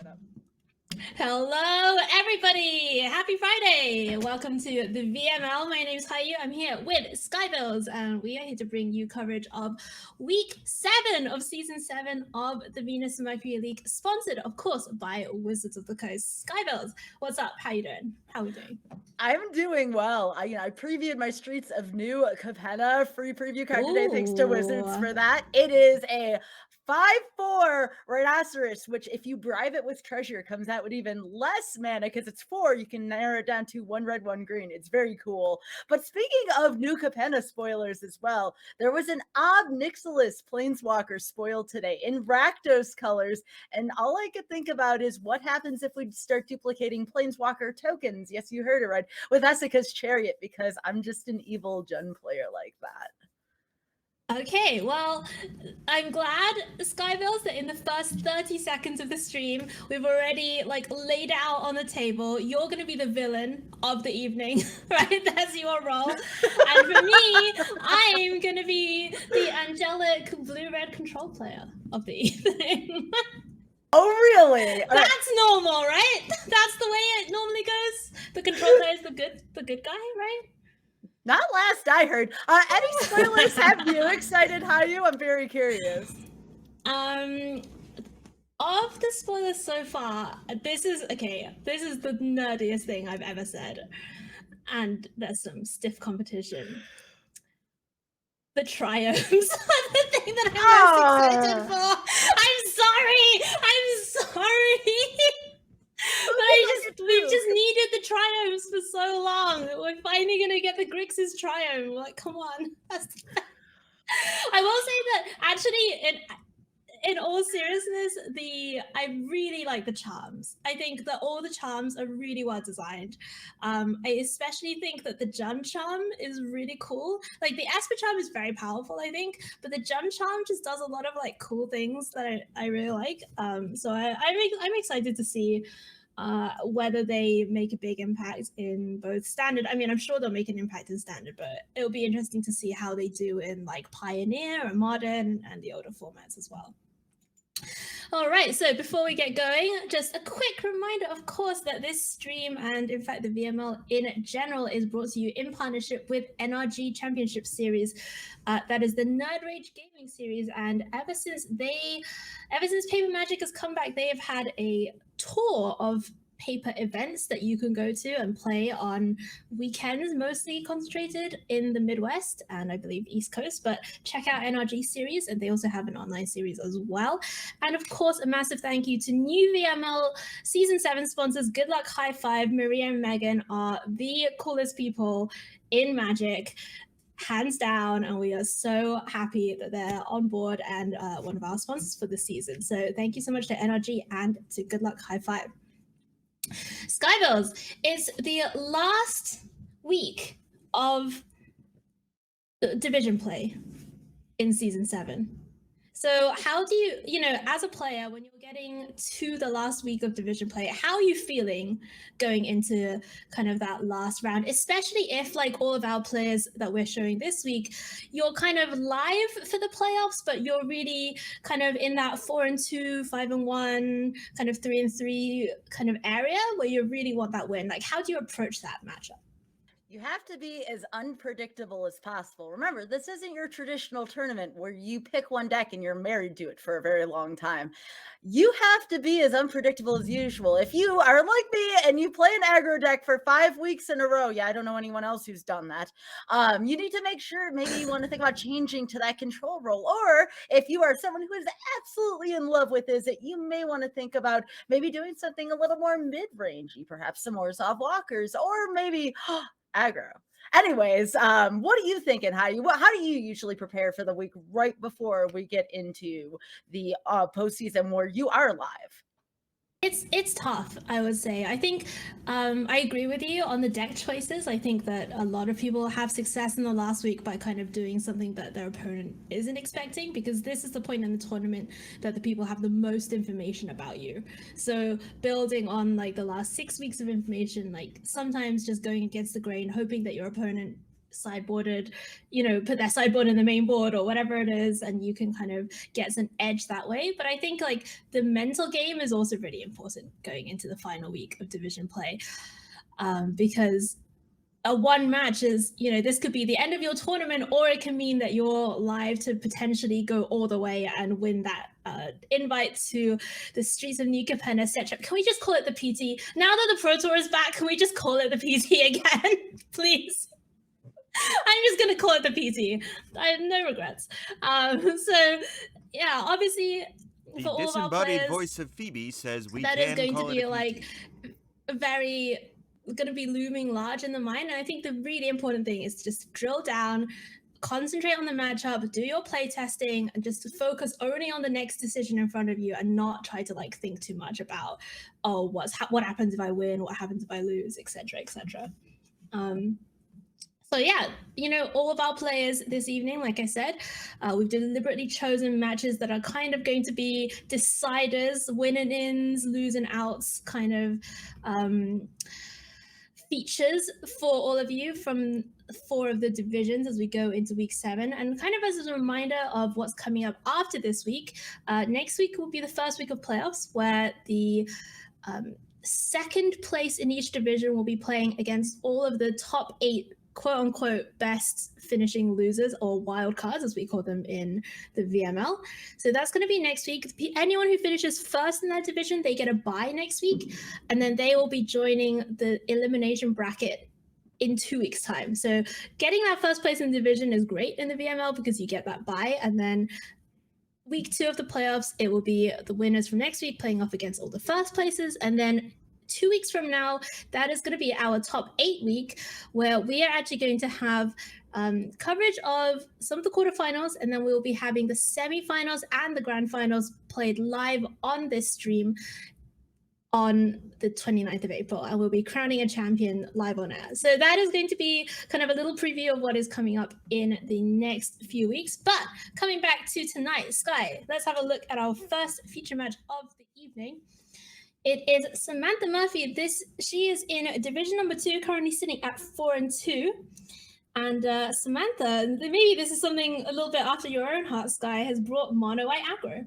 that up. Hello, everybody! Happy Friday! Welcome to the VML. My name is Haiyue. I'm here with Skybilz, and we are here to bring you coverage of Week 7 of Season 7 of the Venus and Mercury League, sponsored, of course, by Wizards of the Coast. Skybilz, what's up? How you doing? How are we doing? I'm doing well. I previewed my Streets of New Capenna free preview card today. Thanks to Wizards for that. It is a 5/4 Rhinoceros, which if you bribe it with treasure comes out with even less mana because it's 4. You can narrow it down to 1 red, 1 green. It's very cool. But speaking of New Capenna spoilers as well, there was an Ob Nixilis Planeswalker spoil today in Rakdos colors, and all I could think about is what happens if we start duplicating Planeswalker tokens. Yes, you heard it right. With Essica's Chariot, because I'm just an evil Jun player like that. Okay, well, I'm glad, Skybilz, that in the first 30 seconds of the stream, we've already laid out on the table, you're going to be the villain of the evening, right? That's your role. And for me, I'm going to be the angelic blue-red control player of the evening. Oh, really? That's normal, right? That's the way it normally goes. The control player is the good guy, right? Not last I heard. Any spoilers have you excited, Haiyue? I'm very curious. Of the spoilers so far, this is the nerdiest thing I've ever said. And there's some stiff competition. The triomes are the thing that I'm most excited for. I'm sorry. But we've just needed the triomes for so long. We're finally gonna get the Grixis triome. Like, come on. I will say that actually, in all seriousness, I really like the charms. I think that all the charms are really well designed. I especially think that the Jun charm is really cool. Like the Esper charm is very powerful, I think, but the Jun charm just does a lot of cool things that I really like. So I'm excited to see whether they make a big impact in both standard. I mean, I'm sure they'll make an impact in standard, but it'll be interesting to see how they do in Pioneer and Modern and the older formats as well. All right, so before we get going, just a quick reminder, of course, that this stream and, in fact, the VML in general is brought to you in partnership with NRG Championship Series. That is the Nerd Rage Gaming Series, and ever since Paper Magic has come back, they have had a tour of paper events that you can go to and play on weekends, mostly concentrated in the Midwest and I believe East Coast, but check out NRG series, and they also have an online series as well. And of course, a massive thank you to new VML Season 7 sponsors. Good Luck High Five. Maria and Megan are the coolest people in Magic, hands down, and we are so happy that they're on board and one of our sponsors for the season. So thank you so much to NRG and to Good Luck High Five. Skybilz, it's the last week of division play in Season 7. So how do you, as a player, when you're getting to the last week of division play, how are you feeling going into kind of that last round, especially if all of our players that we're showing this week, you're kind of live for the playoffs, but you're really kind of in that 4-2, 5-1, kind of 3-3 kind of area where you really want that win. How do you approach that matchup? You have to be as unpredictable as possible. Remember, this isn't your traditional tournament where you pick one deck and you're married to it for a very long time. You have to be as unpredictable as usual. If you are like me and you play an aggro deck for 5 weeks in a row, I don't know anyone else who's done that. You need to make sure maybe you want to think about changing to that control role. Or if you are someone who is absolutely in love with Izzet, you may want to think about maybe doing something a little more mid-rangey, perhaps some more soft walkers, or maybe aggro. Anyways, what are you thinking, Haiyue? How do you usually prepare for the week right before we get into the postseason where you are live? It's tough, I would say. I think I agree with you on the deck choices. I think that a lot of people have success in the last week by kind of doing something that their opponent isn't expecting, because this is the point in the tournament that the people have the most information about you. So building on the last 6 weeks of information, sometimes just going against the grain, hoping that your opponent sideboarded, put their sideboard in the main board or whatever it is, and you can kind of get some edge that way. But I think like the mental game is also really important going into the final week of division play, because a one match is, this could be the end of your tournament, or it can mean that you're live to potentially go all the way and win that invite to the streets of New Capenna, etc. Can we just call it the PT? Now that the Pro Tour is back, can we just call it the PT again, please? I'm just going to call it the PT. I have no regrets. So, yeah, obviously, The for all of our disembodied players, voice of Phoebe says we that can is going call to it be a like PT. very going to be looming large in the mind. And I think the really important thing is to just drill down, concentrate on the matchup, do your play testing, and just to focus only on the next decision in front of you, and not try to like think too much about, oh, what happens if I win, what happens if I lose, etc., etc. So yeah, all of our players this evening, like I said, we've deliberately chosen matches that are kind of going to be deciders, win and ins, lose and outs kind of features for all of you from 4 of the divisions as we go into week 7. And kind of as a reminder of what's coming up after this week, next week will be the first week of playoffs, where the second place in each division will be playing against all of the top 8 quote-unquote best finishing losers, or wild cards as we call them in the VML. So that's going to be next week. Anyone who finishes first in that division, they get a bye next week, and then they will be joining the elimination bracket in 2 weeks' time. So getting that first place in the division is great in the VML because you get that bye, and then week 2 of the playoffs, it will be the winners from next week playing off against all the first places, and then 2 weeks from now, that is going to be our top 8 week, where we are actually going to have coverage of some of the quarterfinals, and then we will be having the semifinals and the grand finals played live on this stream on the 29th of April, and we'll be crowning a champion live on air. So that is going to be kind of a little preview of what is coming up in the next few weeks. But coming back to tonight, Sky, let's have a look at our first feature match of the evening. It is Samantha Murphy. She is in division number 2, currently sitting at 4-2. And Samantha, maybe this is something a little bit after your own heart, Sky, has brought mono white aggro.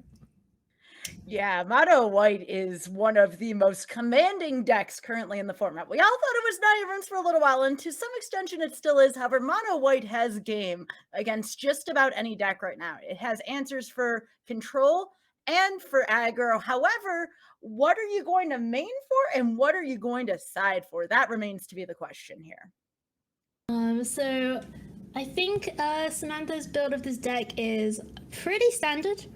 Yeah, Mono White is one of the most commanding decks currently in the format. We all thought it was Naya runes for a little while, and to some extension it still is. However, Mono White has game against just about any deck right now. It has answers for control and for aggro. However, what are you going to main for and what are you going to side for? That remains to be the question here. So I think Samantha's build of this deck is pretty standard.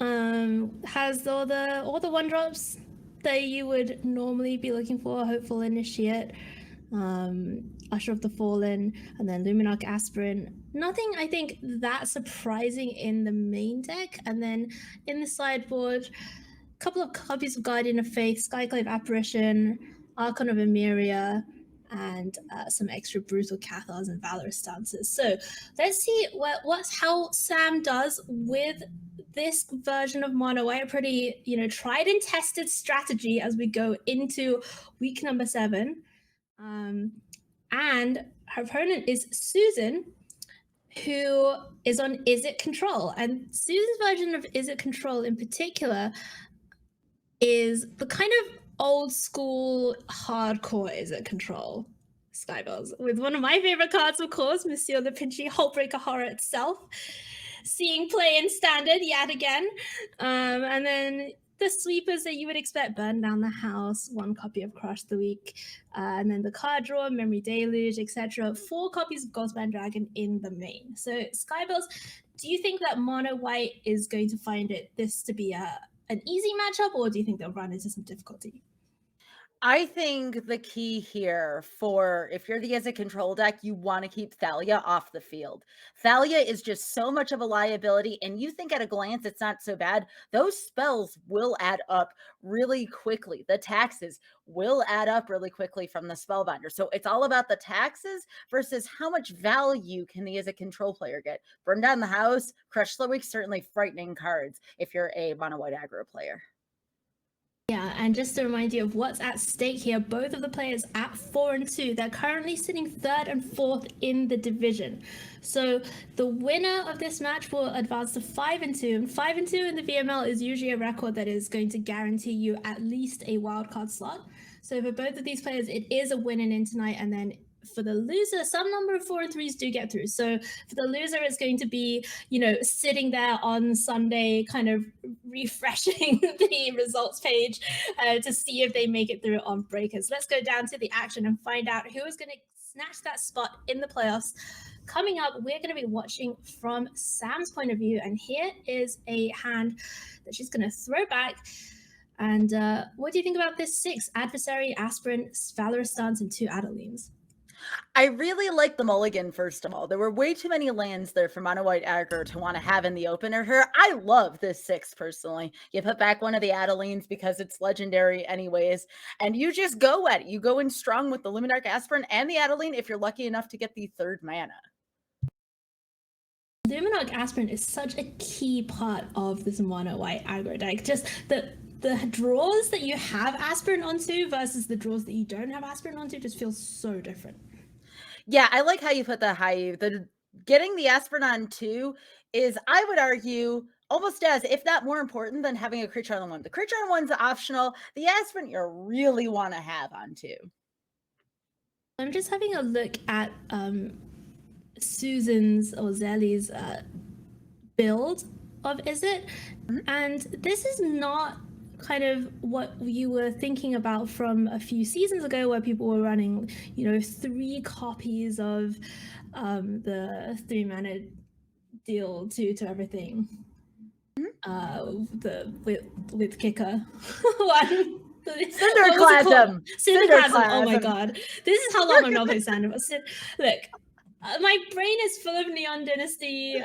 Has all the 1-drops that you would normally be looking for: Hopeful Initiate, Usher of the Fallen, and then Luminarch Aspirant. Nothing, I think, that surprising in the main deck. And then in the sideboard, a couple of copies of Guardian of Faith, Skyclave Apparition, Archon of Emeria, and some extra Brutal Cathars and Valorous stances. So let's see how Sam does with this version of mono white. A pretty, tried and tested strategy as we go into week number 7. And her opponent is Susan, who is on Izzet Control. And Susan's version of Izzet Control in particular is the kind of old school hardcore Izzet Control, Skybilz, with one of my favorite cards, of course, Monsieur Le Pinchy, Hullbreaker Horror itself, seeing play in standard yet again. And then the sweepers that you would expect: Burn Down the House, 1 copy of Crush the Week, and then the card draw, Memory Deluge, etc. 4 copies of Ghostband Dragon in the main. So Skybilz, do you think that mono white is going to find this to be an easy matchup, or do you think they'll run into some difficulty? I think the key here for, if you're the Izzet control deck, you want to keep Thalia off the field. Thalia is just so much of a liability, and you think at a glance it's not so bad. Those spells will add up really quickly. The taxes will add up really quickly from the Spellbinder. So it's all about the taxes versus how much value can the Izzet control player get. Burn Down the House, Crush the Week, certainly frightening cards if you're a mono white aggro player. Yeah, And just to remind you of what's at stake here, both of the players at 4 and 2, they're currently sitting 3rd and 4th in the division. So the winner of this match will advance to 5 and 2. And 5 and 2 in the VML is usually a record that is going to guarantee you at least a wildcard slot. So for both of these players, it is a win and in tonight. And then for the loser, some number of 4 and 3s do get through. So for the loser, it's going to be, you know, sitting there on Sunday, kind of refreshing the results page to see if they make it through on Breakers. Let's go down to the action and find out who is going to snatch that spot in the playoffs. Coming up, we're going to be watching from Sam's point of view. And here is a hand that she's going to throw back. And what do you think about this 6? Adversary, Aspirant, Valorous Stance, and 2 Adelines. I really like the mulligan, first of all. There were way too many lands there for mono white aggro to want to have in the opener here. I love this 6 personally. You put back one of the Adelines because it's legendary anyways, and you just go at it. You go in strong with the Luminarch Aspirant and the Adeline if you're lucky enough to get the 3rd mana. Luminarch Aspirant is such a key part of this mono white aggro deck. Just the draws that you have Aspirant onto versus the draws that you don't have Aspirant onto just feels so different. Yeah, I like how you put the Haiyue. Getting the Aspirant on 2 is, I would argue, almost as, if not more important than having a creature on 1. The creature on 1's optional. The Aspirant you really want to have on 2. I'm just having a look at Susan's or Zelly's build of Izzet, and this is not kind of what you were thinking about from a few seasons ago, where people were running, you know, 3 copies of the 3 mana deal to everything. With kicker. Cinderclasm. Cinderclasm. Oh my god, this is how long I'm not playing Standard. Look, my brain is full of Neon Dynasty.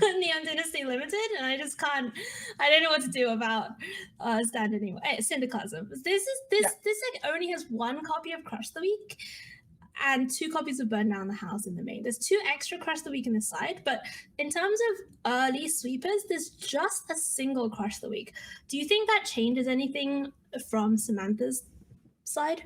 Neon Dynasty Limited, and I just can't. I don't know what to do about Standard anymore. Cinderclasm. This deck only has 1 copy of Crush the Week and 2 copies of Burn Down the House in the main. There's 2 extra Crush the Week in the side, but in terms of early sweepers, there's just a single Crush the Week. Do you think that changes anything from Samantha's side?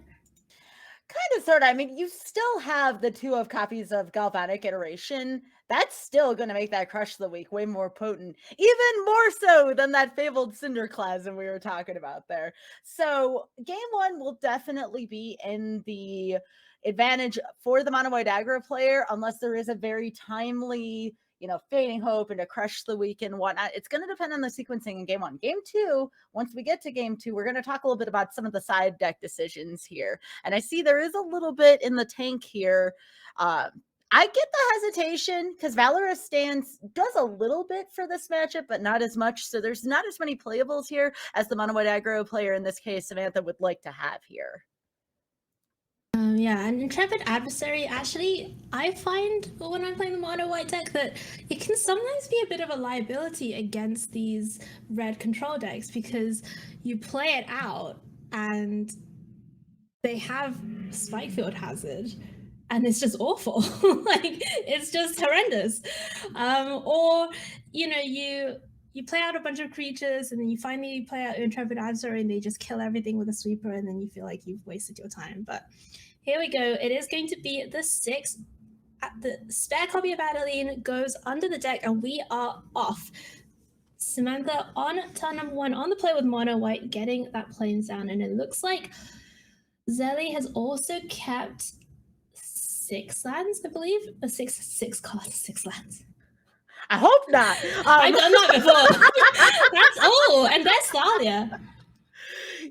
Kind of, sort of. I mean, you still have the 2 of copies of Galvanic Iteration. That's still going to make that Crush of the Week way more potent, even more so than that fabled Cinderclasm we were talking about there. So game 1 will definitely be in the advantage for the mono white aggro player, unless there is a very timely, you know, Fading Hope and a Crush the Week and whatnot. It's going to depend on the sequencing in game 1. Game 2, once we get to game 2, we're going to talk a little bit about some of the side deck decisions here. And I see there is a little bit in the tank here. I get the hesitation because Valorous Stance does a little bit for this matchup, but not as much. So there's not as many playables here as the mono white aggro player, in this case, Samantha, would like to have here. Yeah, and Intrepid Adversary, actually, I find when I'm playing the mono white deck that it can sometimes be a bit of a liability against these red control decks, because you play it out and they have Spikefield Hazard and it's just awful. Like, it's just horrendous. Or, you know, you play out a bunch of creatures and then you finally play out your Intrepid Adversary and they just kill everything with a sweeper, and then you feel like you've wasted your time. But here we go. It is going to be the 6. The spare copy of Adeline goes under the deck, and we are off. Samantha on turn number 1 on the play with mono white, getting that plains down, and it looks like Zelly has also kept 6 lands, I believe. 6 cards, 6 lands. I hope not. I've done that before. And there's Thalia.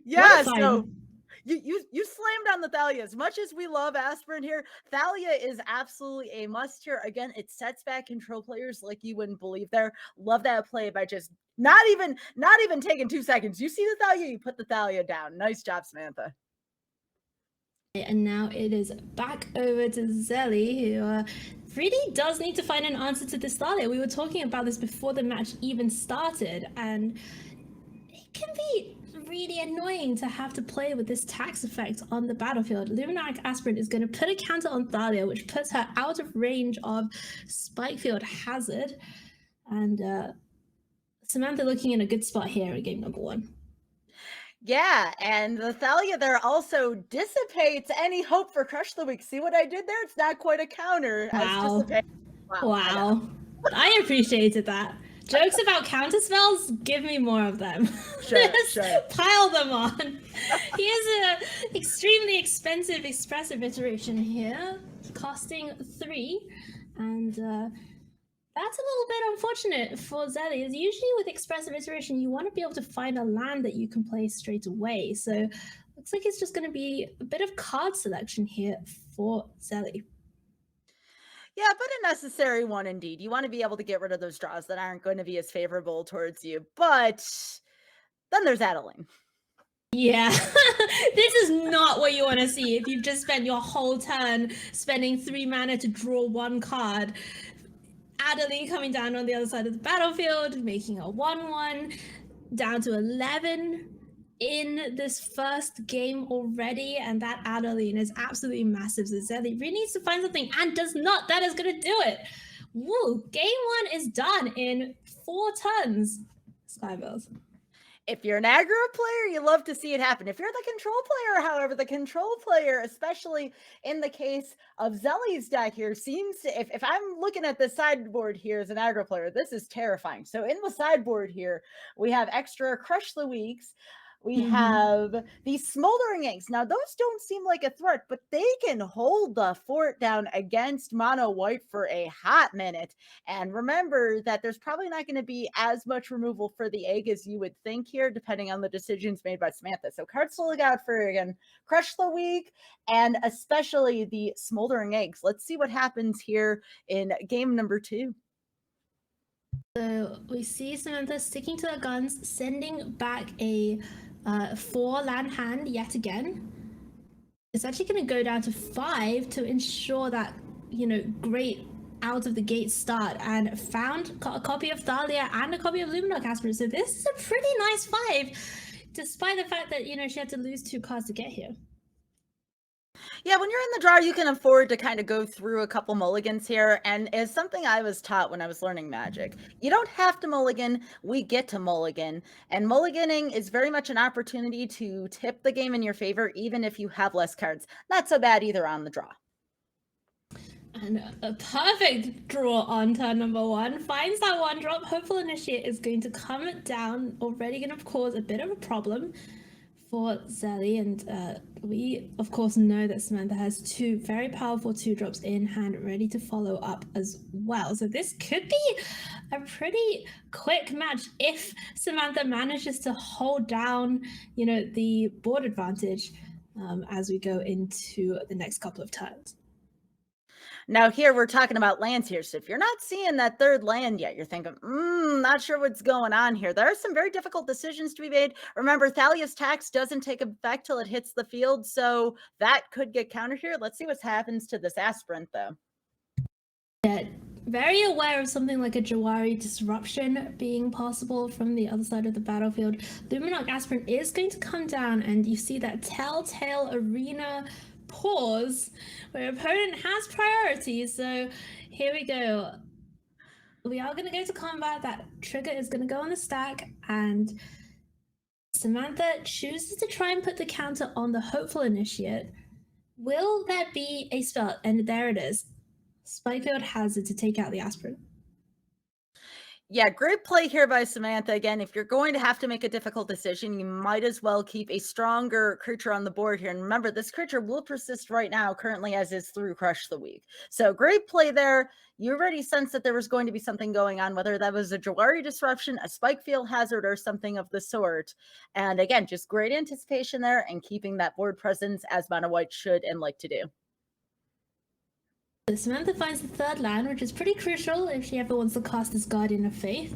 Yeah, so you slammed on the Thalia. As much as we love Aspirant here, Thalia is absolutely a must here. Again, it sets back control players like you wouldn't believe there. Love that play by just not even taking 2 seconds. You see the Thalia, you put the Thalia down. Nice job, Samantha. And now it is back over to Zelly, who really does need to find an answer to this Thalia. We were talking about this before the match even started, and it can be really annoying to have to play with this tax effect on the battlefield. Luminarch Aspirant is going to put a counter on Thalia, which puts her out of range of Spikefield Hazard. And Samantha looking in a good spot here at game number 1. Yeah, and the Thalia there also dissipates any hope for Crush the Week. See what I did there? It's not quite a counter as Wow. dissipate. Wow. I know. Wow. I appreciated that. Jokes about counter spells, give me more of them. Sure, Just sure. pile them on. Here's an extremely expensive expressive iteration here, costing 3. And that's a little bit unfortunate for Zelly. As usually with expressive iteration, you want to be able to find a land that you can play straight away. So looks like it's just going to be a bit of card selection here for Zelly. Yeah, but a necessary one indeed. You want to be able to get rid of those draws that aren't going to be as favorable towards you. But then there's Adeline. Yeah, this is not what you want to see if you've just spent your whole turn spending 3 mana to draw 1 card. Adeline coming down on the other side of the battlefield, making a 1/1, down to 11 in this first game already, and that Adeline is absolutely massive. So Zelly really needs to find something and does not. That is going to do it. Woo! Game 1 is done in 4 turns. Skybilz. If you're an aggro player, you love to see it happen. If you're the control player, however, the control player, especially in the case of Zelly's deck here, seems to, if I'm looking at the sideboard here as an aggro player, this is terrifying. So in the sideboard here, we have extra Crush the Weeks. We have these Smoldering Eggs. Now, those don't seem like a threat, but they can hold the fort down against mono white for a hot minute. And remember that there's probably not going to be as much removal for the egg as you would think here, depending on the decisions made by Samantha. So cards to look out for, again, Crush the Week, and especially the Smoldering Eggs. Let's see what happens here in game number 2. So we see Samantha sticking to her guns, sending back a 4 land hand yet again. It's actually going to go down to 5 to ensure that, great out of the gate start, and found a copy of Thalia and a copy of Luminarch Aspirant. So this is a pretty nice 5, despite the fact that, she had to lose 2 cards to get here. Yeah, when you're in the draw, you can afford to kind of go through a couple mulligans here. And as something I was taught when I was learning Magic, you don't have to mulligan, we get to mulligan. And mulliganing is very much an opportunity to tip the game in your favor, even if you have less cards. Not so bad either on the draw. And a perfect draw on turn number 1. Finds that 1-drop. Hopeful Initiate is going to come down. Already going to cause a bit of a problem for Zelly. And we, of course, know that Samantha has 2 very powerful 2-drops in hand ready to follow up as well. So this could be a pretty quick match if Samantha manages to hold down, the board advantage as we go into the next couple of turns. Now here we're talking about lands here. So if you're not seeing that 3rd land yet, you're thinking, not sure what's going on here. There are some very difficult decisions to be made. Remember, Thalia's tax doesn't take effect till it hits the field. So that could get countered here. Let's see what happens to this Aspirant though. Yeah, very aware of something like a Jawari Disruption being possible from the other side of the battlefield. Luminarch Aspirant is going to come down, and you see that Telltale Arena pause where opponent has priorities. So here we go. We are going to go to combat. That trigger is going to go on the stack, and Samantha chooses to try and put the counter on the Hopeful Initiate. Will there be a spell? And there it is. Spikefield Hazard to take out the Aspirant. Yeah, great play here by Samantha. Again, if you're going to have to make a difficult decision, you might as well keep a stronger creature on the board here. And remember, this creature will persist right now, currently as is through Crush the Week. So great play there. You already sensed that there was going to be something going on, whether that was a Jawari Disruption, a Spikefield Hazard, or something of the sort. And again, just great anticipation there and keeping that board presence as Mono White should and like to do. Samantha finds the 3rd land, which is pretty crucial if she ever wants to cast this Guardian of Faith.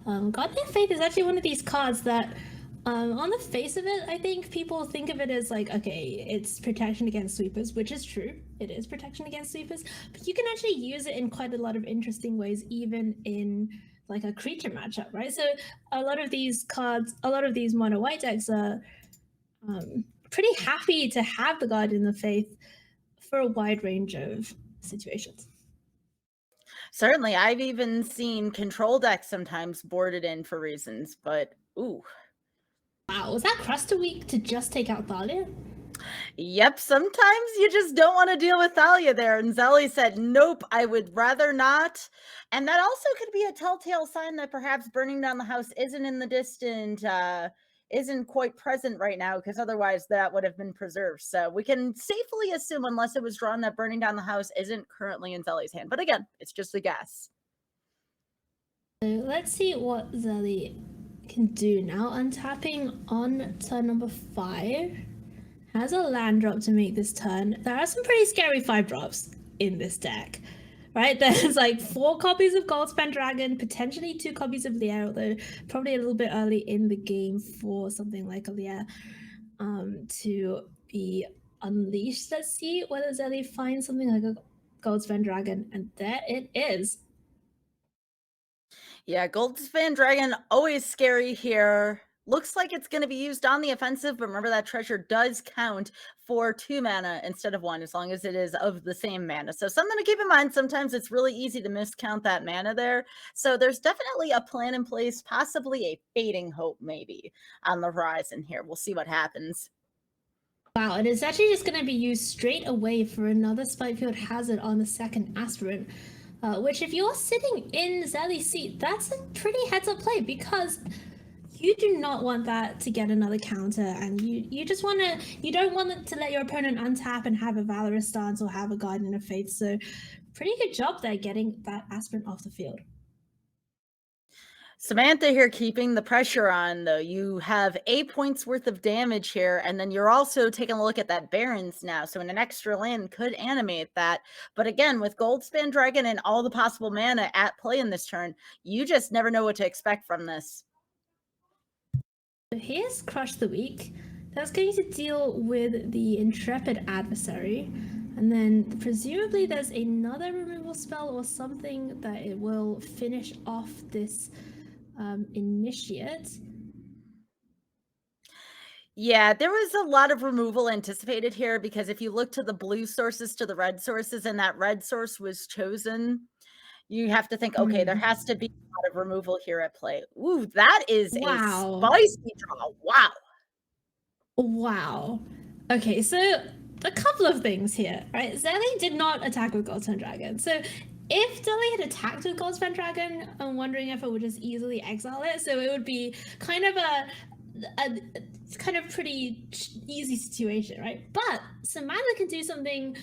Guardian of Faith is actually one of these cards that, on the face of it, I think people think of it as like, okay, it's protection against sweepers, which is true. It is protection against sweepers, but you can actually use it in quite a lot of interesting ways, even in like a creature matchup, right? So a lot of these cards, a lot of these mono white decks are pretty happy to have the Guardian of Faith for a wide range of situations. Certainly, I've even seen control decks sometimes boarded in for reasons, but ooh. Wow, was that Crust a week to just take out Thalia? Yep, sometimes you just don't want to deal with Thalia there. And Zelly said, nope, I would rather not. And that also could be a telltale sign that perhaps burning down the house isn't in the distant, isn't quite present right now, because otherwise that would have been preserved. So we can safely assume, unless it was drawn, that burning down the house isn't currently in Zelly's hand. But again, it's just a guess. So let's see what Zelly can do now. Untapping on turn number 5. Has a land drop to make this turn. There are some pretty scary 5-drops in this deck, right? There's like 4 copies of Goldspan Dragon, potentially 2 copies of Leer, although probably a little bit early in the game for something like a Leer to be unleashed. Let's see whether Zelly finds something like a Goldspan Dragon, and there it is. Yeah, Goldspan Dragon, always scary here. Looks like it's going to be used on the offensive, but remember that treasure does count for 2 mana instead of 1, as long as it is of the same mana. So something to keep in mind, sometimes it's really easy to miscount that mana there. So there's definitely a plan in place, possibly a fading hope maybe on the horizon here. We'll see what happens. Wow, and it's actually just going to be used straight away for another Spikefield Hazard on the second Aspirant. Which, if you're sitting in Zelly's seat, that's a pretty heads-up play, because you do not want that to get another counter, and you just want to, you don't want to let your opponent untap and have a Valorous stance or have a Guardian of Faith. So pretty good job there getting that Aspirant off the field. Samantha here keeping the pressure on, though. You have 8 points worth of damage here, and then you're also taking a look at that Barrens now, so an extra land could animate that. But again, with Goldspan Dragon and all the possible mana at play in this turn, you just never know what to expect from this. So here's Crush the Weak. That's going to deal with the Intrepid Adversary. And then presumably there's another removal spell or something that it will finish off this Initiate. Yeah, there was a lot of removal anticipated here, because if you look to the blue sources to the red sources, and that red source was chosen, you have to think, okay, there has to be a lot of removal here at play. Ooh, that is a spicy draw. Wow. Wow. Okay, so a couple of things here, right? Zelly did not attack with Goldspan Dragon. So if Zelly had attacked with Goldspan Dragon, I'm wondering if it would just easily exile it. So it would be kind of a kind of pretty easy situation, right? But Samantha can do something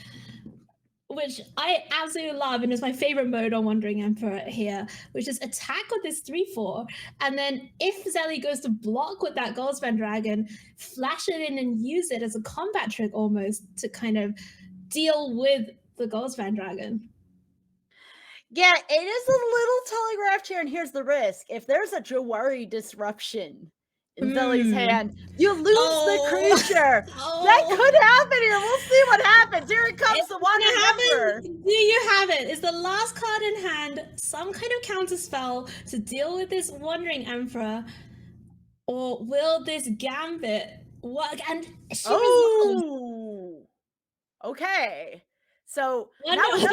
which I absolutely love, and is my favorite mode on Wandering Emperor here, which is attack with this 3/4, and then if Zelly goes to block with that Goldspan Dragon, flash it in and use it as a combat trick almost to kind of deal with the Goldspan Dragon. Yeah, it is a little telegraphed here, and here's the risk. If there's a Jawari disruption in Zelly's hand, you lose the creature. That could happen here. We'll see what happens. Here it comes, the Wandering Emperor. Do you have it? Is the last card in hand some kind of counter spell to deal with this Wandering Emperor? Or will this Gambit work? And she was okay. So that was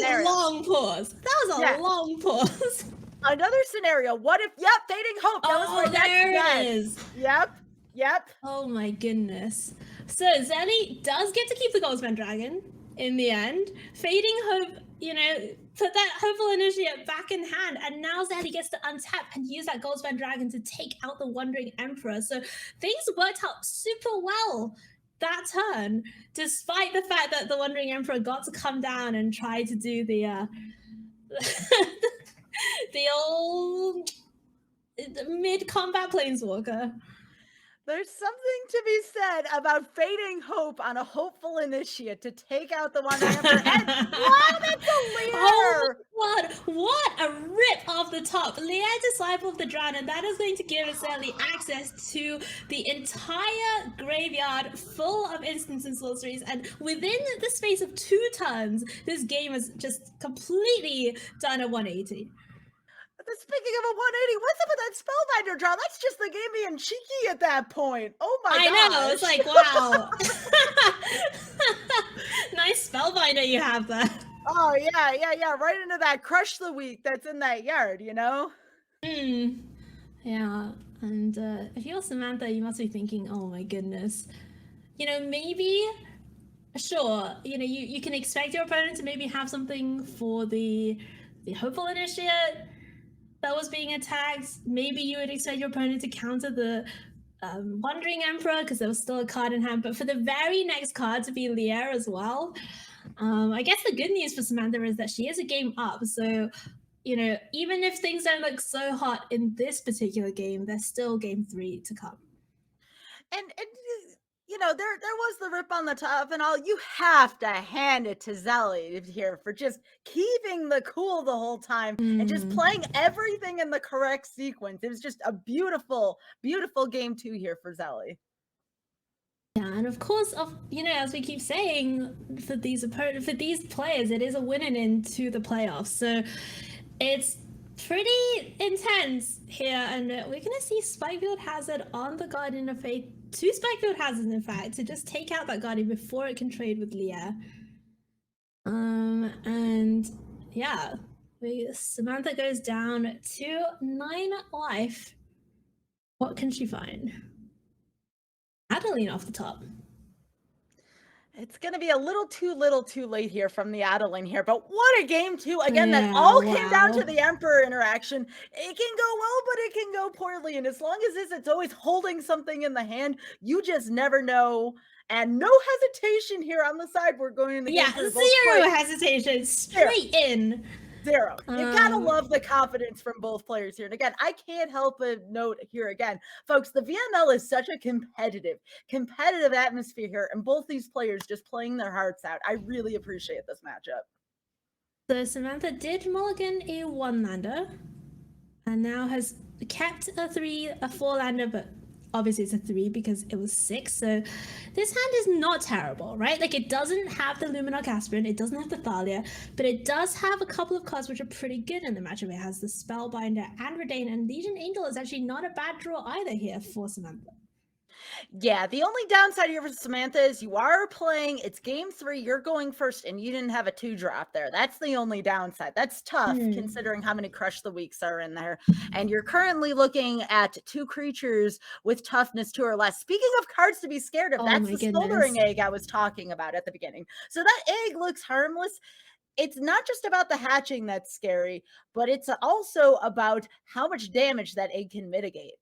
a long pause. That was a long pause. Another scenario. What if? Yep, Fading Hope. That was my there it is. Yep. Oh my goodness. So Zelly does get to keep the Goldspan Dragon in the end. Fading Hope, you know, put that Hopeful Initiate back in hand, and now Zelly gets to untap and use that Goldspan Dragon to take out the Wandering Emperor. So things worked out super well that turn, despite the fact that the Wandering Emperor got to come down and try to do the the old mid-combat Planeswalker. There's something to be said about Fading Hope on a Hopeful Initiate to take out the Wandering Emperor. Wow, that's a Leer! Oh, what a rip off the top. Leer, Disciple of the Drown, and that is going to give Zelly access to the entire graveyard full of instants and sorceries, and within the space of 2 turns, this game has just completely done a 180. Speaking of a 180, what's up with that Spellbinder draw? That's just the game being cheeky at that point. Oh my god! I know, it's like, wow. Nice Spellbinder you have there. Oh yeah, right into that Crush the Weak that's in that yard, you know? Yeah. And if you're Samantha, you must be thinking, oh my goodness. You know, maybe, sure, you know, you can expect your opponent to maybe have something for the Hopeful Initiate that was being attacked. Maybe you would expect your opponent to counter the Wandering Emperor because there was still a card in hand. But for the very next card to be Lier as well, I guess the good news for Samantha is that she is a game up. So, you know, even if things don't look so hot in this particular game, there's still game 3 to come. And you know, there was the rip on the top and all. You have to hand it to Zelly here for just keeping the cool the whole time and just playing everything in the correct sequence. It was just a beautiful, beautiful game 2 here for Zelly. Yeah, and of course, you know, as we keep saying, for these players, it is a winning into the playoffs. So it's pretty intense here, and we're gonna see Spikefield Hazard on the Guardian of Fate. 2 Spikefield Hazards, in fact, to just take out that Guardian before it can trade with Lier. And yeah, Samantha goes down to 9 life. What can she find? Adeline off the top. It's going to be a little too late here from the Adeline here, but what a game 2. Again, that all came down to the Emperor interaction. It can go well, but it can go poorly. And as long as it's always holding something in the hand, you just never know. And no hesitation here on the side. We're going in the game. Zero hesitation. Straight in. Zero. You gotta love the confidence from both players here. And again, I can't help but note here again, folks, the VML is such a competitive atmosphere here, and both these players just playing their hearts out. I really appreciate this matchup. So Samantha did mulligan a 1-lander, and now has kept a 4-lander, but obviously it's a 3 because it was 6. So this hand is not terrible, right? Like, it doesn't have the Luminarch Aspirant, it doesn't have the Thalia, but it does have a couple of cards which are pretty good in the matchup. It has the Spellbinder and Redain, and Legion Angel is actually not a bad draw either here for Samantha. Yeah, the only downside here for Samantha is you are playing, it's game 3, you're going first, and you didn't have a 2-drop there. That's the only downside. That's tough considering how many Crush the Weeks are in there. And you're currently looking at 2 creatures with toughness 2 or less. Speaking of cards to be scared of, that's the Smoldering Egg I was talking about at the beginning. So that egg looks harmless. It's not just about the hatching that's scary, but it's also about how much damage that egg can mitigate.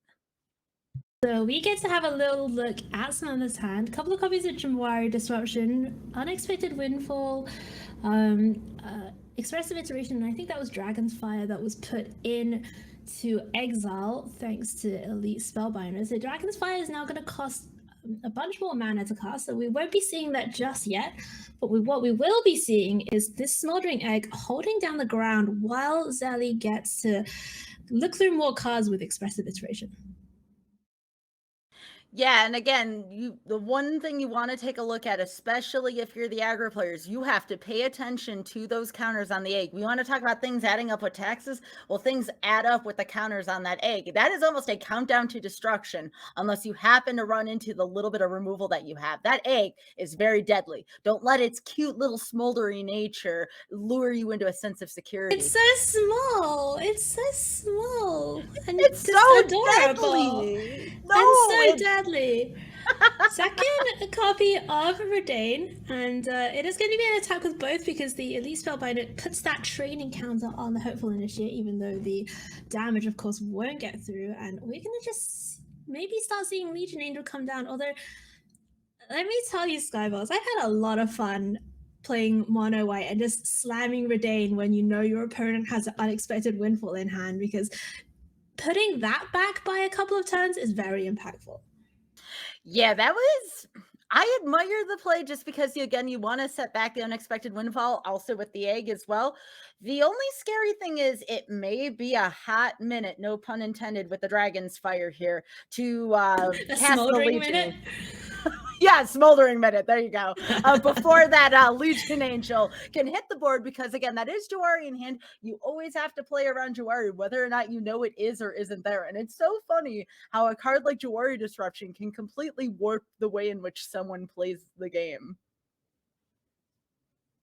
So we get to have a little look at Samantha's hand. A couple of copies of Jawari Disruption, Unexpected Windfall, Expressive Iteration, and I think that was Dragon's Fire that was put in to exile thanks to Elite Spellbinder. So Dragon's Fire is now going to cost a bunch more mana to cast, so we won't be seeing that just yet. But what we will be seeing is this Smoldering Egg holding down the ground while Zelly gets to look through more cards with Expressive Iteration. Yeah, and again, the one thing you want to take a look at, especially if you're the aggro players, you have to pay attention to those counters on the egg. We want to talk about things adding up with taxes. Well, things add up with the counters on that egg. That is almost a countdown to destruction unless you happen to run into the little bit of removal that you have. That egg is very deadly. Don't let its cute little smoldering nature lure you into a sense of security. It's so small. It's so small. And it's so adorable. Deadly. No, and so deadly. Second copy of Redain, and it is going to be an attack with both because the Elite Spellbinder puts that training counter on the Hopeful Initiate, even though the damage, of course, won't get through. And we're going to just maybe start seeing Legion Angel come down. Although, let me tell you, Skybilz, I've had a lot of fun playing mono white and just slamming Redain when you know your opponent has an Unexpected Windfall in hand, because putting that back by a couple of turns is very impactful. Yeah, I admire the play just because, again, you want to set back the Unexpected Windfall, also with the egg as well. The only scary thing is it may be a hot minute, no pun intended, with the Dragon's Fire here to cast the Legion. Yeah, Smoldering Minute. There you go. Before that Legion Angel can hit the board, because, again, that is Jawari in hand. You always have to play around Jawari, whether or not you know it is or isn't there. And it's so funny how a card like Jawari Disruption can completely warp the way in which someone plays the game.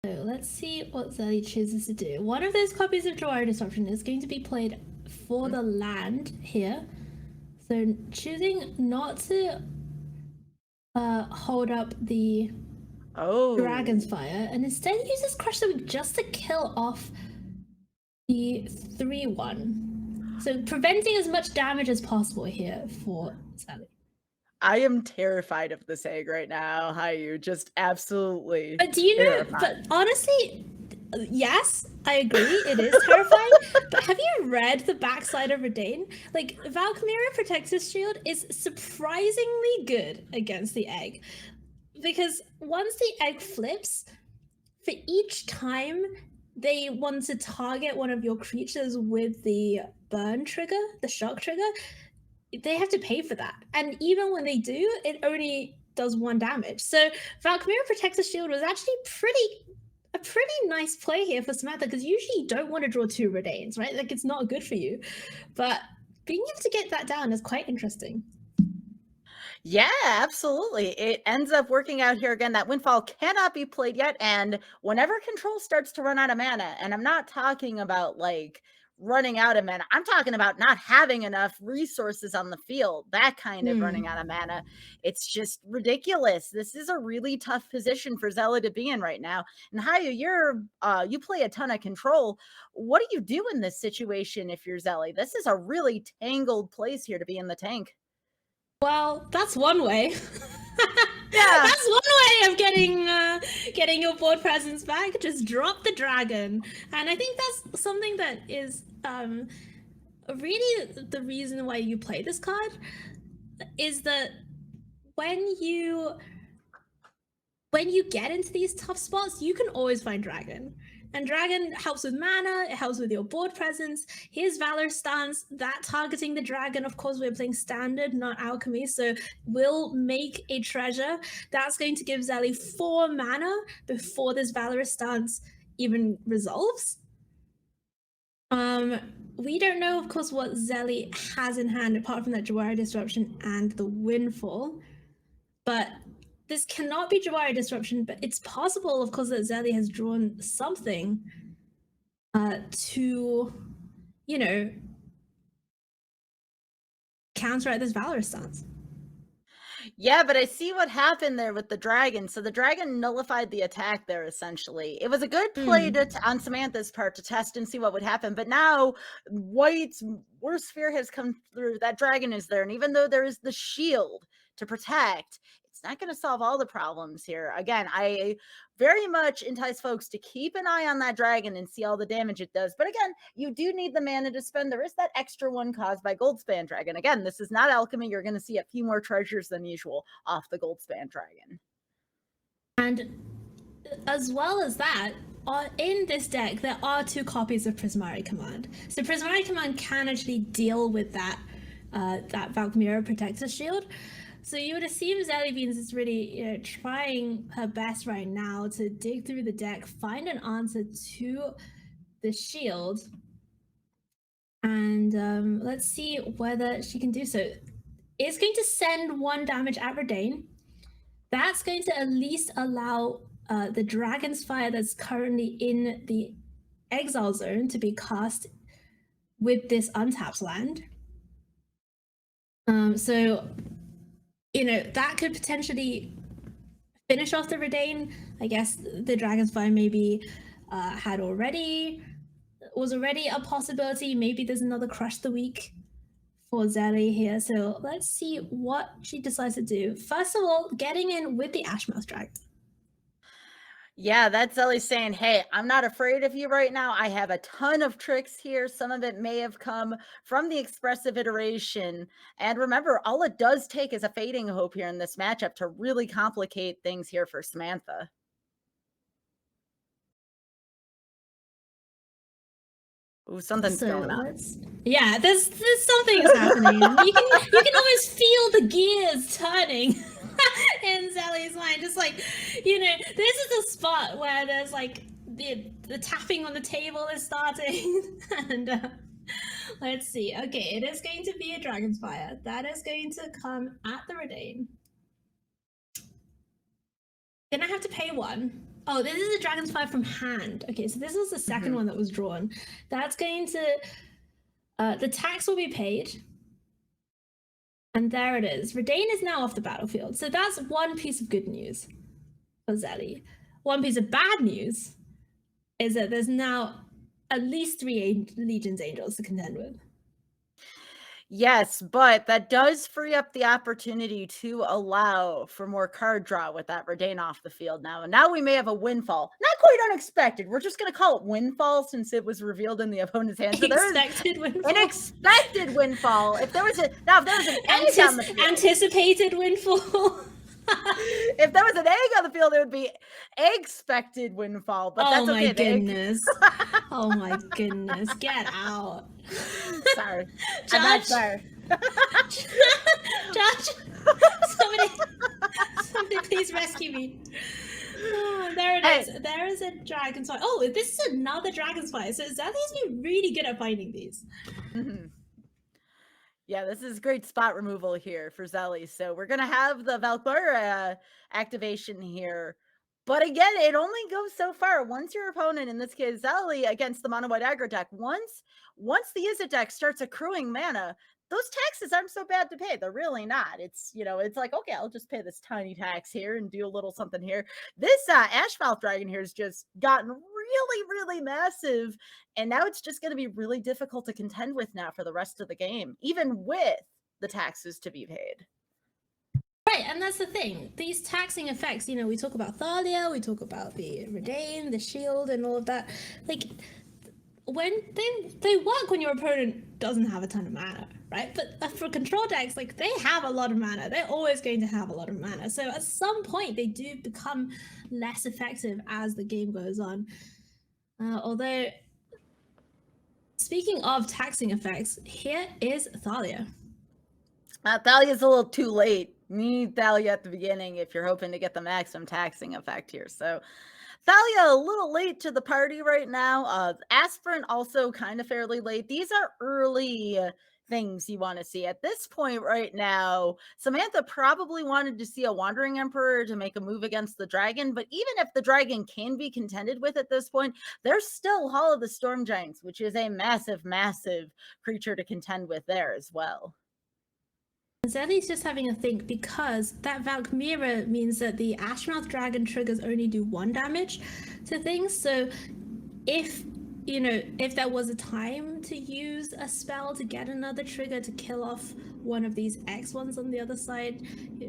So let's see what Zelly chooses to do. One of those copies of Jawari Disruption is going to be played for the land here. So choosing not to hold up the Dragon's Fire and instead uses Crush the Weak just to kill off the 3/1. So preventing as much damage as possible here for Sally. I am terrified of this egg right now, Haiyue. Just absolutely. But do you know? terrified. But honestly, yes, I agree. It is terrifying. But have you read the backside of Redain? Like, Valkyria Protector's Shield is surprisingly good against the egg. Because once the egg flips, for each time they want to target one of your creatures with the burn trigger, the shock trigger, they have to pay for that. And even when they do, it only does 1 damage. So Valkyria Protector's Shield was actually a pretty nice play here for Samantha, because usually you don't want to draw 2 Redains, right? Like, it's not good for you. But being able to get that down is quite interesting. Yeah, absolutely. It ends up working out here again. That Windfall cannot be played yet. And whenever control starts to run out of mana, and I'm not talking about like running out of mana, I'm talking about not having enough resources on the field, that kind of running out of mana. It's just ridiculous. This is a really tough position for Zella to be in right now. And Haiyue, you play a ton of control. What do you do in this situation if you're Zelly? This is a really tangled place here to be in the tank. Well, that's one way. Yeah. That's one way of getting your board presence back. Just drop the dragon. And I think that's something that is really the reason why you play this card, is that when you get into these tough spots, you can always find dragon. And dragon helps with mana, it helps with your board presence. Here's Valor Stance, that targeting the dragon. Of course, we're playing standard, not alchemy, so we'll make a treasure. That's going to give Zelly 4 mana before this Valorous Stance even resolves. We don't know, of course, what Zelly has in hand, apart from that Jawari Disruption and the Windfall. But this cannot be Jawari Disruption, but it's possible, of course, that Zelly has drawn something to, you know, counteract this Valorous Stance. Yeah, but I see what happened there with the dragon. So the dragon nullified the attack there, essentially. It was a good play on Samantha's part to test and see what would happen. But now White's worst fear has come through. That dragon is there. And even though there is the shield to protect, it's not going to solve all the problems here. Again, I very much entice folks to keep an eye on that dragon and see all the damage it does. But again, you do need the mana to spend. There is that extra 1 caused by Goldspan Dragon. Again, this is not alchemy. You're going to see a few more treasures than usual off the Goldspan Dragon. And as well as that, in this deck, there are 2 copies of Prismari Command. So Prismari Command can actually deal with that, that Valkyria Protector's Shield. So you would assume Zelly Beans is really, trying her best right now to dig through the deck, find an answer to the shield, and let's see whether she can do so. It's going to send 1 damage at Redain. That's going to at least allow the Dragon's Fire that's currently in the Exile Zone to be cast with this untapped land. So, that could potentially finish off the Redain. I guess the Dragon's Fire maybe was already a possibility. Maybe there's another Crush the Weak for Zelly here. So let's see what she decides to do. First of all, getting in with the Ashmouth Dragon. Yeah, that's Zelly saying, hey, I'm not afraid of you right now. I have a ton of tricks here. Some of it may have come from the expressive iteration. And remember, all it does take is a Fading Hope here in this matchup to really complicate things here for Samantha. Ooh, something's going on. Yeah, there's something is happening. You can almost feel the gears turning in Zelly's mind. Just like, this is a spot where there's like the tapping on the table is starting. And let's see. Okay, it is going to be a Dragon's Fire. That is going to come at the Redain. Then I have to pay 1. Oh, this is a Dragon's Fire from hand. Okay, so this is the second one that was drawn. That's going to... the tax will be paid. And there it is. Redain is now off the battlefield. So that's one piece of good news for Zelly. One piece of bad news is that there's now at least 3 Legion's Angels to contend with. Yes, but that does free up the opportunity to allow for more card draw with that Redain off the field now. And now we may have a windfall. Not quite unexpected. We're just going to call it windfall since it was revealed in the opponent's hands. So Expected windfall. An expected windfall. If there was an egg on the field. Anticipated windfall. If there was an egg on the field, it would be expected windfall. But that's okay. My goodness. Oh my goodness. Get out. Sorry. Judge. I'm not sorry. Judge. Somebody please rescue me. Oh, there it is. There is a dragonfly. Oh, this is another dragonfly. So Zelly's been really good at finding these. Mm-hmm. Yeah, this is great spot removal here for Zelly. So we're going to have the Valkyria activation here. But again, it only goes so far. Once your opponent, in this case Zelly, against the mono white aggro deck, once the Izzet deck starts accruing mana, those taxes aren't so bad to pay. They're really not. It's, it's like, okay, I'll just pay this tiny tax here and do a little something here. This Ashmouth Dragon here has just gotten really, really massive. And now it's just going to be really difficult to contend with now for the rest of the game, even with the taxes to be paid. Right, and that's the thing. These taxing effects, we talk about Thalia, we talk about the Redain, the shield, and all of that. Like, when they work when your opponent doesn't have a ton of mana, right? But for control decks, like, they have a lot of mana. They're always going to have a lot of mana. So at some point, they do become less effective as the game goes on. Although, speaking of taxing effects, here is Thalia. Thalia's a little too late. You need Thalia at the beginning if you're hoping to get the maximum taxing effect here. So Thalia a little late to the party right now. Aspirant also kind of fairly late. These are early things you want to see. At this point right now, Samantha probably wanted to see a Wandering Emperor to make a move against the dragon, but even if the dragon can be contended with at this point, there's still Hall of the Storm Giants, which is a massive, massive creature to contend with there as well. Zelly's just having a think because that Valkyria means that the Ashmouth Dragon triggers only do 1 damage to things. So if there was a time to use a spell to get another trigger to kill off one of these X ones on the other side,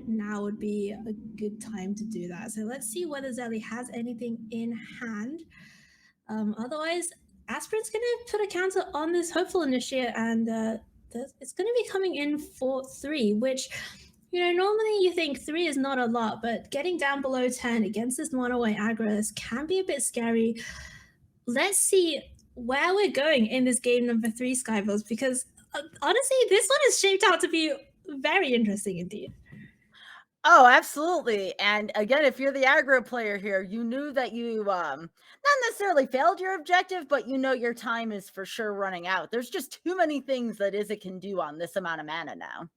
now would be a good time to do that. So let's see whether Zelly has anything in hand. Otherwise, Aspirant's going to put a counter on this Hopeful Initiate, and it's going to be coming in for 3, which, normally you think 3 is not a lot, but getting down below 10 against this mono white aggro can be a bit scary. Let's see where we're going in this game number 3, Skybilz, because honestly, this one is shaped out to be very interesting indeed. Oh, absolutely. And again, if you're the aggro player here, you knew that you not necessarily failed your objective, but your time is for sure running out. There's just too many things that Izzet can do on this amount of mana now.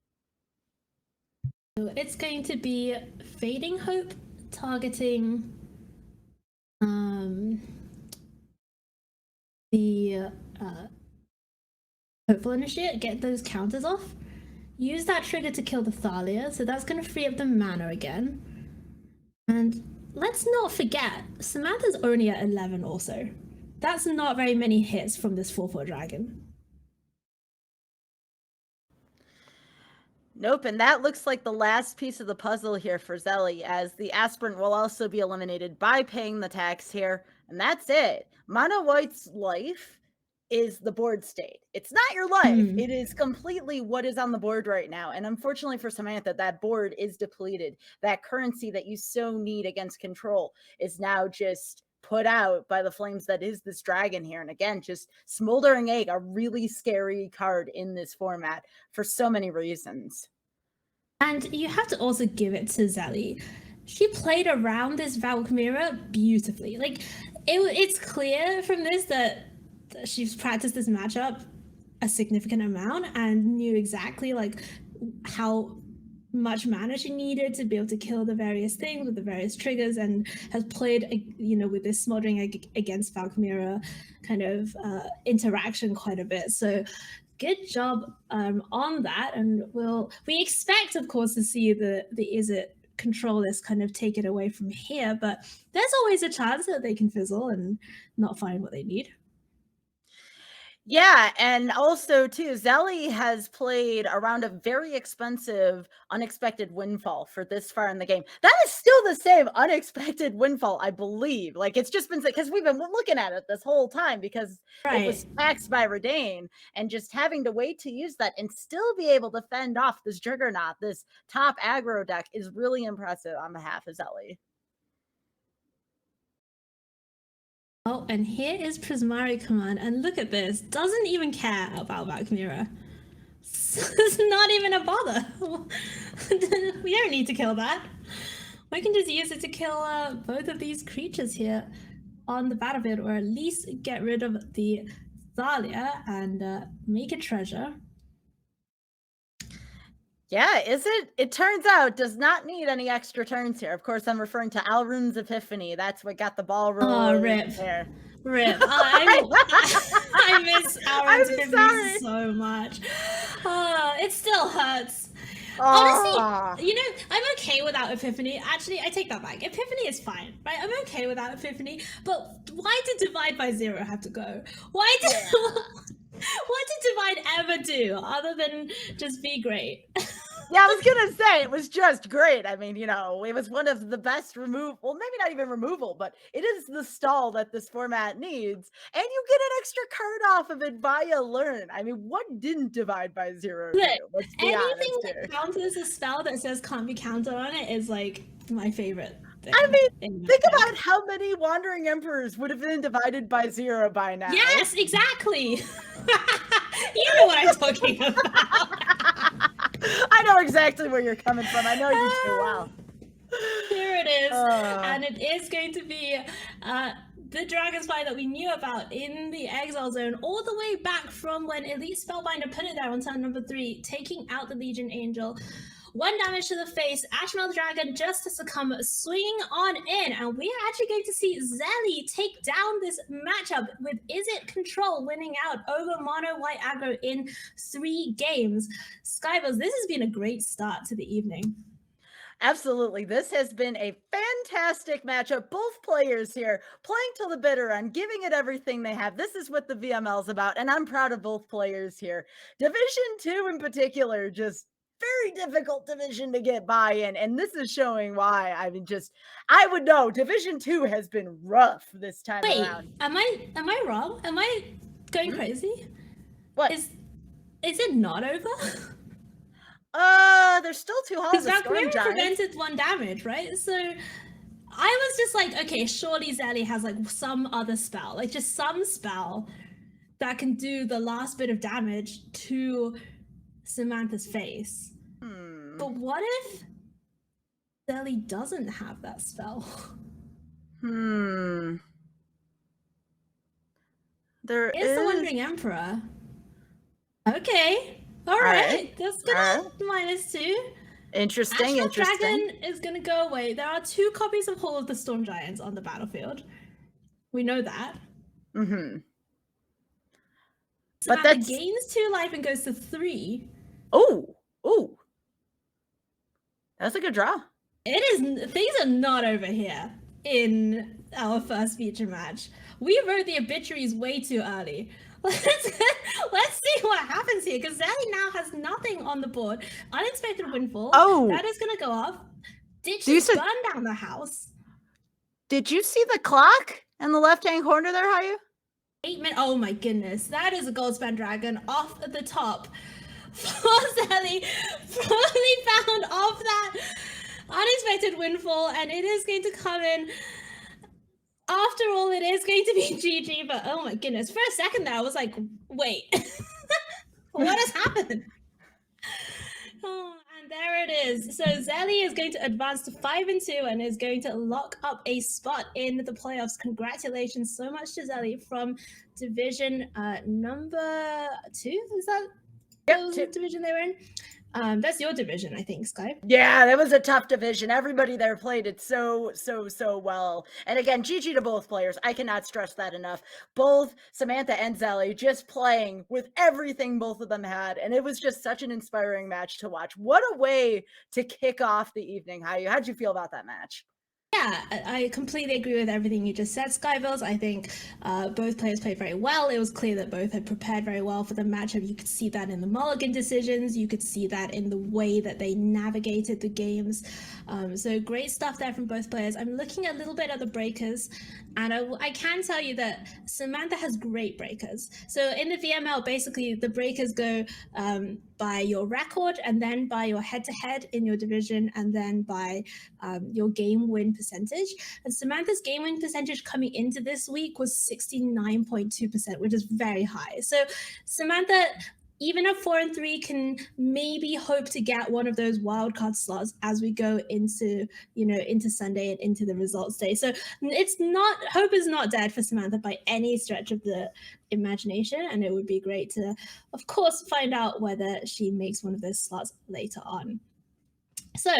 So it's going to be Fading Hope, targeting the Hopeful Initiate, get those counters off. Use that trigger to kill the Thalia, so that's going to free up the mana again. And let's not forget, Samantha's only at 11 also. That's not very many hits from this 4/4 dragon. Nope, and that looks like the last piece of the puzzle here for Zelly, as the Aspirant will also be eliminated by paying the tax here, and that's it. Mono White's life is the board state. It's not your life. It is completely what is on the board right now. And unfortunately for Samantha, that board is depleted. That currency that you so need against control is now just put out by the flames that is this dragon here. And again, just Smoldering Egg, a really scary card in this format for so many reasons. And you have to also give it to Zelly. She played around this Valkyria beautifully. Like, it's clear from this that she's practiced this matchup a significant amount and knew exactly how much mana she needed to be able to kill the various things with the various triggers, and has played with this Smoldering Egg against Valkyria kind of interaction quite a bit. So good job on that, and we expect, of course, to see the Izzet controllers kind of take it away from here, but there's always a chance that they can fizzle and not find what they need. Yeah, and also too, Zelly has played around a very expensive unexpected windfall for this far in the game. That is still the same unexpected windfall, I believe. Like, it's just been because we've been looking at it this whole time because it was taxed by Redain, and just having to wait to use that and still be able to fend off this Juggernaut, this top aggro deck, is really impressive on behalf of Zelly. Oh, and here is Prismari Command, and look at this. Doesn't even care about Back Mirror. It's not even a bother. We don't need to kill that. We can just use it to kill both of these creatures here on the battlefield, or at least get rid of the Thalia and make a treasure. Yeah, it turns out, does not need any extra turns here. Of course, I'm referring to Alrund's Epiphany. That's what got the ball rolling. Oh, rip. There. Rip. I miss Alrund's Epiphany so much. It still hurts. Honestly, you know, I'm okay without Epiphany. Actually, I take that back. Epiphany is fine, right? I'm okay without Epiphany, but why did Divide by Zero have to go? Why did... What did Divide ever do other than just be great? Yeah, I was gonna say it was just great. I mean, you know, it was one of the best well, maybe not even removal, but it is the stall that this format needs, and you get an extra card off of it via Learn. I mean, what didn't Divide by Zero do? Let's be anything honest that here. counters a spell that says can't be countered on it is like my favorite thing. I mean, think about how many Wandering Emperors would have been divided by 0 by now. Yes, exactly. You know what I'm talking about. I know exactly where you're coming from. I know you too well. Here it is. And it is going to be the Dragonspire that we knew about in the Exile Zone all the way back from when Elite Spellbinder put it there on turn number 3, taking out the Legion Angel. 1 damage to the face, Ashmel Dragon just to succumb, swinging on in, and we are actually going to see Zelly take down this matchup with Izzet Control winning out over Mono White Aggro in 3 games. Skybilz, this has been a great start to the evening. Absolutely. This has been a fantastic matchup. Both players here playing till the bitter end, giving it everything they have. This is what the VML is about, and I'm proud of both players here. Division 2 in particular, just very difficult division to get by in, and this is showing why. I mean, I would know Division 2 has been rough this time around. Am I wrong? Am I going crazy? What? Is it not over? There's still 2 halls of Storm Giants. Prevented 1 damage, right? So I was just like, okay, surely Zelly has like some other spell, like just some spell that can do the last bit of damage to Samantha's face. But what if Zelly doesn't have that spell? There is the Wandering Emperor. Okay. All right. That's gonna -2. Interesting. Dragon is gonna go away. There are 2 copies of Hall of the Storm Giants on the battlefield. We know that. But that gains 2 life and goes to 3. Oh. That's a good draw. It is. Things are not over here in our first feature match. We wrote the obituaries way too early. Let's see what happens here, because Zelly now has nothing on the board. Unexpected windfall. That is going to go off. Did she burn down the house? Did you see the clock in the left-hand corner there, Haiyue? 8 minutes. Oh my goodness. That is a Goldspan Dragon off at the top. Zelly probably found off that unexpected windfall, and it is going to come in. After all, it is going to be GG, but oh my goodness. For a second there, I was like, wait, what has happened? And there it is. So Zelly is going to advance to 5-2 and is going to lock up a spot in the playoffs. Congratulations so much to Zelly from division number 2. Is that the division they were in? That's your division, I think, Sky. Yeah, that was a tough division. Everybody there played it so well. And again, GG to both players. I cannot stress that enough. Both Samantha and Zelly just playing with everything both of them had. And it was just such an inspiring match to watch. What a way to kick off the evening. How'd you feel about that match? Yeah, I completely agree with everything you just said, Skybilz. I think both players played very well. It was clear that both had prepared very well for the matchup. You could see that in the mulligan decisions. You could see that in the way that they navigated the games. So great stuff there from both players. I'm looking a little bit at the breakers, and I can tell you that Samantha has great breakers. So in the VML, basically the breakers go by your record, and then by your head-to-head in your division, and then by your game win percentage. And Samantha's game win percentage coming into this week was 69.2%, which is very high. So Samantha, even at 4-3, can maybe hope to get one of those wildcard slots as we go into, into Sunday and into the results day. So hope is not dead for Samantha by any stretch of the imagination, and it would be great to, of course, find out whether she makes one of those slots later on. So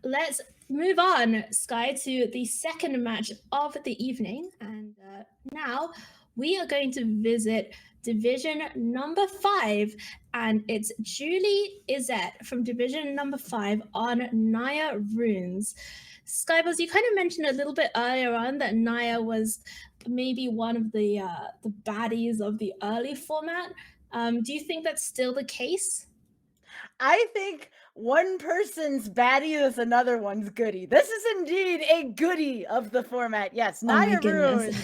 let's move on, Sky, to the second match of the evening. And now we are going to visit division number 5, and it's Julie Izzette from division number 5 on Naya runes. Skybilz, you kind of mentioned a little bit earlier on that Naya was maybe one of the baddies of the early format. Do you think that's still the case? I think one person's baddie is another one's goodie. This is indeed a goodie of the format. Yes, Naya runes,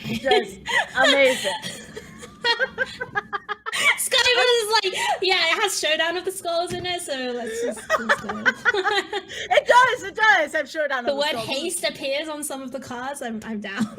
just amazing. Skybilz is like, yeah, it has Showdown of the Skulls in it, so let's just go. It does have Showdown of the Skulls. The word haste appears on some of the cards. I'm down.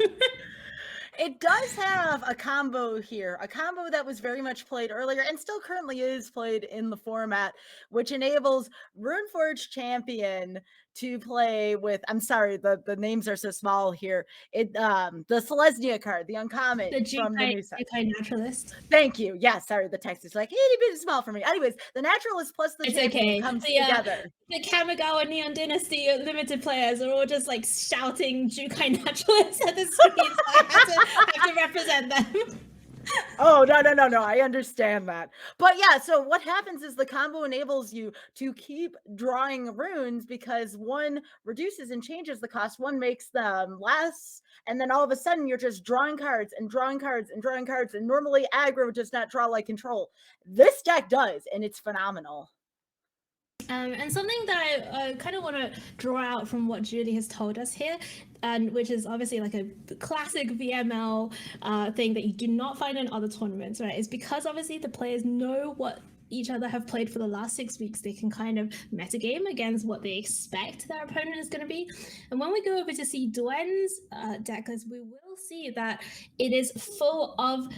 It does have a combo here, a combo that was very much played earlier and still currently is played in the format, which enables Runeforge Champion to play with, I'm sorry, the names are so small here. The Selesnya card, the uncommon from the new set. Jukai Naturalist. Thank you. Yeah, sorry, the text is like itty bitty small for me. Anyways, the Naturalist plus the champion comes together. The Kamigawa Neon Dynasty limited players are all just like shouting Jukai Naturalist at the screen, so I have to represent them. Oh, no. I understand that. But yeah, so what happens is the combo enables you to keep drawing runes because one reduces and changes the cost, one makes them less, and then all of a sudden you're just drawing cards and drawing cards and drawing cards, and normally aggro does not draw like control. This deck does, and it's phenomenal. And something that I kind of want to draw out from what Julie has told us here, and which is obviously like a classic VML thing that you do not find in other tournaments, right? Is because obviously the players know what each other have played for the last 6 weeks. They can kind of metagame against what they expect their opponent is going to be. And when we go over to see Duen's deck, we will see that it is full of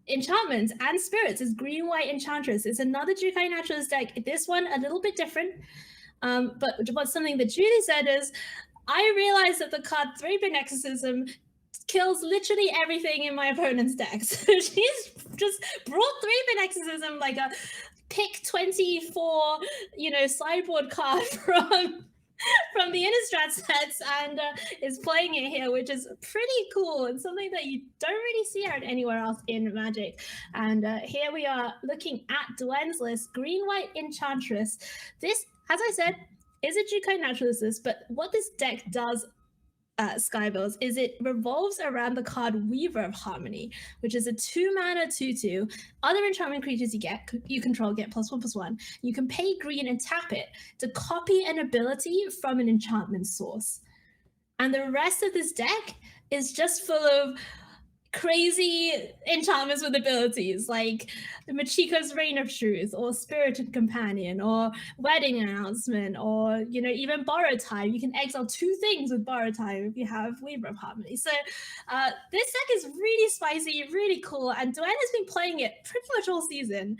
enchantments and spirits. Is green-white Enchantress. It's another Jukai Naturalist deck. This one a little bit different. But what's something that Julie said is, I realized that the card 3-Bit Exorcism kills literally everything in my opponent's deck. So she's just brought 3-Bit Exorcism, like a pick 24, sideboard card from the Innistrad sets, and is playing it here, which is pretty cool and something that you don't really see out anywhere else in Magic. And here we are looking at Duen's list, green-white Enchantress. This, as I said, is a Jukai Naturalist list, but what this deck does, Skybilz, is it revolves around the card Weaver of Harmony, which is a 2-mana 2/2. Other enchantment creatures you control get +1/+1. You can pay green and tap it to copy an ability from an enchantment source. And the rest of this deck is just full of crazy enchantments with abilities like Machiko's Reign of Truth, or Spirited Companion, or Wedding Announcement, or even Borrowed Time. You can exile 2 things with Borrowed Time if you have Weaver of Harmony. So this deck is really spicy, really cool, and Duen has been playing it pretty much all season.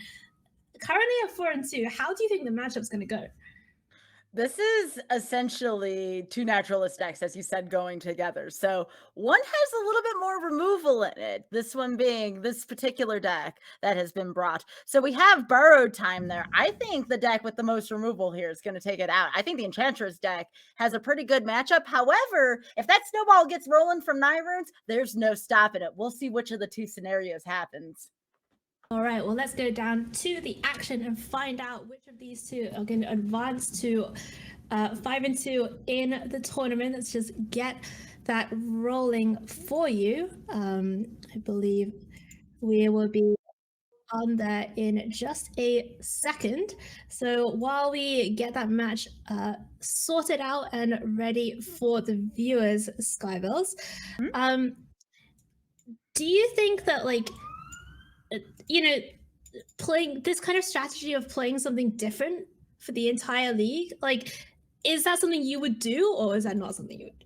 Currently at 4-2, how do you think the matchup's going to go? This is essentially two naturalist decks, as you said, going together. So one has a little bit more removal in it. This one being this particular deck that has been brought. So we have borrowed time there. I think the deck with the most removal here is going to take it out. I think the Enchantress deck has a pretty good matchup. However, if that snowball gets rolling from 9 runes, there's no stopping it. We'll see which of the two scenarios happens. All right, well, let's go down to the action and find out which of these two are going to advance to 5-2 in the tournament. Let's just get that rolling for you. I believe we will be on there in just a second. So while we get that match sorted out and ready for the viewers, Skybilz, do you think that, like, you know, playing this kind of strategy of playing something different for the entire league, like, is that something you would do, or is that not something you would do?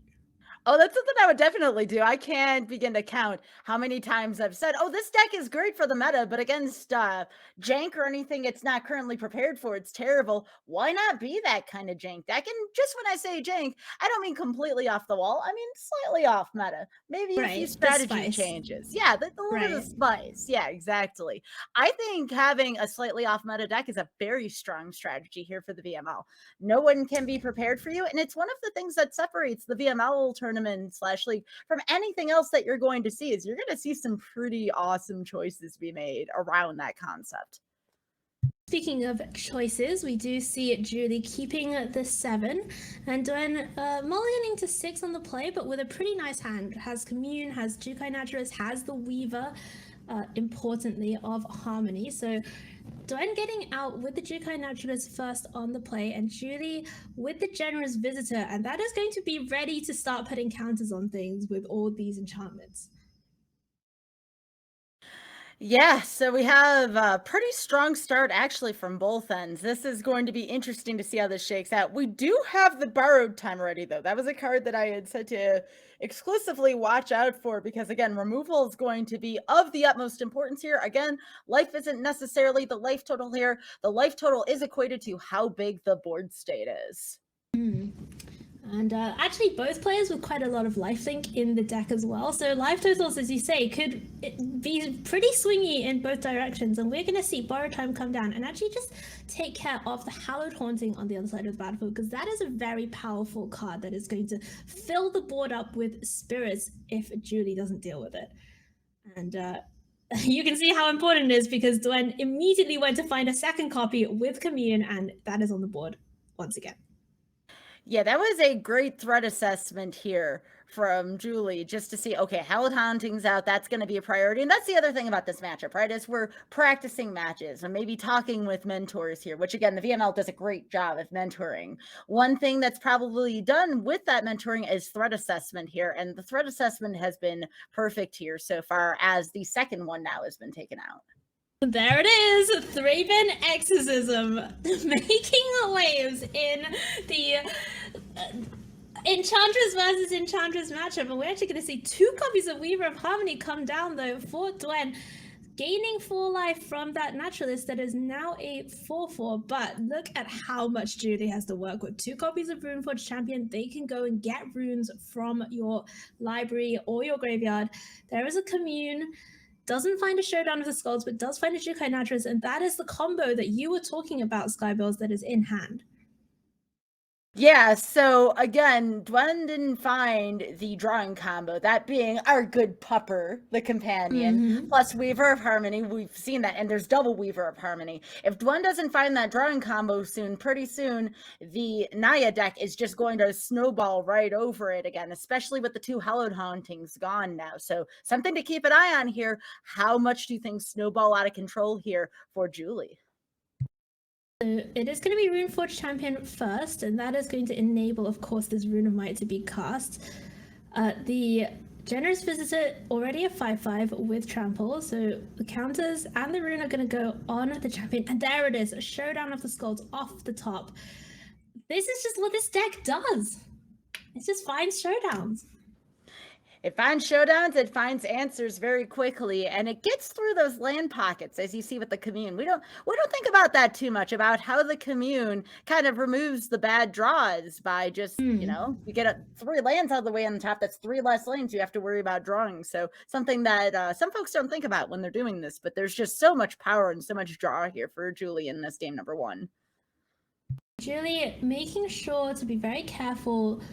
Oh, that's something I would definitely do. I can't begin to count how many times I've said, oh, this deck is great for the meta, but against jank or anything it's not currently prepared for, it's terrible. Why not be that kind of jank deck? And just when I say jank, I don't mean completely off the wall. I mean slightly off meta. Maybe a few strategy changes. Yeah, the little bit of spice. Yeah, exactly. I think having a slightly off meta deck is a very strong strategy here for the VML. No one can be prepared for you, and it's one of the things that separates the VML tournament / league from anything else that you're going to see. Is you're going to see some pretty awesome choices be made around that concept. Speaking of choices, we do see Julie keeping the 7 and Duen mulliganing to 6 on the play, but with a pretty nice hand. Has Commune, has Jukai Naturalist, has the Weaver, importantly, of Harmony. So Duen getting out with the Jukai Naturalist first on the play, and Julie with the Generous Visitor, and that is going to be ready to start putting counters on things with all these enchantments. Yeah, so we have a pretty strong start actually from both ends. This is going to be interesting to see how this shakes out. We do have the borrowed time already, though. That was a card that I had said to exclusively watch out for because, again, removal is going to be of the utmost importance here. Again, life isn't necessarily the life total here. The life total is equated to how big the board state is. And actually, both players with quite a lot of lifelink in the deck as well. So life totals, as you say, could be pretty swingy in both directions. And we're going to see Borrowed Time come down and actually just take care of the Hallowed Haunting on the other side of the battlefield, because that is a very powerful card that is going to fill the board up with spirits if Julie doesn't deal with it. And you can see how important it is, because Duen immediately went to find a second copy with Commune, and that is on the board once again. Yeah, that was a great threat assessment here from Julie, just to see, okay, Hallowed Haunting's out, that's going to be a priority. And that's the other thing about this matchup, right, is we're practicing matches and maybe talking with mentors here, which, again, the VML does a great job of mentoring. One thing that's probably done with that mentoring is threat assessment here, and the threat assessment has been perfect here so far, as the second one now has been taken out. There it is, Thraben Exorcism making waves in the Enchantress versus Enchantress matchup. And we're actually going to see 2 copies of Weaver of Harmony come down, though, for Duen, gaining 4 life from that Naturalist that is now a 4/4. But look at how much Julie has to work with. 2 copies of Runeforge Champion. They can go and get runes from your library or your graveyard. There is a Commune. Doesn't find a Showdown of the Skulls, but does find a Jukai Naturalist, and that is the combo that you were talking about, Skybilz, that is in hand. Yeah, so again, Duen didn't find the drawing combo, that being our good pupper, the companion, plus Weaver of Harmony. We've seen that, and there's double Weaver of Harmony. If Duen doesn't find that drawing combo soon, pretty soon, the Naya deck is just going to snowball right over it again, especially with the 2 Hallowed Hauntings gone now. So something to keep an eye on here. How much do you think snowball out of control here for Julie? It is going to be Runeforge Champion first, and that is going to enable, of course, this Rune of Might to be cast. The Generous Visitor already a 5/5 with Trample, so the counters and the Rune are going to go on the Champion, and there it is, a Showdown of the Skulls off the top. This is just what this deck does. It just finds showdowns. It finds showdowns, it finds answers very quickly, and it gets through those land pockets, as you see with the commune. We don't think about that too much, about how the commune kind of removes the bad draws by just, you know, you get 3 lands out of the way on the top. That's 3 less lanes you have to worry about drawing. So something that some folks don't think about when they're doing this, but there's just so much power and so much draw here for Julie in this game number 1. Julie making sure to be very careful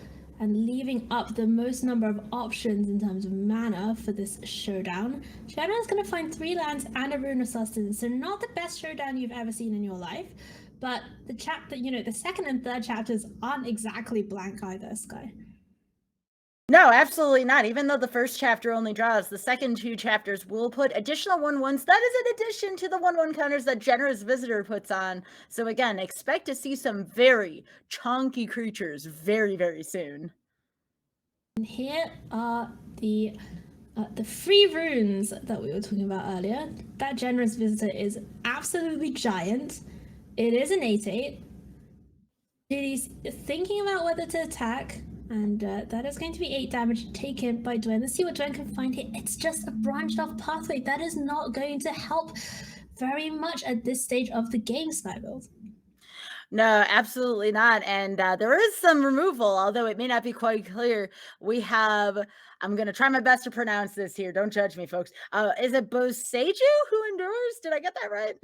and leaving up the most number of options in terms of mana for this showdown. Showdown is going to find 3 lands and a Rune of Sustenance, so not the best showdown you've ever seen in your life, but the chapter, you know, the second and third chapters aren't exactly blank either, Sky. No, absolutely not. Even though the first chapter only draws, the second 2 chapters will put additional 1/1s. That is in addition to the 1/1 counters that Generous Visitor puts on. So again, expect to see some very chunky creatures very, very soon. And here are the free runes that we were talking about earlier. That Generous Visitor is absolutely giant. It is an 8/8. Julie's thinking about whether to attack. And that is going to be 8 damage taken by Duen. Let's see what Duen can find here. It's just a branched off pathway. That is not going to help very much at this stage of the game, Skybilz. No, absolutely not. And there is some removal, although it may not be quite clear. We have, I'm going to try my best to pronounce this here. Don't judge me, folks. Is it Boseiju who endures? Did I get that right?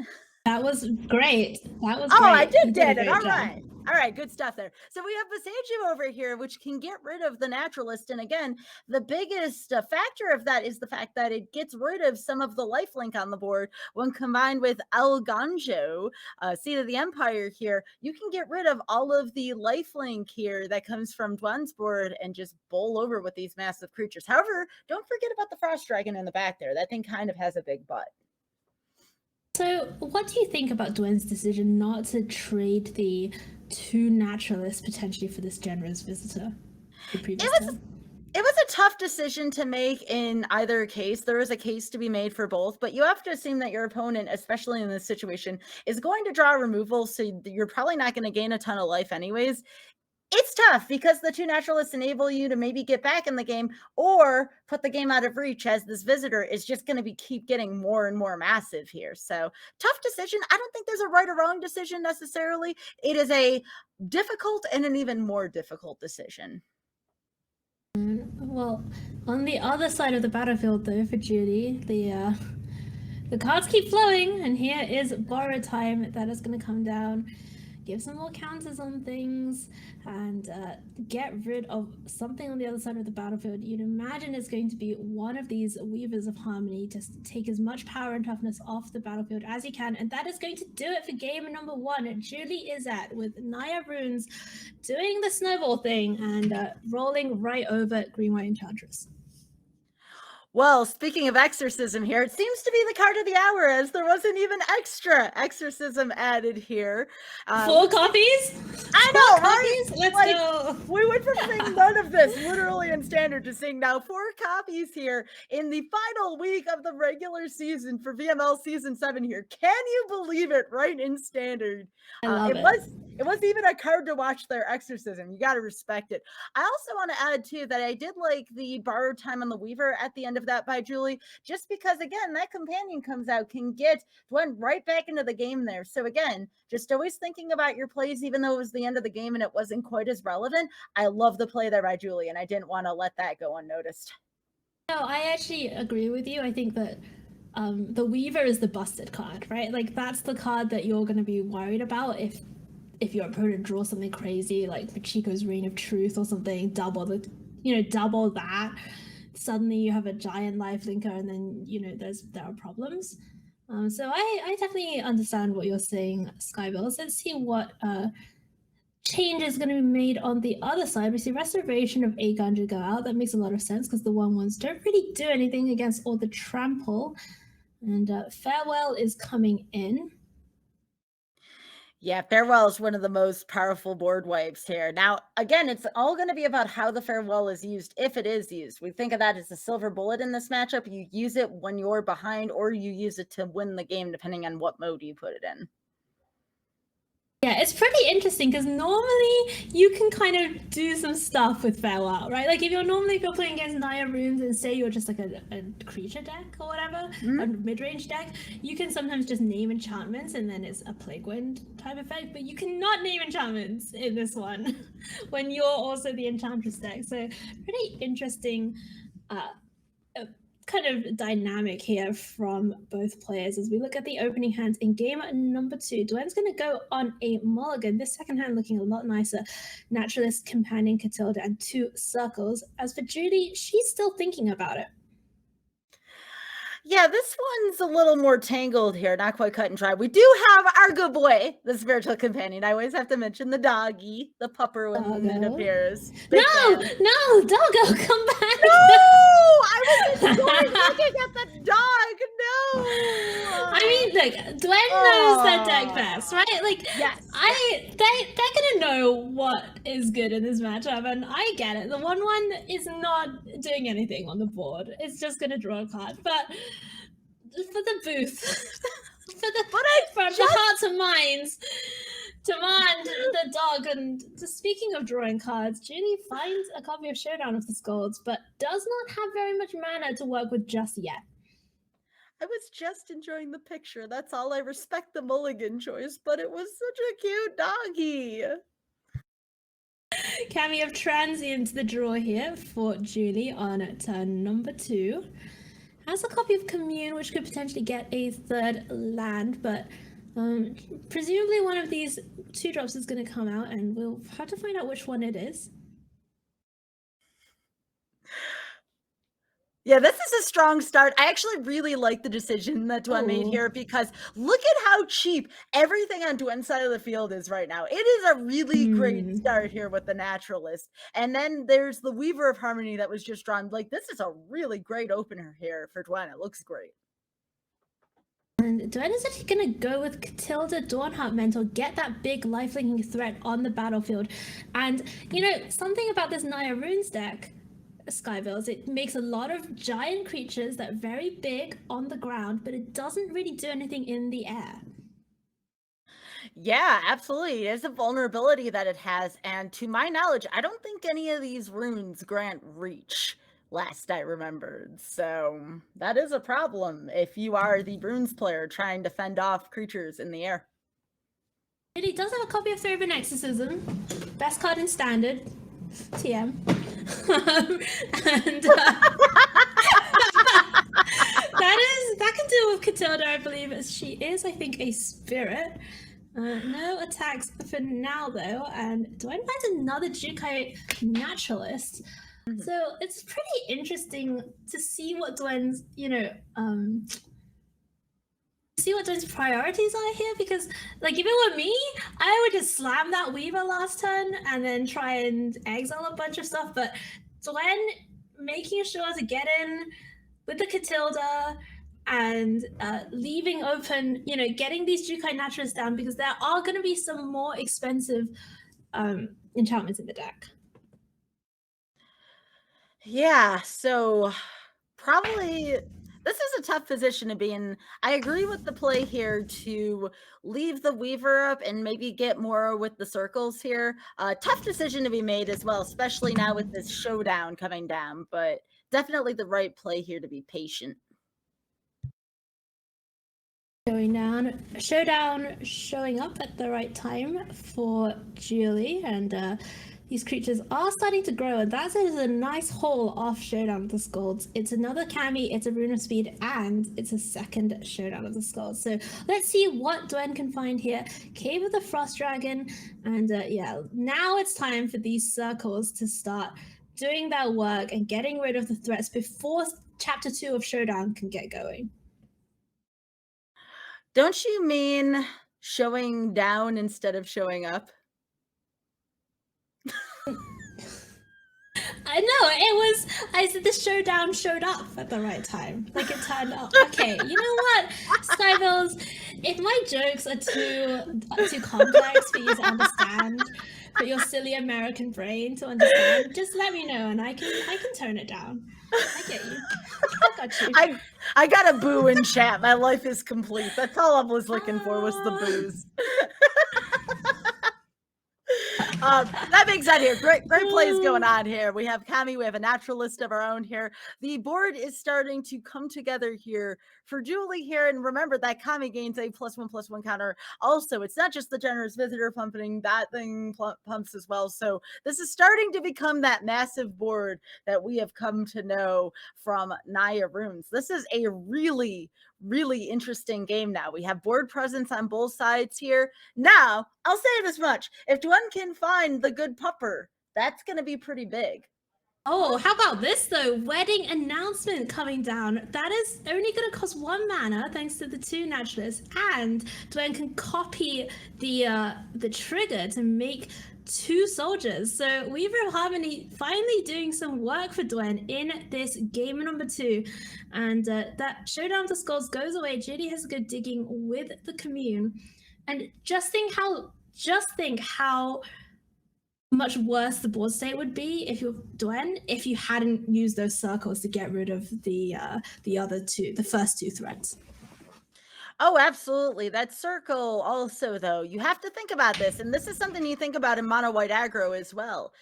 That was great. That was great. I did it. All right. All right, good stuff there. So we have Boseiju over here, which can get rid of the Naturalist. And again, the biggest factor of that is the fact that it gets rid of some of the lifelink on the board. When combined with El Ganjo, Seat of the Empire here, you can get rid of all of the lifelink here that comes from Duen's board and just bowl over with these massive creatures. However, don't forget about the Frost Dragon in the back there. That thing kind of has a big butt. So what do you think about Duen's decision not to trade the 2 Naturalists potentially for this Generous Visitor? It was a tough decision to make in either case. There is a case to be made for both, but you have to assume that your opponent, especially in this situation, is going to draw removal, so you're probably not going to gain a ton of life anyways. It's tough because the 2 Naturalists enable you to maybe get back in the game or put the game out of reach, as this Visitor is just going to keep getting more and more massive here. So tough decision. I don't think there's a right or wrong decision necessarily. It is a difficult and an even more difficult decision. Well, on the other side of the battlefield, though, for Julie, the cards keep flowing, and here is Borrow Time. That is going to come down, give some more counters on things, and get rid of something on the other side of the battlefield. You'd imagine it's going to be one of these Weavers of Harmony to take as much power and toughness off the battlefield as you can, and that is going to do it for game number 1. Julie Izzet with Naya runes doing the snowball thing and rolling right over Green-White Enchantress. Well, speaking of exorcism here, it seems to be the card of the hour, as there wasn't even extra exorcism added here. 4 copies? I know, right? Let's go. We went from seeing none of this, literally in standard, to seeing now 4 copies here in the final week of the regular season for VML Season 7 here. Can you believe it? Right in standard. I love it. It was even a card to watch their exorcism. You got to respect it. I also want to add, too, that I did like the Borrowed Time on the Weaver at the end of that by Julie, just because, again, that companion comes out, can get Duen right back into the game there. So, again, just always thinking about your plays, even though it was the end of the game and it wasn't quite as relevant. I love the play there by Julie, and I didn't want to let that go unnoticed. No, I actually agree with you. I think that the Weaver is the busted card, right? Like, that's the card that you're going to be worried about if your opponent draws something crazy like Pachiko's Reign of Truth or something, double that. Suddenly you have a giant life linker, and then there are problems. So I definitely understand what you're saying, Skybilz. Let's see what change is going to be made on the other side. We see Restoration of Aganja go out. That makes a lot of sense because the 1/1s don't really do anything against all the trample. And Farewell is coming in. Yeah, Farewell is one of the most powerful board wipes here. Now, again, it's all going to be about how the Farewell is used, if it is used. We think of that as a silver bullet in this matchup. You use it when you're behind, or you use it to win the game, depending on what mode you put it in. Yeah, it's pretty interesting because normally you can kind of do some stuff with Farewell, right? Like if you're playing against Naya runes and say you're just like a creature deck or whatever, a mid-range deck, you can sometimes just name enchantments and then it's a Plague Wind type effect, but you cannot name enchantments in this one when you're also the Enchantress deck. So pretty interesting kind of dynamic here from both players as we look at the opening hands in game number 2. Duen's going to go on a mulligan. This second hand looking a lot nicer. Naturalist, Companion, Catilda, and 2 circles. As for Julie, she's still thinking about it. Yeah, this one's a little more tangled here, not quite cut and dry. We do have our good boy, the spiritual companion. I always have to mention the doggy, the pupper when it appears. No, Doggo, come back. No, I was enjoying looking at the dog. No. I mean, look, Duen knows that deck best, right? Like, yes. They're gonna know what is good in this matchup, and I get it. The 1/1 is not doing anything on the board. It's just gonna draw a card, but for the booth, from the hearts and minds, demand the dog. And speaking of drawing cards, Julie finds a copy of Showdown of the Scolds, but does not have very much mana to work with just yet. I was just enjoying the picture. That's all. I respect the mulligan choice, but it was such a cute doggy. Cammy of Transient the draw here for Julie on turn number 2. Has a copy of Commune, which could potentially get a 3rd land, but presumably one of these 2-drops is going to come out, and we'll have to find out which one it is. Yeah, this is a strong start. I actually really like the decision that Duen made here because look at how cheap everything on Duen's side of the field is right now. It is a really great start here with the Naturalist. And then there's the Weaver of Harmony that was just drawn. Like, this is a really great opener here for Duen. It looks great. And Duen is actually going to go with Catilda, Dawnheart Mentor, get that big lifelinking threat on the battlefield. And, you know, something about this Naya Runes deck, Skybilz, it makes a lot of giant creatures that are very big on the ground, but it doesn't really do anything in the air. Yeah, absolutely. It's a vulnerability that it has. And to my knowledge, I don't think any of these runes grant reach, last I remembered. So that is a problem if you are the runes player trying to fend off creatures in the air. And he does have a copy of Throven Exorcism, best card in Standard, TM. And that can deal with Catilda, I believe, as she is, I think, a spirit. No attacks for now, though. And Duen finds another Jukai Naturalist. So it's pretty interesting to see what Duen's, Duen's priorities are here, because, like, if it were me, I would just slam that Weaver last turn and then try and exile a bunch of stuff. But Duen making sure to get in with the Catilda and leaving open, getting these Jukai Naturalists down, because there are going to be some more expensive enchantments in the deck. Yeah, so probably this is a tough position to be in. I agree with the play here to leave the Weaver up and maybe get more with the circles here. Tough decision to be made as well, especially now with this Showdown coming down, but definitely the right play here to be patient. Going down, Showdown showing up at the right time for Julie, and these creatures are starting to grow, and that is a nice haul off Showdown of the Scolds. It's another Cammy, it's a Rune of Speed, and it's a second Showdown of the Scolds. So let's see what Duen can find here. Cave of the Frost Dragon, and yeah, now it's time for these circles to start doing their work and getting rid of the threats before Chapter 2 of Showdown can get going. Don't you mean showing down instead of showing up? I know, I said the Showdown showed up at the right time. Like, it turned up. Okay, you know what, Skybilz, if my jokes are too complex for you to understand, for your silly American brain to understand, just let me know and I can tone it down. I get you. I got you. I got a boo in chat. My life is complete. That's all I was looking for, was the boos. That being said here, great plays going on here. We have Kami, we have a naturalist of our own here. The board is starting to come together here for Julie here. And remember that Kami gains a +1/+1 counter. Also, it's not just the generous visitor pumping, that thing pumps as well. So this is starting to become that massive board that we have come to know from Naya runes. This is a really interesting game now. We have board presence on both sides here. Now, I'll say this much. If Duen can find the good pupper, that's going to be pretty big. Oh, how about this though? Wedding announcement coming down. That is only going to cost 1 mana thanks to the 2 naturalists, and Duen can copy the trigger to make 2 soldiers. So Weaver of Harmony finally doing some work for Duen in this game number 2. And that Showdown of the Skulls goes away. Judy has a good digging with the commune. And just think how much worse the board state would be if you're Duen if you hadn't used those circles to get rid of the first 2 threats. Oh, absolutely. That circle also, though, you have to think about this, and this is something you think about in mono white aggro as well.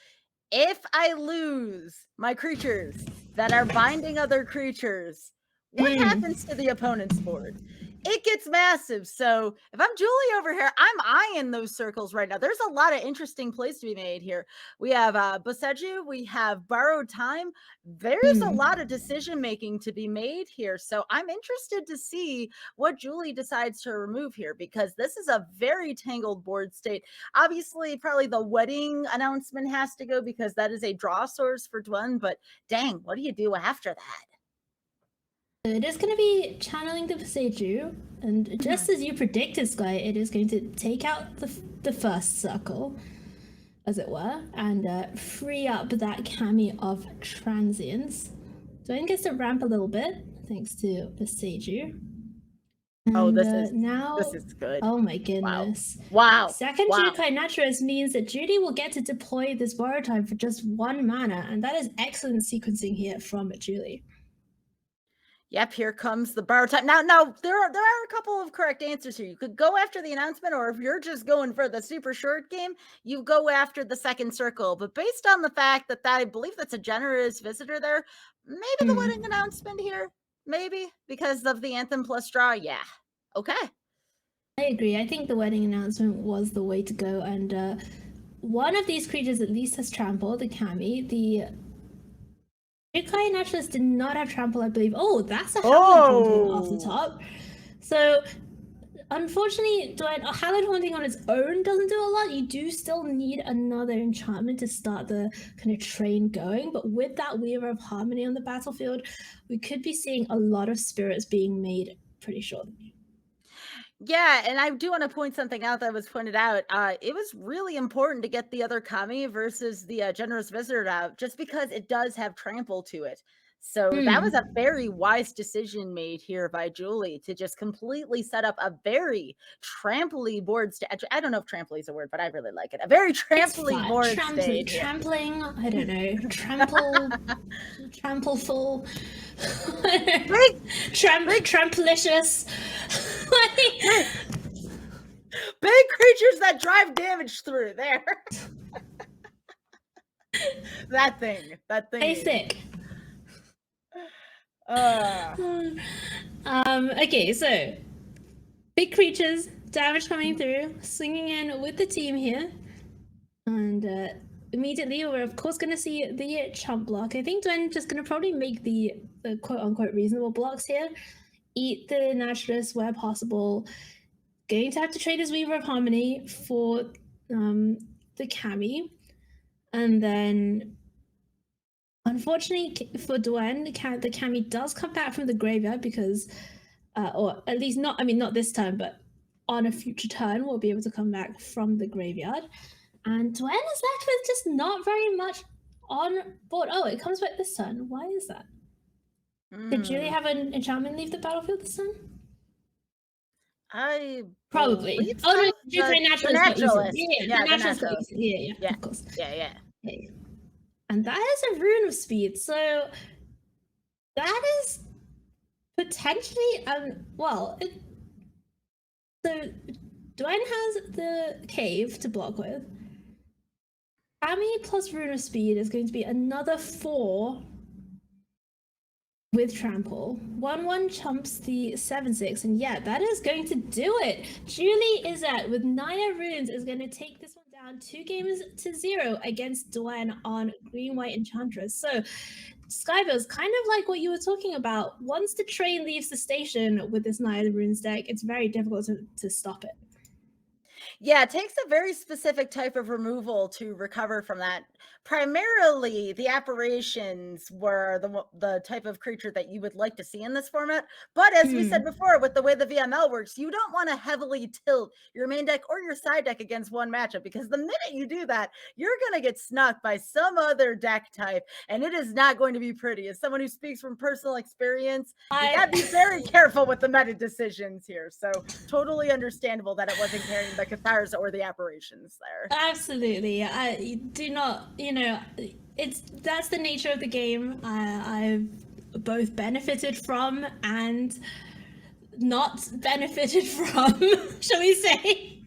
If I lose my creatures that are binding other creatures, what happens to the opponent's board? It gets massive. So if I'm Julie over here, I'm eyeing those circles right now. There's a lot of interesting plays to be made here. We have Boseju, we have Borrowed Time. There's a lot of decision making to be made here. So I'm interested to see what Julie decides to remove here, because this is a very tangled board state. Obviously, probably the wedding announcement has to go because that is a draw source for Duen, but dang, what do you do after that? It is going to be channeling the Boseju, and just as you predicted, Sky, it is going to take out the first circle, as it were, and free up that Kami of Transience. Duen gets to ramp a little bit, thanks to Boseju. And, this is good. Oh my goodness. Wow. Second Jukai Naturalist means that Judy will get to deploy this Borrow Time for just 1 mana, and that is excellent sequencing here from Julie. Yep, here comes the Borrow Time. Now there are a couple of correct answers here. You could go after the announcement, or if you're just going for the super short game, you go after the second circle. But based on the fact that I believe that's a generous visitor there, maybe the wedding announcement here, maybe because of the Anthem plus draw. Yeah, okay. I agree. I think the wedding announcement was the way to go, and one of these creatures at least has trample, the Kami. The Jukai Naturalist did not have trample, I believe. Oh, that's a Hallowed Haunting off the top. So, unfortunately, Hallowed Haunting on its own doesn't do a lot. You do still need another enchantment to start the kind of train going. But with that Weaver of Harmony on the battlefield, we could be seeing a lot of spirits being made pretty shortly. Yeah, and I do want to point something out that was pointed out. It was really important to get the other Kami versus the Generous Visitor out, just because it does have trample to it. So that was a very wise decision made here by Julie to just completely set up a very trampley board stage. I don't know if trampley is a word, but I really like it. A very trampley board stage. Trampling, I don't know. Trampleful. Tramplicious. Big creatures that drive damage through there. That thing. Basic. Okay, so big creatures, damage coming through, swinging in with the team here, and immediately we're of course going to see the chump block. I think Duen just going to probably make the quote-unquote reasonable blocks here, eat the Naturalist where possible, going to have to trade his Weaver of Harmony for the Kami, and then unfortunately for Duen, the Kami does come back from the graveyard because, or at least not this turn, but on a future turn, we'll be able to come back from the graveyard. And Duen is left with just not very much on board. Oh, it comes back this turn. Why is that? Did Julie have an enchantment leave the battlefield this turn? I probably. So. Oh no, Julie Naturalist. Yeah, of course. Yeah. And that is a Rune of Speed, so that is potentially so Duen has the cave to block with. Army plus Rune of Speed is going to be another 4 with Trample. 1/1 chumps the 7/6, and yeah, that is going to do it. Julie Izzet with Naya runes is going to take this one down 2-0 against Duen on green-white Enchantress. So Skybilz, kind of like what you were talking about, once the train leaves the station with this Naya runes deck, it's very difficult to stop it. Yeah, it takes a very specific type of removal to recover from that. Primarily, the apparitions were the type of creature that you would like to see in this format. But as we said before, with the way the VML works, you don't want to heavily tilt your main deck or your side deck against one matchup, because the minute you do that, you're going to get snuck by some other deck type, and it is not going to be pretty. As someone who speaks from personal experience, you got to be very careful with the meta decisions here. So totally understandable that it wasn't carrying the Cathars or the apparitions there. Absolutely. I do not, that's the nature of the game. I've both benefited from and not benefited from, shall we say,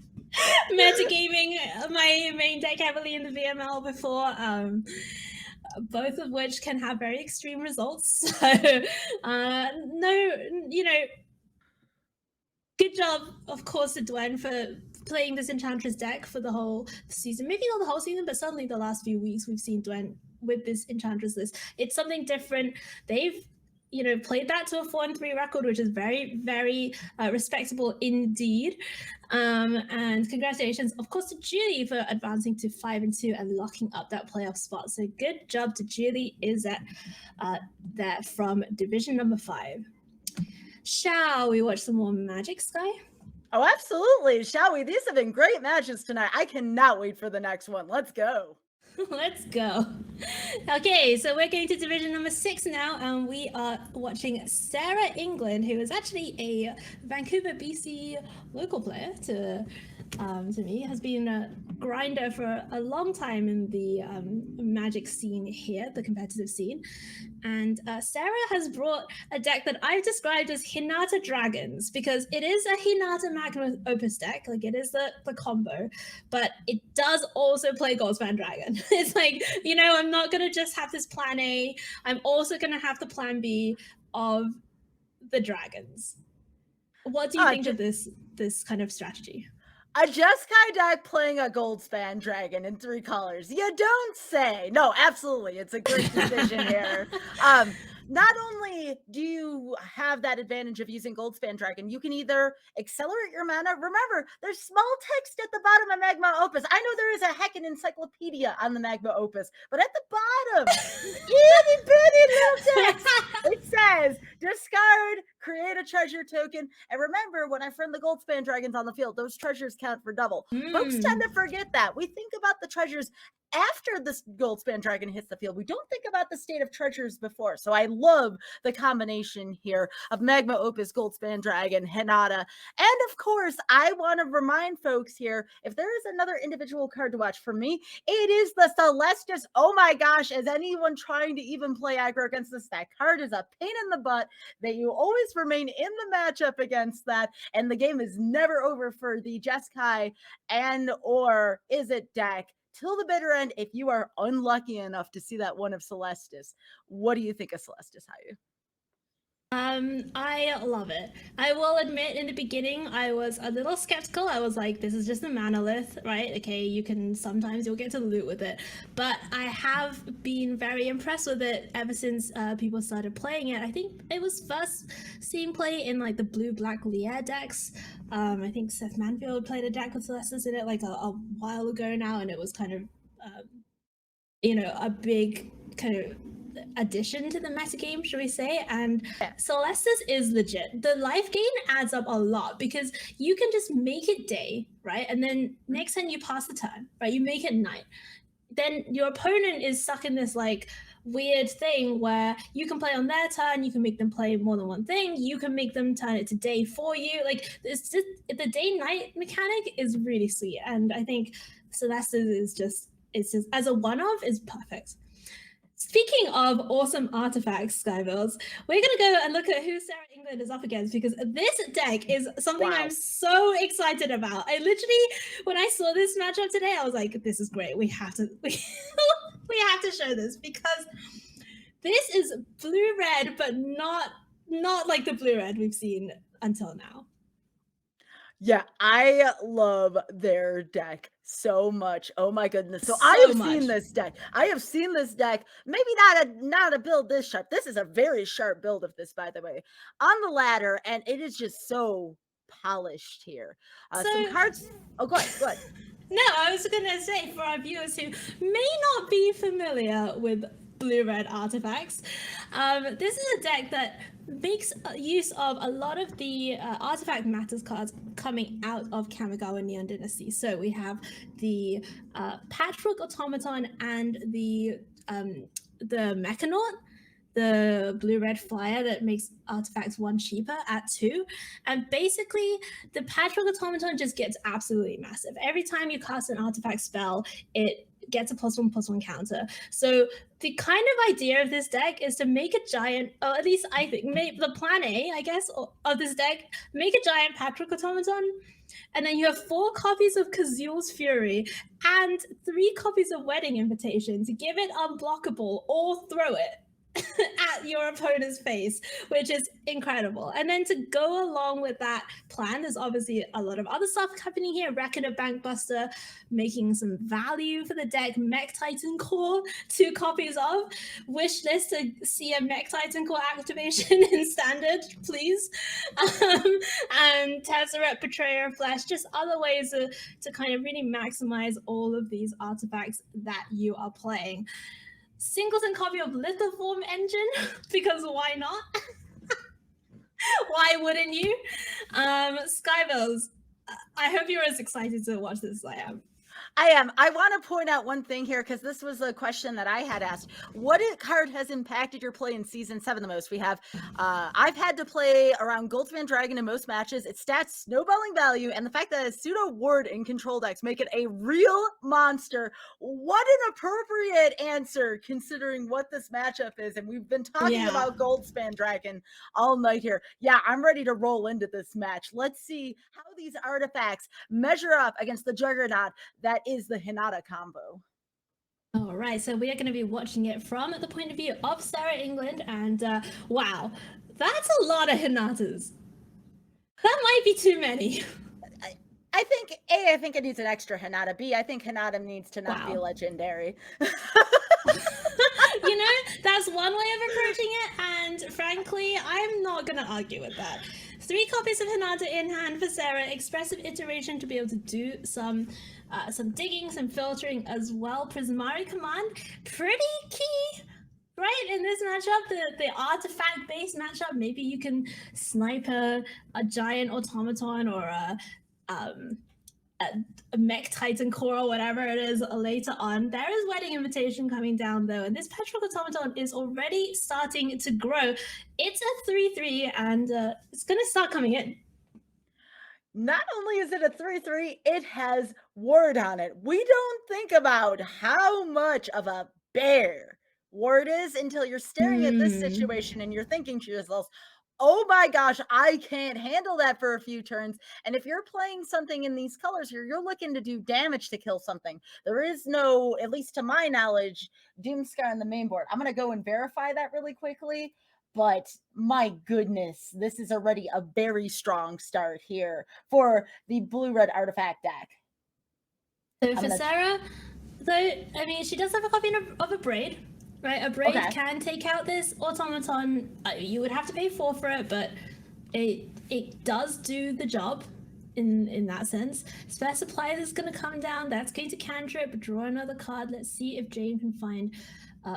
metagaming my main deck heavily in the VML before. Both of which can have very extreme results. So, good job, of course, to Duen for playing this Enchantress deck for the whole season. Maybe not the whole season, but certainly the last few weeks we've seen Duen with this Enchantress list. It's something different. They've, played that to a 4-3 record, which is very, very respectable indeed. And congratulations, of course, to Julie for advancing to 5-2 and locking up that playoff spot. So good job to Julie Izzet there from division number 5. Shall we watch some more Magic, Sky? Oh, absolutely. Shall we? These have been great matches tonight. I cannot wait for the next one. Let's go. Let's go. Okay, so we're going to division number 6 now, and we are watching Sarah England, who is actually a Vancouver, BC local player to me, has been a grinder for a long time in the Magic scene here, the competitive scene. And Sarah has brought a deck that I've described as Hinata Dragons, because it is a Hinata Magnum Opus deck, like it is the combo, but it does also play Goldspan Dragon. It's like, I'm not going to just have this plan A, I'm also going to have the plan B of the dragons. What do you think of this kind of strategy? A Jeskai deck playing a Goldspan Dragon in 3 colors. You don't say. No, absolutely. It's a great decision here. Not only do you have that advantage of using Goldspan Dragon, you can either accelerate your mana. Remember, there's small text at the bottom of Magma Opus. I know there is a heckin' encyclopedia on the Magma Opus, but at the bottom, itty bitty little text, it says, discard, create a treasure token. And remember, when I friend the Goldspan Dragons on the field, those treasures count for double. Folks tend to forget that. We think about the treasures after this Goldspan Dragon hits the field. We don't think about the state of treasures before. So I love the combination here of Magma Opus, Goldspan Dragon, Hinata. And of course, I want to remind folks here, if there is another individual card to watch for me, it is the Celestis. Oh my gosh, as anyone trying to even play aggro against this, that card is a pain in the butt that you always remain in the matchup against that. And the game is never over for the Jeskai and or Izzet deck till the bitter end, if you are unlucky enough to see that one of Celestis. What do you think of Celestis, Haiyue? I love it. I will admit, in the beginning, I was a little skeptical. I was like, this is just a manolith, right? Okay, you'll get to loot with it. But I have been very impressed with it ever since people started playing it. I think it was first seen play in like the blue-black Lier decks. I think Seth Manfield played a deck with Celestis in it like a while ago now, and it was kind of, a big kind of addition to the metagame, should we say. And Celestis is legit. The life gain adds up a lot because you can just make it day, right? And then next time you pass the turn, right, you make it night. Then your opponent is stuck in this like weird thing where you can play on their turn, you can make them play more than one thing, you can make them turn it to day for you. Like it's just, the day-night mechanic is really sweet. And I think Celestis is just, it's just, as a one-off, is perfect. Speaking of awesome artifacts, Skybilz, we're going to go and look at who Sarah England is up against, because this deck is something Wow. I'm so excited about. I literally, when I saw this matchup today, I was like, this is great. We have to, we have to show this, because this is blue-red, but not like the blue-red we've seen until now. Yeah, I love their deck so much. Oh my goodness. So I So have seen much. this deck. I have seen this deck. Maybe not a build this sharp. This is a very sharp build of this, by the way, on the ladder, and it is just so polished here. Some So- cards. Oh, go ahead. No, I was going to say, for our viewers who may not be familiar with blue-red artifacts, this is a deck that makes use of a lot of the artifact matters cards coming out of Kamigawa Neon Dynasty. So we have the Patchwork Automaton and the Mechanaut, the blue-red flyer that makes artifacts 1 cheaper at 2. And basically, the Patchwork Automaton just gets absolutely massive. Every time you cast an artifact spell, it gets a +1/+1 counter. So the kind of idea of this deck is to make a giant, or at least I think, the plan A, I guess, of this deck, make a giant Patchwork Automaton, and then you have 4 copies of Kazuul's Fury and 3 copies of Wedding Invitation to give it unblockable or throw it at your opponent's face, which is incredible. And then to go along with that plan, there's obviously a lot of other stuff happening here. Reckoner Bankbuster, making some value for the deck. Mech Titan Core, 2 copies of. Wish list to see a Mech Titan Core activation in standard, please. And Tezzeret, Betrayer of Flesh, just other ways to kind of really maximize all of these artifacts that you are playing. Singleton copy of Lithoform Engine, because why not? Why wouldn't you? Skybilz, I hope you're as excited to watch this as I am. I am. I want to point out one thing here, because this was a question that I had asked. What card has impacted your play in Season 7 the most? We have, I've had to play around Goldspan Dragon in most matches. Its stats, snowballing value, and the fact that a pseudo ward in control decks make it a real monster. What an appropriate answer, considering what this matchup is. And we've been talking about Goldspan Dragon all night here. Yeah, I'm ready to roll into this match. Let's see how these artifacts measure up against the Juggernaut that is the Hinata combo. All right, so we are going to be watching it from the point of view of Sarah England, and wow, that's a lot of Hinatas. That might be too many. I think A, I think it needs an extra Hinata. B, I think Hinata needs to not be legendary. You know, that's one way of approaching it, and frankly, I'm not going to argue with that. 3 copies of Hinata in hand for Sarah, expressive iteration to be able to do some digging, some filtering as well. Prismari Command, pretty key, right? In this matchup, the artifact-based matchup, maybe you can snipe a giant automaton or a Mech Titan Core or whatever it is later on. There is Wedding Invitation coming down though, and this Patchwork Automaton is already starting to grow. It's a 3/3, and it's going to start coming in. Not only is it a 3/3, it has ward on it. We don't think about how much of a bear ward is until you're staring at this situation and you're thinking to yourself, oh my gosh, I can't handle that for a few turns. And if you're playing something in these colors here, you're looking to do damage to kill something. There is no, at least to my knowledge, Doomscar on the main board. I'm going to go and verify that really quickly. But my goodness, this is already a very strong start here for the blue-red artifact deck. So for Sarah, though, I mean, she does have a copy of a Braid, right? A Braid can take out this automaton. You would have to pay 4 for it, but it does do the job in that sense. Spare Supply is going to come down. That's going to cantrip, draw another card. Let's see if Jayne can find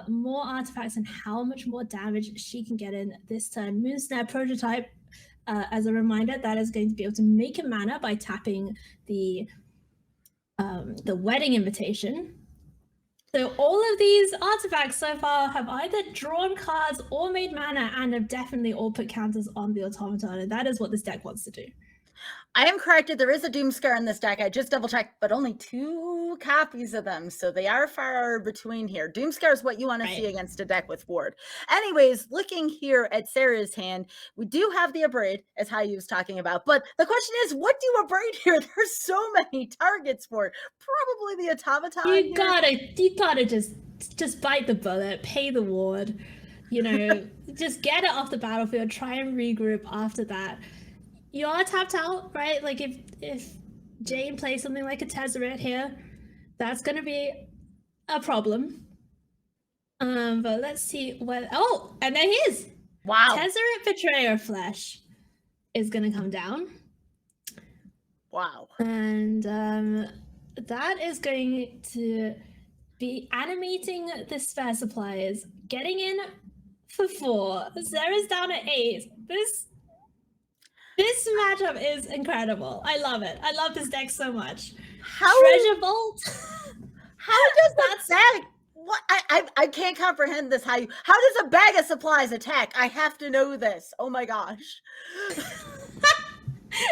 more artifacts and how much more damage she can get in this turn. Moonsnare Prototype, as a reminder, that is going to be able to make a mana by tapping the Wedding Invitation. So all of these artifacts so far have either drawn cards or made mana, and have definitely all put counters on the automaton, and that is what this deck wants to do. I am corrected. There is a Doomscar in this deck. I just double checked, but only 2 2 copies of them, so they are far between here. Doomscar is what you want to see against a deck with Ward. Anyways, looking here at Sarah's hand, we do have the Abrade, as Haiyue was talking about, but the question is, what do you Abrade here? There's so many targets for it. Probably the Automaton. You gotta just bite the bullet, pay the Ward, you know, just get it off the battlefield, try and regroup after that. You are tapped out, right? Like if Jayne plays something like a Tezzeret here, that's gonna be a problem. But let's see what. Oh, and there he is. Wow. Tezzeret Betrayer Flesh is gonna come down. Wow. And that is going to be animating the spare supplies, getting in for 4. Sarah's down at 8. This matchup is incredible. I love it. I love this deck so much. Treasure Vault. How does that bag? What? I can't comprehend this. How does a bag of supplies attack? I have to know this. Oh my gosh.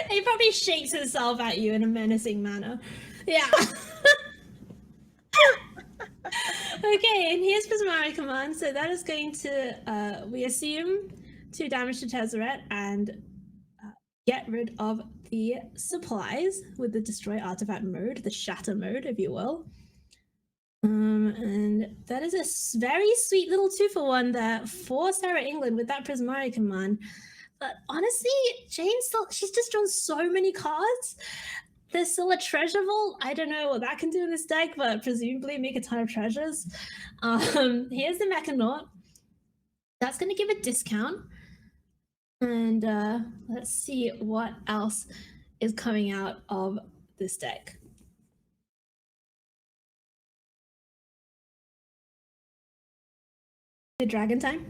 He probably shakes himself at you in a menacing manner. Yeah. Okay, and here's Prismari Command. So that is going to, we assume, 2 damage to Tezzeret and get rid of the supplies with the Destroy Artifact mode, the Shatter mode, if you will. And that is a very sweet little 2-for-1 there for Sarah England with that Prismari Command. But honestly, Jayne she's just drawn so many cards. There's still a Treasure Vault. I don't know what that can do in this deck, but presumably make a ton of treasures. Here's the Mechanaut. That's going to give a discount. And let's see what else is coming out of this deck. The Dragon Time.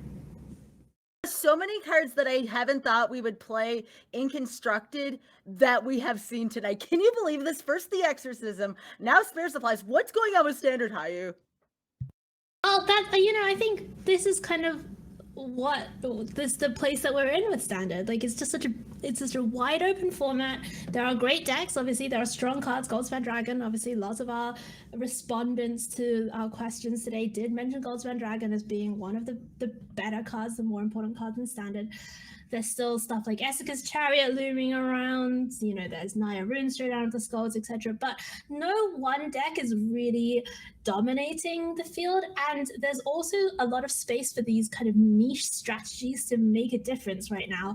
So many cards that I haven't thought we would play in Constructed that we have seen tonight. Can you believe this? First the Exorcism, now Spare Supplies. What's going on with Standard, Haiyue? Oh, that, you know, I think this is kind of the place that we're in with Standard. Like, it's just such a wide open format. There are great decks, obviously. There are strong cards. Goldspan Dragon, obviously. Lots of our respondents to our questions today did mention Goldspan Dragon as being one of the better cards, the more important cards in Standard. There's still stuff like Essica's Chariot looming around. You know, there's Naya Rune straight out of the Skulls, etc. But no one deck is really dominating the field. And there's also a lot of space for these kind of niche strategies to make a difference right now.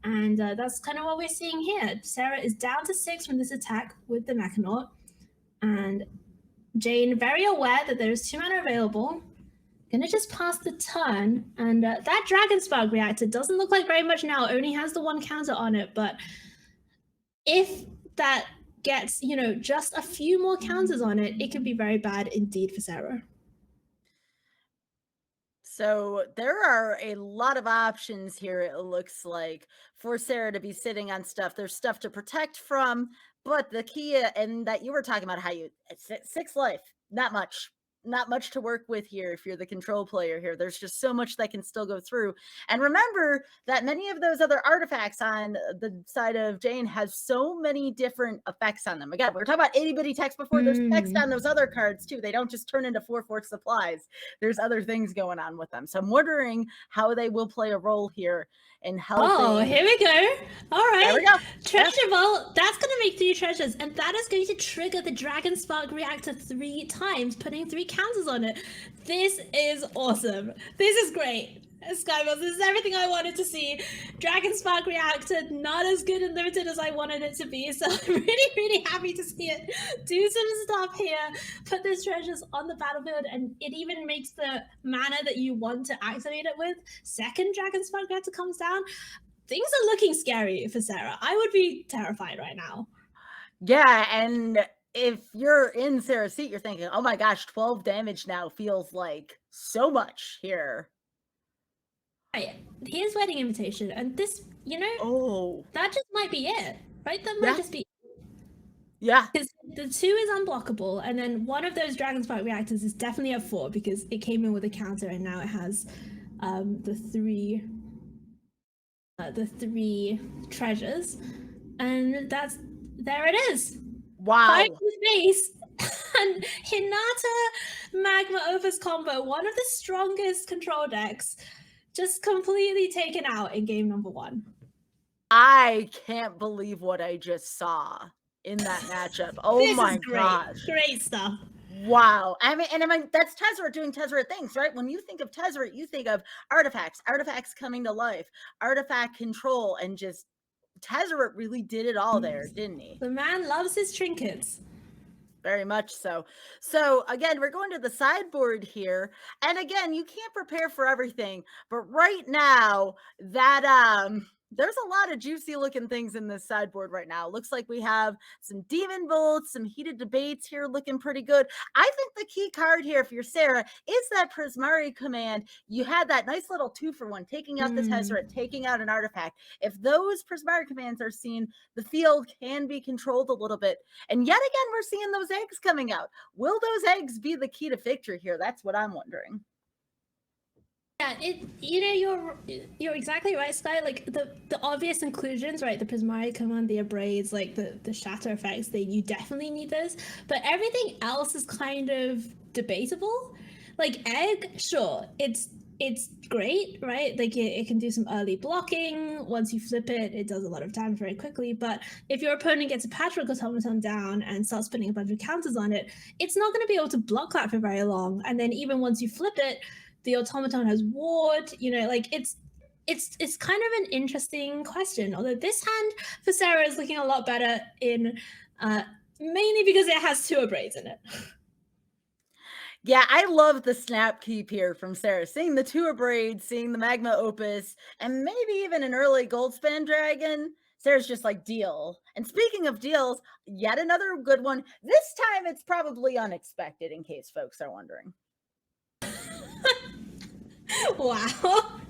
And that's kind of what we're seeing here. Sarah is down to 6 from this attack with the Mechanaut. And Jayne, very aware that there's 2 mana available, gonna just pass the turn. And that Dragon Spark reactor doesn't look like very much now, only has the 1 counter on it. But if that gets, you know, just a few more counters on it, it could be very bad indeed for Sarah. So there are a lot of options here, it looks like, for Sarah to be sitting on stuff. There's stuff to protect from, but the key, and that you were talking about, how you 6 life, not much to work with here if you're the control player here. There's just so much that can still go through. And remember that many of those other artifacts on the side of Jayne has so many different effects on them. Again, we were talking about itty-bitty text before. There's text on those other cards too. They don't just turn into 4/4 supplies. There's other things going on with them. So I'm wondering how they will play a role here in helping. Oh, here we go. All right. There we go. Treasure Vault. That's going to make 3 treasures. And that is going to trigger the Dragon Spark reactor 3 times, putting 3 counters on it. This is awesome. This is great. Skybilz, this is everything I wanted to see. Dragon Spark reactor, not as good and limited as I wanted it to be. So I'm really, really happy to see it do some stuff here. Put those treasures on the battlefield, and it even makes the mana that you want to activate it with. Second Dragon Spark reactor comes down. Things are looking scary for Sarah. I would be terrified right now. Yeah, and if you're in Sarah's seat, you're thinking, oh my gosh, 12 damage now feels like so much here. Right. Here's Wedding Invitation, and this, you know, that just might be it, right? That might just be. Yeah. Because the 2 is unblockable, and then one of those Dragon Spark reactors is definitely at 4 because it came in with a counter, and now it has the 3 treasures, and there it is. Wow. 5 base. And Hinata Magma Opus combo, one of the strongest control decks, just completely taken out in game number 1. I can't believe what I just saw in that matchup. Oh This my is great. gosh. Great stuff. Wow. I mean, that's Tezzeret doing Tezzeret things, right? When you think of Tezzeret, you think of artifacts coming to life, artifact control, and just Tezzeret really did it all there, didn't he? The man loves his trinkets. Very much so. So again, we're going to the sideboard here. And again, you can't prepare for everything, but right now that there's a lot of juicy looking things in this sideboard right now. Looks like we have some demon bolts, some heated debates here looking pretty good. I think the key card here for your Sarah is that Prismari command. You had that nice little 2-for-1, taking out the Tezzeret, taking out an artifact. If those Prismari commands are seen, the field can be controlled a little bit. And yet again, we're seeing those eggs coming out. Will those eggs be the key to victory here? That's what I'm wondering. Yeah, you're exactly right, Sky. Like the obvious inclusions, right? The Prismari command, the abrades, like the shatter effects. You definitely need those, but everything else is kind of debatable. Like egg, sure, it's great, right? Like it can do some early blocking. Once you flip it, it does a lot of damage very quickly. But if your opponent gets a Patchwork Automaton down and starts putting a bunch of counters on it, it's not going to be able to block that for very long. And then even once you flip it, the automaton has ward, like it's kind of an interesting question. Although this hand for Sarah is looking a lot better in mainly because it has 2 abrades in it. Yeah, I love the snap keep here from Sarah. Seeing the 2 abrades, seeing the Magma Opus, and maybe even an early Goldspan Dragon. Sarah's just like, deal. And speaking of deals, yet another good one. This time it's probably unexpected, in case folks are wondering. Wow.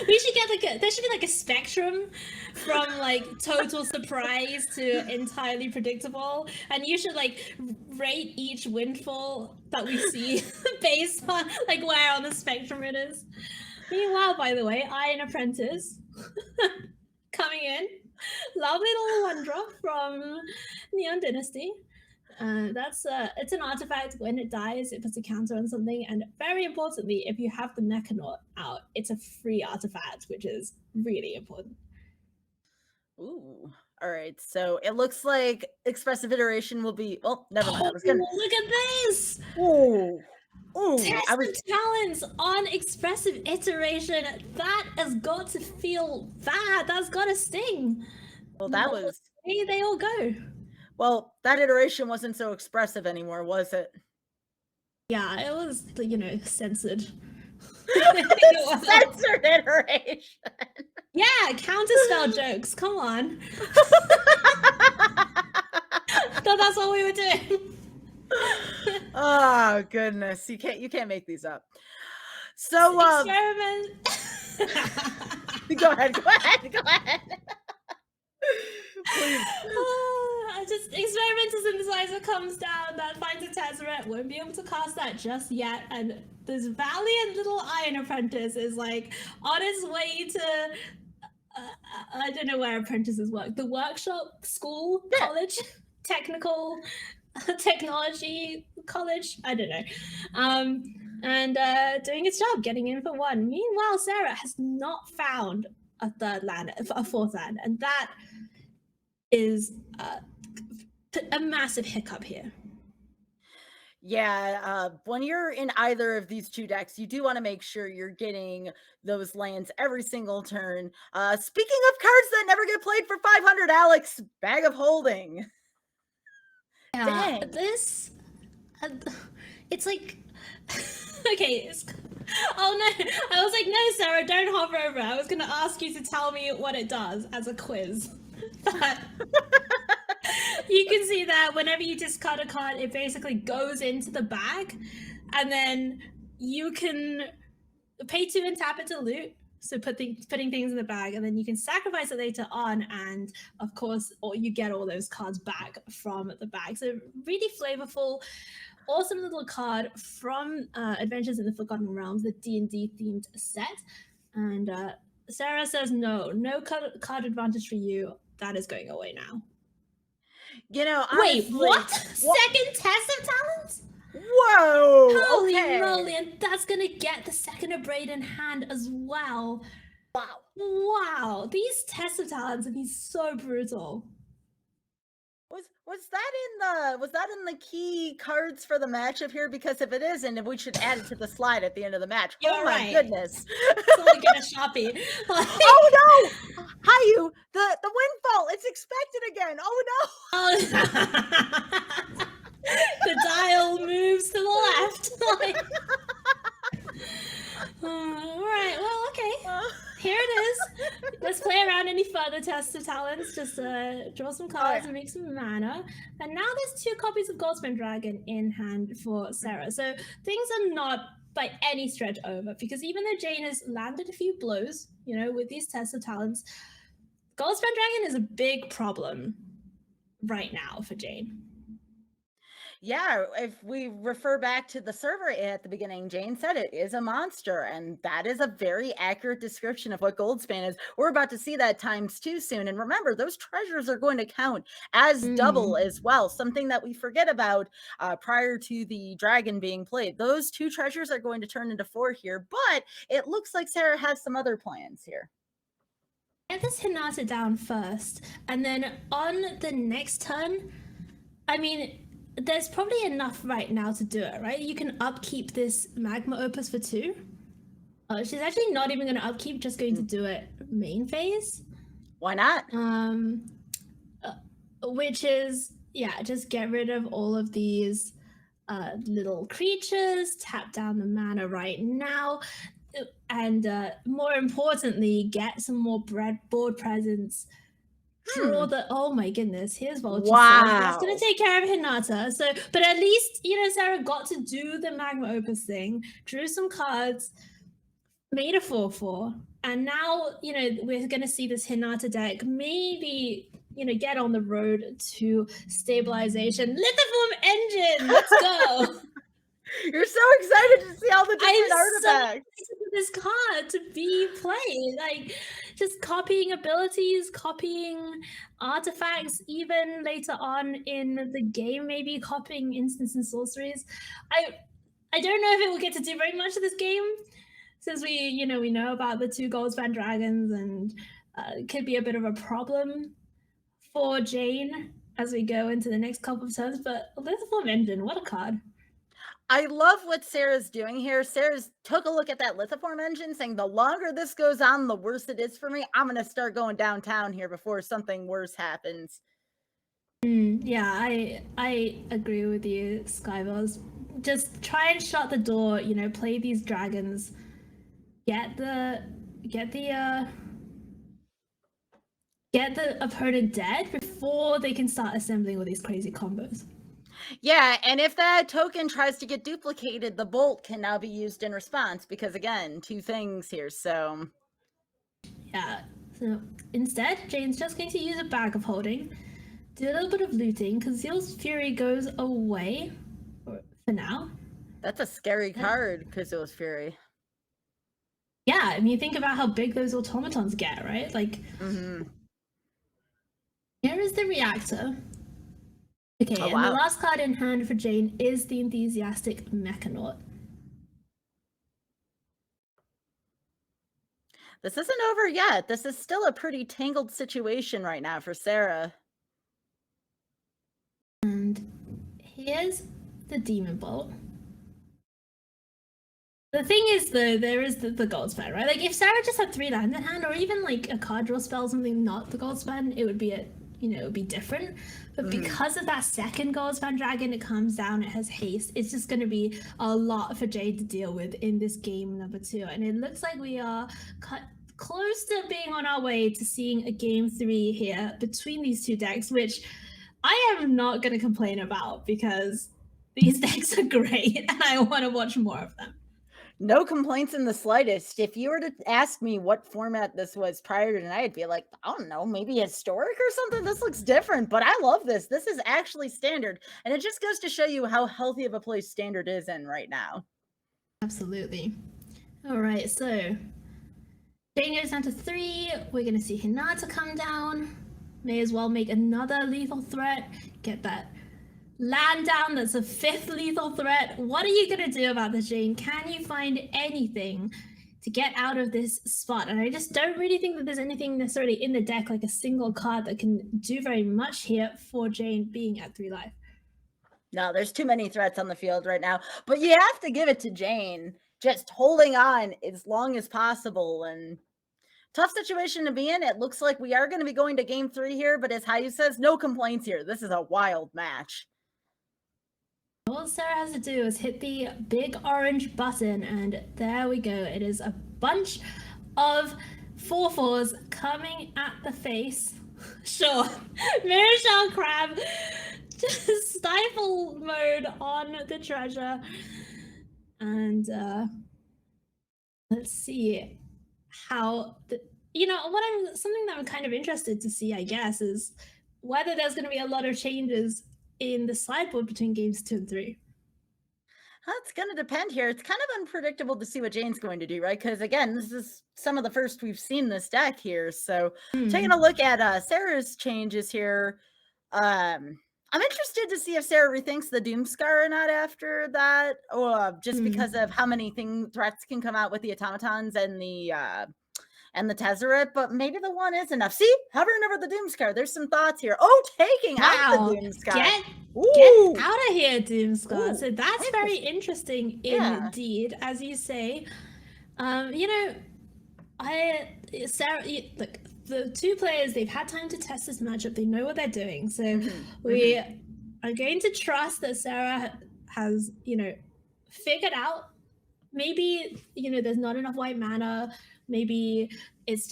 We should get there should be like a spectrum from like total surprise to entirely predictable, and you should like rate each windfall that we see based on like where on the spectrum it is. Meanwhile, by the way, Iron Apprentice coming in, lovely little 1-drop from Neon Dynasty. It's an artifact. When it dies, it puts a counter on something, and very importantly, if you have the Mechanaut out, it's a free artifact, which is really important. Ooh. All right. So it looks like Expressive Iteration will be. Oh, never mind. Look at this! Ooh. Test of Talents on Expressive Iteration. That has got to feel bad. That's got to sting. Well, that was. Here they all go. Well, that iteration wasn't so expressive anymore, was it? Yeah, it was, censored. Censored iteration. Yeah, counterspell jokes. Come on. Thought that's what we were doing. Oh goodness, you can't make these up. So experiment. Go ahead. Please. Just Experimenter Synthesizer comes down, that finds a Tezzeret, won't be able to cast that just yet, and this valiant little Iron Apprentice is like on its way to I don't know where apprentices work. The workshop, school, college, technical technology college, I don't know. And doing its job, getting in for 1. Meanwhile, Sarah has not found a 4th land, and that is a massive hiccup here. Yeah, when you're in either of these 2 decks, you do want to make sure you're getting those lands every single turn. Speaking of cards that never get played for 500, Alex, Bag of Holding. Yeah, this it's like okay. Oh no! I was like, no, Sarah, don't hover over. I was gonna ask you to tell me what it does as a quiz. But you can see that whenever you discard a card, it basically goes into the bag, and then you can pay 2 and tap it to loot. So putting things in the bag, and then you can sacrifice it later on, and of course, or you get all those cards back from the bag. So really flavorful, awesome little card from Adventures in the Forgotten Realms, the D&D themed set. And Sarah says no card advantage for you. That is going away now. You know, Wait, honestly, what? Second test of talents? Whoa! Holy Okay. moly, and that's gonna get the second Abrade in hand as well. Wow. Wow, these test of talents would be so brutal. Was that in the key cards for the matchup here? Because if it isn't, we should add it to the slide at the end of the match. You're oh my right. goodness! Someone get a Sharpie. Oh no! Haiyue, the windfall, it's expected again. Oh no! The dial moves to the left. All right. Well, okay. Here it is. Let's play around any further tests of talents. Just draw some cards and make some mana. And now there's 2 copies of Goldspan Dragon in hand for Sarah. So things are not by any stretch over, because even though Jayne has landed a few blows, you know, with these tests of talents, Goldspan Dragon is a big problem right now for Jayne. Yeah, if we refer back to the server at the beginning, Jayne said it is a monster, and that is a very accurate description of what Goldspan is. We're about to see that ×2 soon, and remember, those treasures are going to count as double as well, something that we forget about prior to the dragon being played. Those 2 treasures are going to turn into 4 here, but it looks like Sarah has some other plans here. Get this Hinata down first, and then on the next turn, I mean, there's probably enough right now to do it, right? You can upkeep this Magma Opus for 2. She's actually not even going to upkeep, just going to do it main phase. Why not? Which is, yeah, just get rid of all of these little creatures, tap down the mana right now, and more importantly, get some more board presence. Draw the, oh my goodness, here's Vulture. Wow. That's going to take care of Hinata. So, but at least, you know, Sarah got to do the Magma Opus thing, drew some cards, made a 4/4, and now, you know, we're going to see this Hinata deck maybe, you know, get on the road to stabilization. Lithiform Engine, let's go. You're so excited to see all the different artifacts. So for this card to be played, like just copying abilities, copying artifacts, even later on in the game, maybe copying instants and sorceries. I don't know if it will get to do very much of this game, since we know about the 2 Goldspan Dragons, and it could be a bit of a problem for Jayne as we go into the next couple of turns. But Lithiform Engine, what a card. I love what Sarah's doing here. Sarah's took a look at that Lithiform Engine, saying the longer this goes on, the worse it is for me. I'm going to start going downtown here before something worse happens. Yeah, I agree with you, Skybilz. Just try and shut the door, you know, play these dragons. Get the opponent dead before they can start assembling all these crazy combos. Yeah, and if that token tries to get duplicated, the bolt can now be used in response, because again, 2 things here, so... Yeah, so instead, Jayne's just going to use a Bag of Holding, do a little bit of looting, because Zeal's Fury goes away for now. That's a scary card, Zeal's Fury. Yeah, I mean, think about how big those automatons get, right? Like, here is the reactor. Okay, and the last card in hand for Jayne is the Enthusiastic Mechanaut. This isn't over yet. This is still a pretty tangled situation right now for Sarah. And here's the Demon Bolt. The thing is, though, there is the Goldspan, right? Like, if Sarah just had 3 lands in hand, or even like a card draw spell, something not the Goldspan, it would be it would be different. But because of that second Goldspan Dragon, it comes down, it has haste. It's just going to be a lot for Jayne to deal with in this game number 2. And it looks like we are close to being on our way to seeing a game 3 here between these 2 decks, which I am not going to complain about, because these decks are great and I want to watch more of them. No complaints in the slightest. If you were to ask me what format this was prior to tonight, I'd be like, I don't know, maybe historic or something. This looks different, but I love this. This is actually standard. And it just goes to show you how healthy of a place standard is in right now. Absolutely. All right, so Jayne goes down to 3. We're going to see Hinata come down. may as well make another lethal threat, get that land down that's a 5th lethal threat. What are you going to do about this, Jayne? Can you find anything to get out of this spot? And I just don't really think that there's anything necessarily in the deck, like a single card that can do very much here for Jayne being at 3 life. No, there's too many threats on the field right now, but you have to give it to Jayne, just holding on as long as possible. And tough situation to be in. It looks like we are going to be going to game 3 here, but as Haiyue says, no complaints here. This is a wild match. All Sarah has to do is hit the big orange button, and there we go. It is a bunch of 4/4s coming at the face. Sure. Mirror Shell Crab. Just stifle mode on the treasure. And let's see how something that I'm kind of interested to see, I guess, is whether there's going to be a lot of changes in the sideboard between games 2 and 3. That's going to depend here. It's kind of unpredictable to see what Jayne's going to do, right? Because again, this is some of the first we've seen this deck here. So taking a look at Sarah's changes here, I'm interested to see if Sarah rethinks the Doomscar or not after that, or just because of how many threats can come out with the automatons and the Tezzeret, but maybe the one is enough. See, hovering over the Doomscar. There's some thoughts here. Oh, taking out the Doomscar. Get out of here, Doomscar. So that's very interesting indeed, as you say. Sarah, look, the 2 players, they've had time to test this matchup. They know what they're doing. So we are going to trust that Sarah has, figured out, maybe, there's not enough white mana. Maybe it's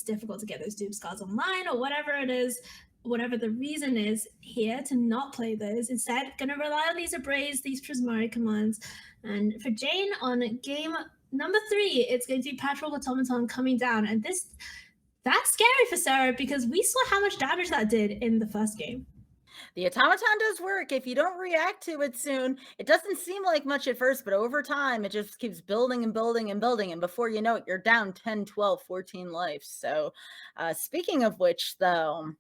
difficult to get those Doomscars online, or whatever it is, whatever the reason is here to not play those. Instead, going to rely on these Abrades, these Prismari commands. And for Jayne on game number 3, it's going to be Patrol Automaton coming down. And that's scary for Sarah, because we saw how much damage that did in the first game. The automaton does work. If you don't react to it soon, it doesn't seem like much at first, but over time, it just keeps building and building and building. And before you know it, you're down 10, 12, 14 lives. So speaking of which, though,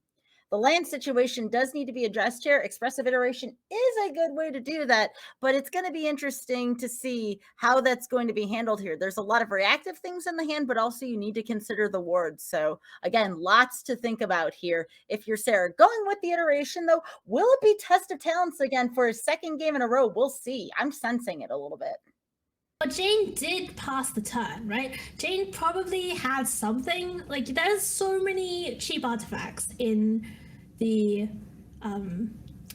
the land situation does need to be addressed here. Expressive iteration is a good way to do that, but it's going to be interesting to see how that's going to be handled here. There's a lot of reactive things in the hand, but also you need to consider the wards. So again, lots to think about here. If you're Sarah going with the iteration, though, will it be Test of Talents again for a 2nd game in a row? We'll see. I'm sensing it a little bit. But Jayne did pass the turn, right? Jayne probably had something. Like, there's so many cheap artifacts in the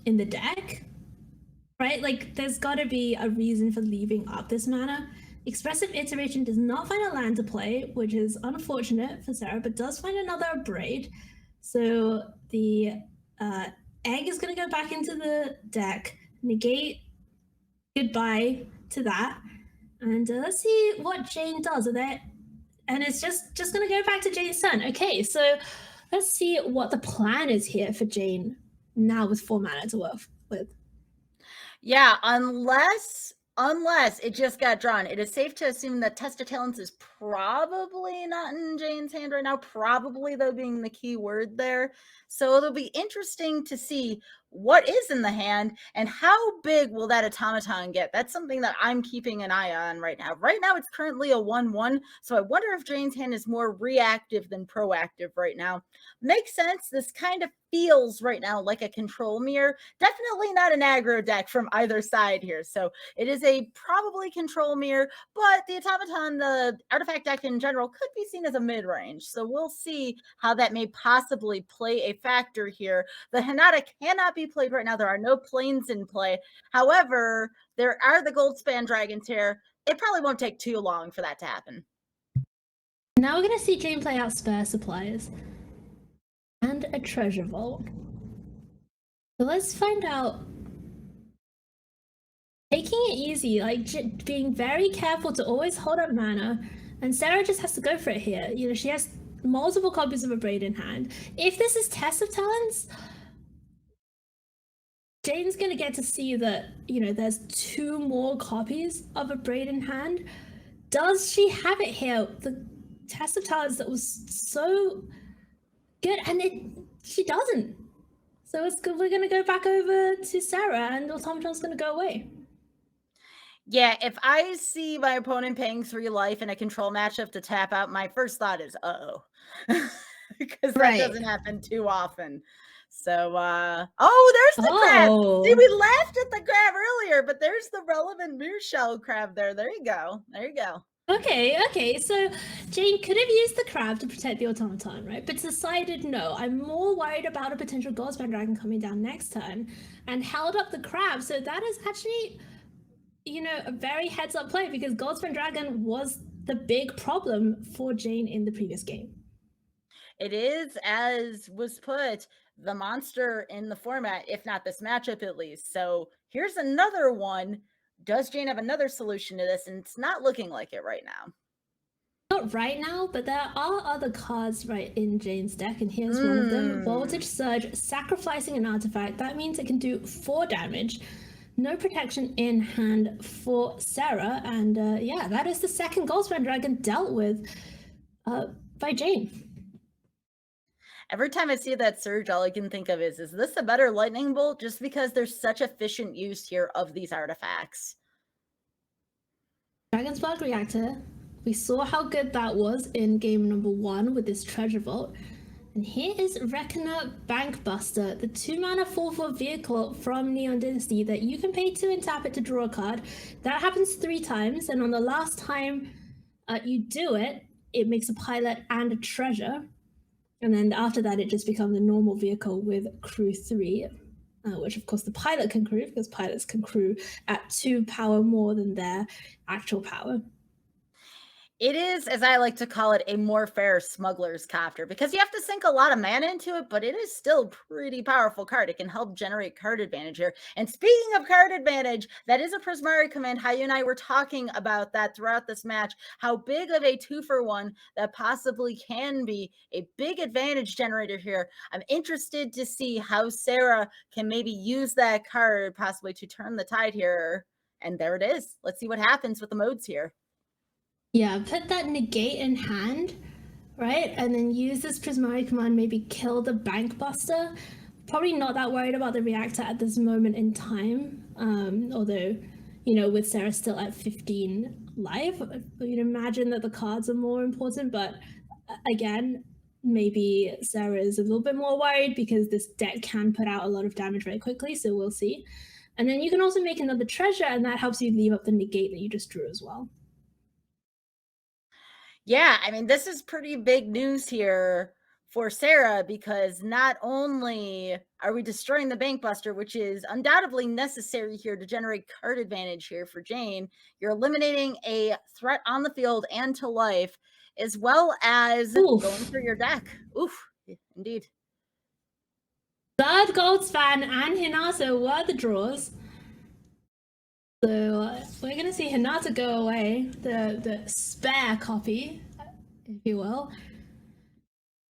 deck, right? Like, there's got to be a reason for leaving up this mana. Expressive Iteration does not find a land to play, which is unfortunate for Sarah, but does find another Abrade. So the egg is going to go back into the deck, negate goodbye to that. And let's see what Jayne does. And it's just going to go back to Jayne's turn. Okay, so let's see what the plan is here for Jayne now with 4 mana to work with. Yeah, unless it just got drawn, it is safe to assume that Test of Talents is probably not in Jayne's hand right now, probably, though, being the key word there. So it'll be interesting to see what is in the hand and how big will that automaton get. That's something that I'm keeping an eye on right now. Right now, it's currently a 1/1, so I wonder if Jayne's hand is more reactive than proactive right now. Makes sense. This kind of feels right now like a control mirror. Definitely not an aggro deck from either side here. So it is a probably control mirror, but the automaton, the artifact deck in general, could be seen as a mid-range. So we'll see how that may possibly play a factor here. The Hinata cannot be played right now. There are no planes in play. However, there are the Goldspan Dragons here. It probably won't take too long for that to happen. Now we're going to see Jayne play out Spare Supplies and a Treasure Vault. So let's find out. Taking it easy, like being very careful to always hold up mana, and Sarah just has to go for it here. She has multiple copies of Abrade in hand. If this is Test of Talents, Jayne's going to get to see that, there's 2 more copies of Abrade in hand. Does she have it here? The Test of Talents that was so Good, and she doesn't. So it's good. We're gonna go back over to Sarah, and Automaton's gonna go away. Yeah, if I see my opponent paying 3 life in a control matchup to tap out, my first thought is, uh-oh. Because that doesn't happen too often. So, oh, there's the crab. See, we laughed at the crab earlier, but there's the relevant Moose Shell crab there. There you go. There you go. Okay, so Jayne could have used the crab to protect the automaton, right? But decided no, I'm more worried about a potential Goldspan Dragon coming down next turn, and held up the crab. So that is actually, you know, a very heads-up play, because Goldspan Dragon was the big problem for Jayne in the previous game. It is, as was put, the monster in the format, if not this matchup at least. So here's another one. Does Jayne have another solution to this? And it's not looking like it right now. Not right now, but there are other cards right in Jayne's deck, and here's one of them. Voltage Surge, sacrificing an artifact. That means it can do 4 damage. No protection in hand for Sarah, and yeah, that is the second Goldspan Dragon dealt with by Jayne. Every time I see that surge, all I can think of is this a better lightning bolt? Just because there's such efficient use here of these artifacts. Dragon Spark Reactor. We saw how good that was in game number 1 with this treasure vault. And here is Reckoner Bankbuster, the 2-mana 4/4 vehicle from Neon Dynasty that you can pay 2 and tap it to draw a card. That happens 3 times, and on the last time you do it, it makes a pilot and a treasure. And then after that, it just becomes a normal vehicle with crew 3, which of course the pilot can crew, because pilots can crew at 2 power more than their actual power. It is, as I like to call it, a more fair smuggler's copter, because you have to sink a lot of mana into it, but it is still a pretty powerful card. It can help generate card advantage here. And speaking of card advantage, that is a Prismari command. Haiyue and I were talking about that throughout this match, how big of a 2-for-1 that possibly can be a big advantage generator here. I'm interested to see how Sarah can maybe use that card possibly to turn the tide here. And there it is. Let's see what happens with the modes here. Yeah, put that negate in hand, right? And then use this Prismari command, maybe kill the Bankbuster. Probably not that worried about the reactor at this moment in time. Although, you know, with Sarah still at 15 life, you'd imagine that the cards are more important. But again, maybe Sarah is a little bit more worried because this deck can put out a lot of damage very quickly. So we'll see. And then you can also make another treasure, and that helps you leave up the negate that you just drew as well. Yeah, I mean, this is pretty big news here for Sarah, because not only are we destroying the Bankbuster, which is undoubtedly necessary here to generate card advantage here for Jayne, you're eliminating a threat on the field and to life, as well as going through your deck. Oof, indeed. Third Goldspan and Hinata were the draws. So we're going to see Hinata go away, the spare copy, if you will.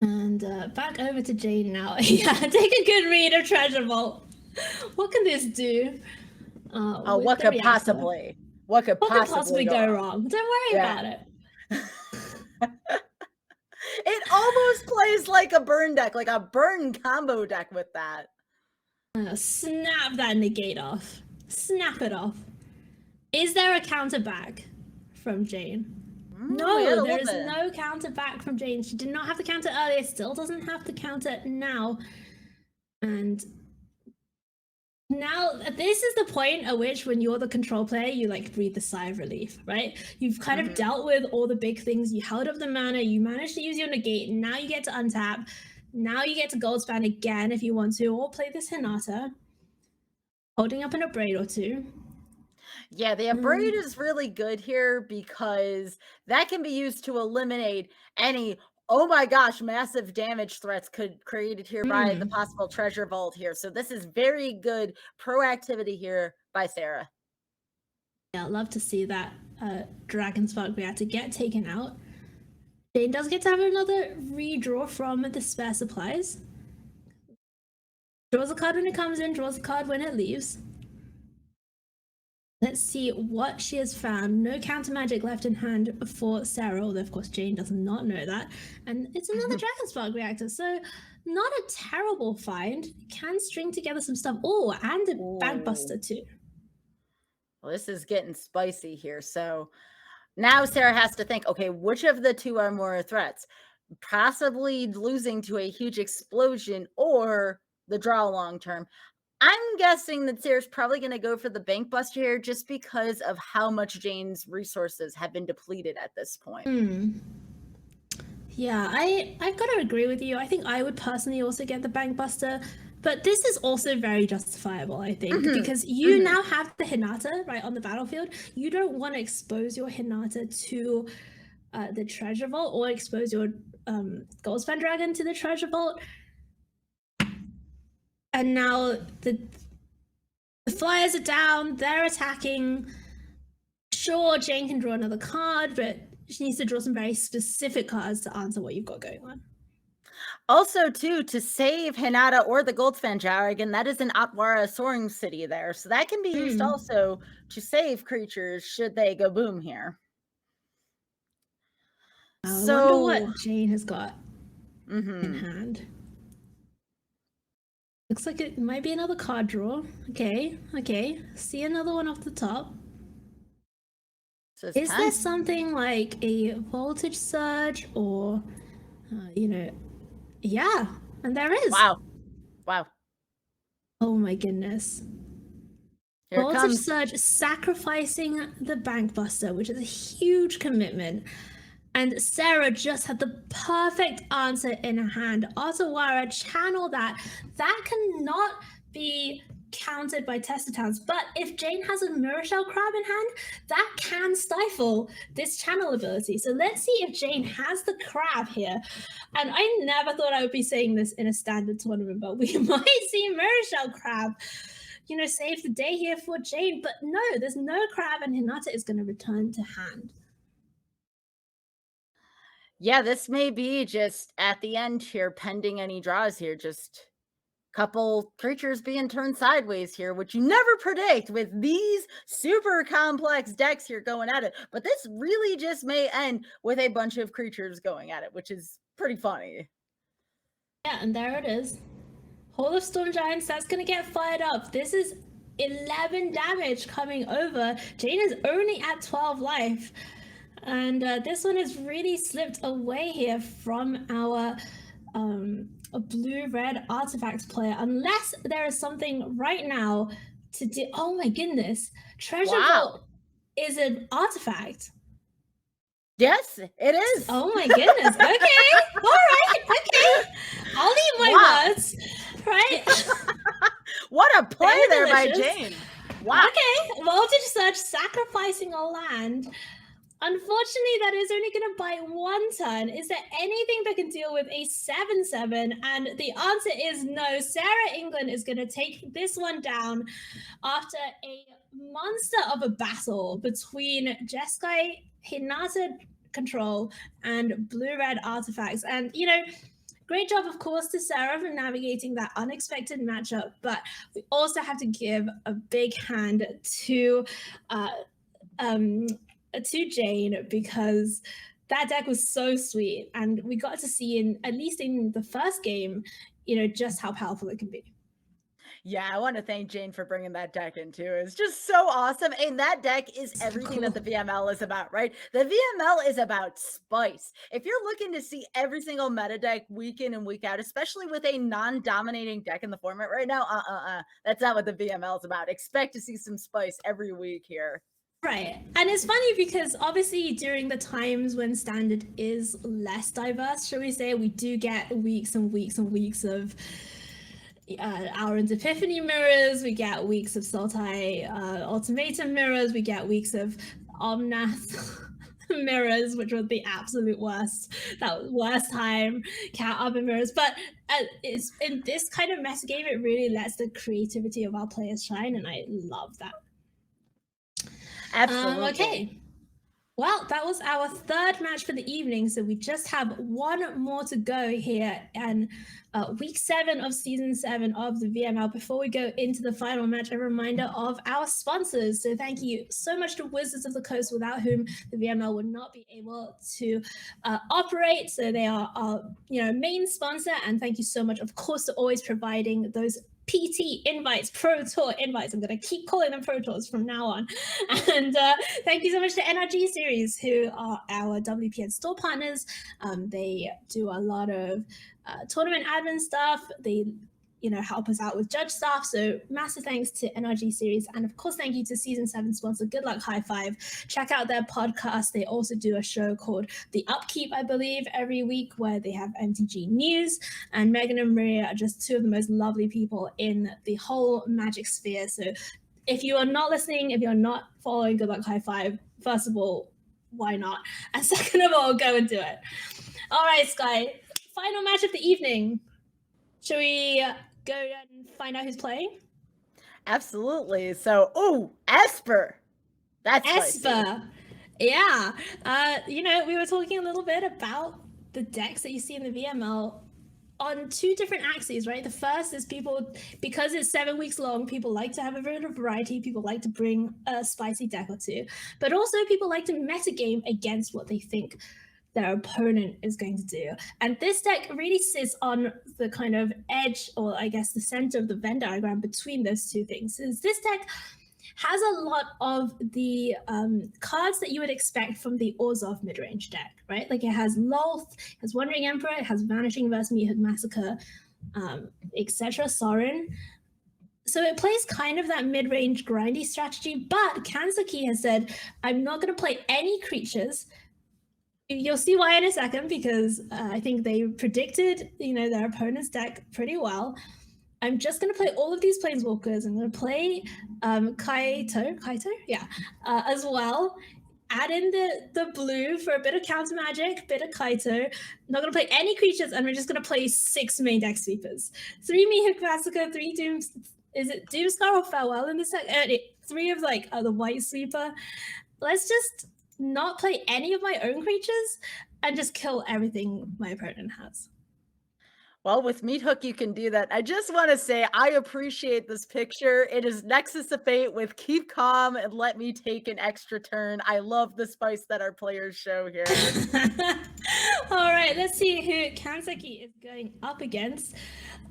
And back over to Jayne now. Yeah, take a good read of Treasure Vault. What can this do? What could possibly go wrong? Don't worry about it. It almost plays like a burn deck, like a burn combo deck with that. Snap that negate off. Snap it off. Is there a counter back from Jayne? No, there is no counter back from Jayne. She did not have the counter earlier, still doesn't have the counter now. And now this is the point at which, when you're the control player, you like breathe a sigh of relief, right? You've kind of dealt with all the big things. You held up the mana, you managed to use your negate, now you get to untap. Now you get to Goldspan again if you want to, or play this Hinata, holding up an Abrade or 2. Yeah, the Abrade is really good here, because that can be used to eliminate any, oh my gosh, massive damage threats created here by the possible treasure vault here. So this is very good proactivity here by Sarah. Yeah, I'd love to see that Dragon Spark Reactor get taken out. Jayne does get to have another redraw from the spare supplies. Draws a card when it comes in, draws a card when it leaves. Let's see what she has found. No counter magic left in hand for Sarah, although of course Jayne does not know that. And it's another Dragon Spark reactor, so not a terrible find. Can string together some stuff. Oh, and a Bank Buster too. Well, this is getting spicy here. So now Sarah has to think, okay, which of the two are more threats? Possibly losing to a huge explosion or the draw long term. I'm guessing that Sarah's probably going to go for the Bank Buster here just because of how much Jayne's resources have been depleted at this point. Yeah, I've got to agree with you. I think I would personally also get the Bank Buster, but this is also very justifiable, I think, because you now have the Hinata right on the battlefield. You don't want to expose your Hinata to the Treasure Vault or expose your Goldspan Dragon to the Treasure Vault. And now the Flyers are down, they're attacking. Sure, Jayne can draw another card, but she needs to draw some very specific cards to answer what you've got going on. Also, too, to save Hinata or the Goldspan Dragon, that is an Atwara Soaring City there. So that can be used also to save creatures should they go boom here. I wonder what Jayne has got in hand. Looks like it might be another card draw. Okay. See another one off the top. So is there something like a Voltage Surge or, yeah, and there is. Wow. Oh my goodness. Here Voltage Surge sacrificing the Bank Buster, which is a huge commitment. And Sarah just had the perfect answer in her hand. Otawara, channel that. That cannot be countered by Testotowns. But if Jayne has a Mirror Shell Crab in hand, that can stifle this channel ability. So let's see if Jayne has the crab here. And I never thought I would be saying this in a standard tournament, but we might see Mirror Shell Crab, save the day here for Jayne. But no, there's no crab, and Hinata is going to return to hand. Yeah, this may be just at the end here, pending any draws here, just a couple creatures being turned sideways here, which you never predict with these super complex decks here going at it. But this really just may end with a bunch of creatures going at it, which is pretty funny. Yeah, and there it is. Hall of Storm Giants, that's going to get fired up. This is 11 damage coming over. Jayne is only at 12 life. And this one has really slipped away here from our blue-red artifact player, unless there is something right now to do. Oh my goodness. Treasure Vault is an artifact. Yes, it is. Oh my goodness. Okay. All right. Okay. I'll eat my words. Right? What a play there by Jayne. Wow. Okay. Voltage Surge sacrificing a land. Unfortunately, that is only going to buy one turn. Is there anything that can deal with a 7/7? And the answer is no. Sarah England is going to take this one down after a monster of a battle between Jeskai, Hinata Control, and blue-red artifacts. And, great job, of course, to Sarah for navigating that unexpected matchup. But we also have to give a big hand to Jayne, because that deck was so sweet, and we got to see at least in the first game, just how powerful it can be. Yeah, I want to thank Jayne for bringing that deck in too. It's just so awesome. And that deck is everything that the VML is about, right? The VML is about spice. If you're looking to see every single meta deck week in and week out, especially with a non-dominating deck in the format right now, that's not what the VML is about. Expect to see some spice every week here. Right. And it's funny because obviously during the times when Standard is less diverse, shall we say, we do get weeks and weeks and weeks of Auron's Epiphany mirrors, we get weeks of Sultai Ultimatum mirrors, we get weeks of Omnath mirrors, which was the absolute worst. That was worst time. Cat Arbor mirrors. But it's in this kind of meta game, it really lets the creativity of our players shine, and I love that. Absolutely. Okay. Well, that was our third match for the evening, so we just have one more to go here, and week 7 of season 7 of the VML. Before we go into the final match, a reminder of our sponsors. So thank you so much to Wizards of the Coast, without whom the VML would not be able to operate. So they are our main sponsor, and thank you so much, of course, to always providing those PT invites, Pro Tour invites. I'm going to keep calling them Pro Tours from now on. And thank you so much to NRG Series, who are our WPN store partners. They do a lot of tournament admin stuff. They help us out with judge stuff. So massive thanks to NRG Series. And of course, thank you to season 7 sponsor Good Luck High Five. Check out their podcast. They also do a show called The Upkeep, I believe, every week, where they have MTG news. And Megan and Maria are just two of the most lovely people in the whole Magic sphere. So if you are not listening, if you're not following Good Luck High Five, first of all, why not? And second of all, go and do it. All right, Sky, final match of the evening. Should we go and find out who's playing? Absolutely. So, Esper. That's Esper. Yeah. We were talking a little bit about the decks that you see in the VML on two different axes, right? The first is people, because it's 7 weeks long, people like to have a bit of variety. People like to bring a spicy deck or two, but also people like to metagame against what they think their opponent is going to do. And this deck really sits on the kind of edge, or I guess the center of the Venn diagram between those two things. Is this deck has a lot of the cards that you would expect from the Orzhov mid-range deck, right? Like it has Lolth, it has Wandering Emperor, it has Vanishing Verse, Meathead Massacre, etc. Sorin. So it plays kind of that mid-range grindy strategy, but Kansaki has said, I'm not going to play any creatures. You'll see why in a second, because I think they predicted, their opponent's deck pretty well. I'm just going to play all of these Planeswalkers. I'm going to play Kaito, as well. Add in the blue for a bit of counter magic, bit of Kaito. I'm not going to play any creatures, and we're just going to play 6 main deck sweepers. 3 Meathead Massacre, 3 Dooms. Is it Doomscar or Farewell in this deck? 3 of the white sweeper. Let's just not play any of my own creatures and just kill everything my opponent has. Well, with Meat Hook, you can do that. I just want to say I appreciate this picture. It is Nexus of Fate with Keep Calm and Let Me Take an Extra Turn. I love the spice that our players show here. All right, let's see who Kansaki is going up against.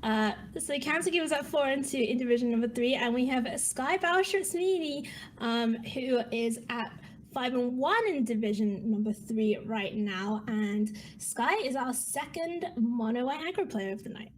So Kansaki was at 4-2 in division number 3, and we have Sky Bauerschmidt Sweeney, who is at 5-1 in division number 3 right now, and Sky is our second mono white aggro player of the night.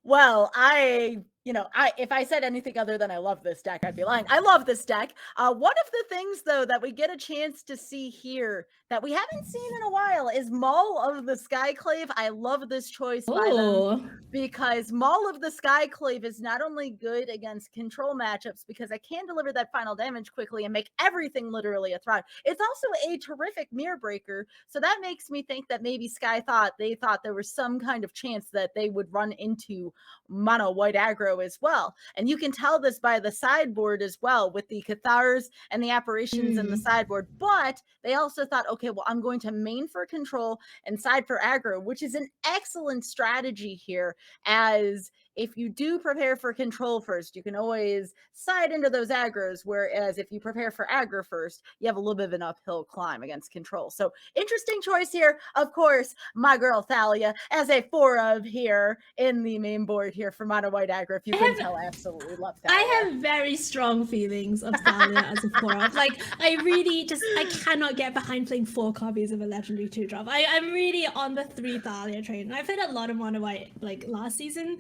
Well, if I said anything other than I love this deck, I'd be lying. I love this deck. One of the things, though, that we get a chance to see here that we haven't seen in a while is Maul of the Skyclave. I love this choice by them, because Maul of the Skyclave is not only good against control matchups, because I can deliver that final damage quickly and make everything literally a threat. It's also a terrific mirror breaker, so that makes me think that maybe Sky thought there was some kind of chance that they would run into mono white aggro as well. And you can tell this by the sideboard as well, with the Cathars and the apparitions in the sideboard. But they also thought, okay, well, I'm going to main for control and side for aggro, which is an excellent strategy here, as if you do prepare for control first, you can always side into those aggros, whereas if you prepare for aggro first, you have a little bit of an uphill climb against control. So interesting choice here. Of course, my girl Thalia as a 4-of here in the main board here for mono white aggro. If you couldn't tell, I absolutely love Thalia. I have very strong feelings of Thalia as a 4-of. I cannot get behind playing 4 copies of a legendary 2-drop. I'm really on the 3 Thalia train. And I played a lot of mono white last season.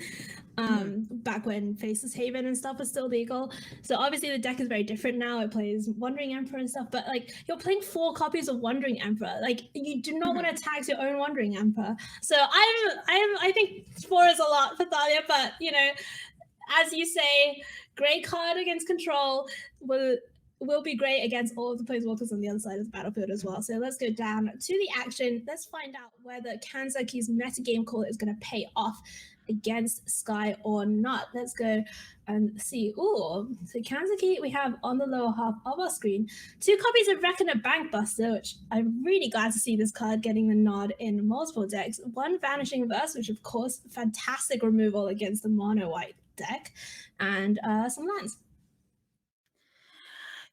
Back when Faceless Haven and stuff was still legal. So obviously the deck is very different now. It plays Wandering Emperor and stuff, but you're playing 4 copies of Wandering Emperor. You do not want to tax your own Wandering Emperor. So I think 4 is a lot for Thalia, but as you say, great card against control. Well, will be great against all of the Planeswalkers on the other side of the battlefield as well. So let's go down to the action. Let's find out whether Kansaki's metagame call is going to pay off against Sky or not. Let's go and see. Oh, so Kansaki, we have on the lower half of our screen 2 copies of Reckoner Bankbuster, which I'm really glad to see this card getting the nod in multiple decks. 1 Vanishing Verse, which of course, fantastic removal against the mono white deck, and some lands.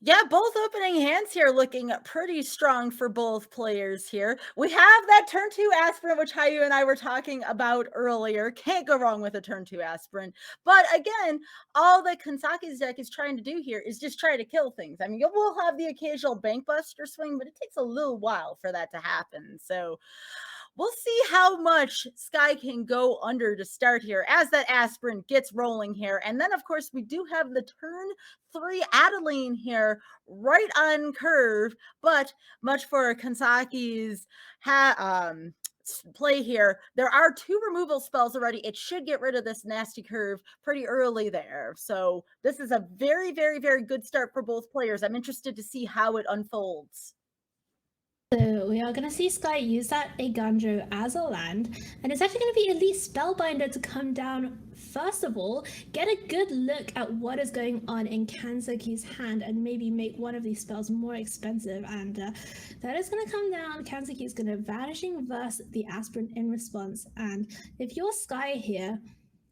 Yeah, both opening hands here looking pretty strong for both players here. We have that turn 2 aspirant, which Haiyue and I were talking about earlier. Can't go wrong with a turn 2 aspirant. But again, all that Kansaki's deck is trying to do here is just try to kill things. I mean, you will have the occasional Bankbuster swing, but it takes a little while for that to happen. So we'll see how much Sky can go under to start here as that aspirant gets rolling here. And then, of course, we do have the turn 3 Adeline here right on curve, but much for Kansaki's play here, there are 2 removal spells already. It should get rid of this nasty curve pretty early there. So this is a very, very, very good start for both players. I'm interested to see how it unfolds. So we are going to see Sky use that Eiganjo as a land, and it's actually going to be Elite Spellbinder to come down first of all, get a good look at what is going on in Kansaki's hand, and maybe make one of these spells more expensive, and that is going to come down. Kansaki is going to Vanishing Verse the Aspirant in response, and if you're Sky here,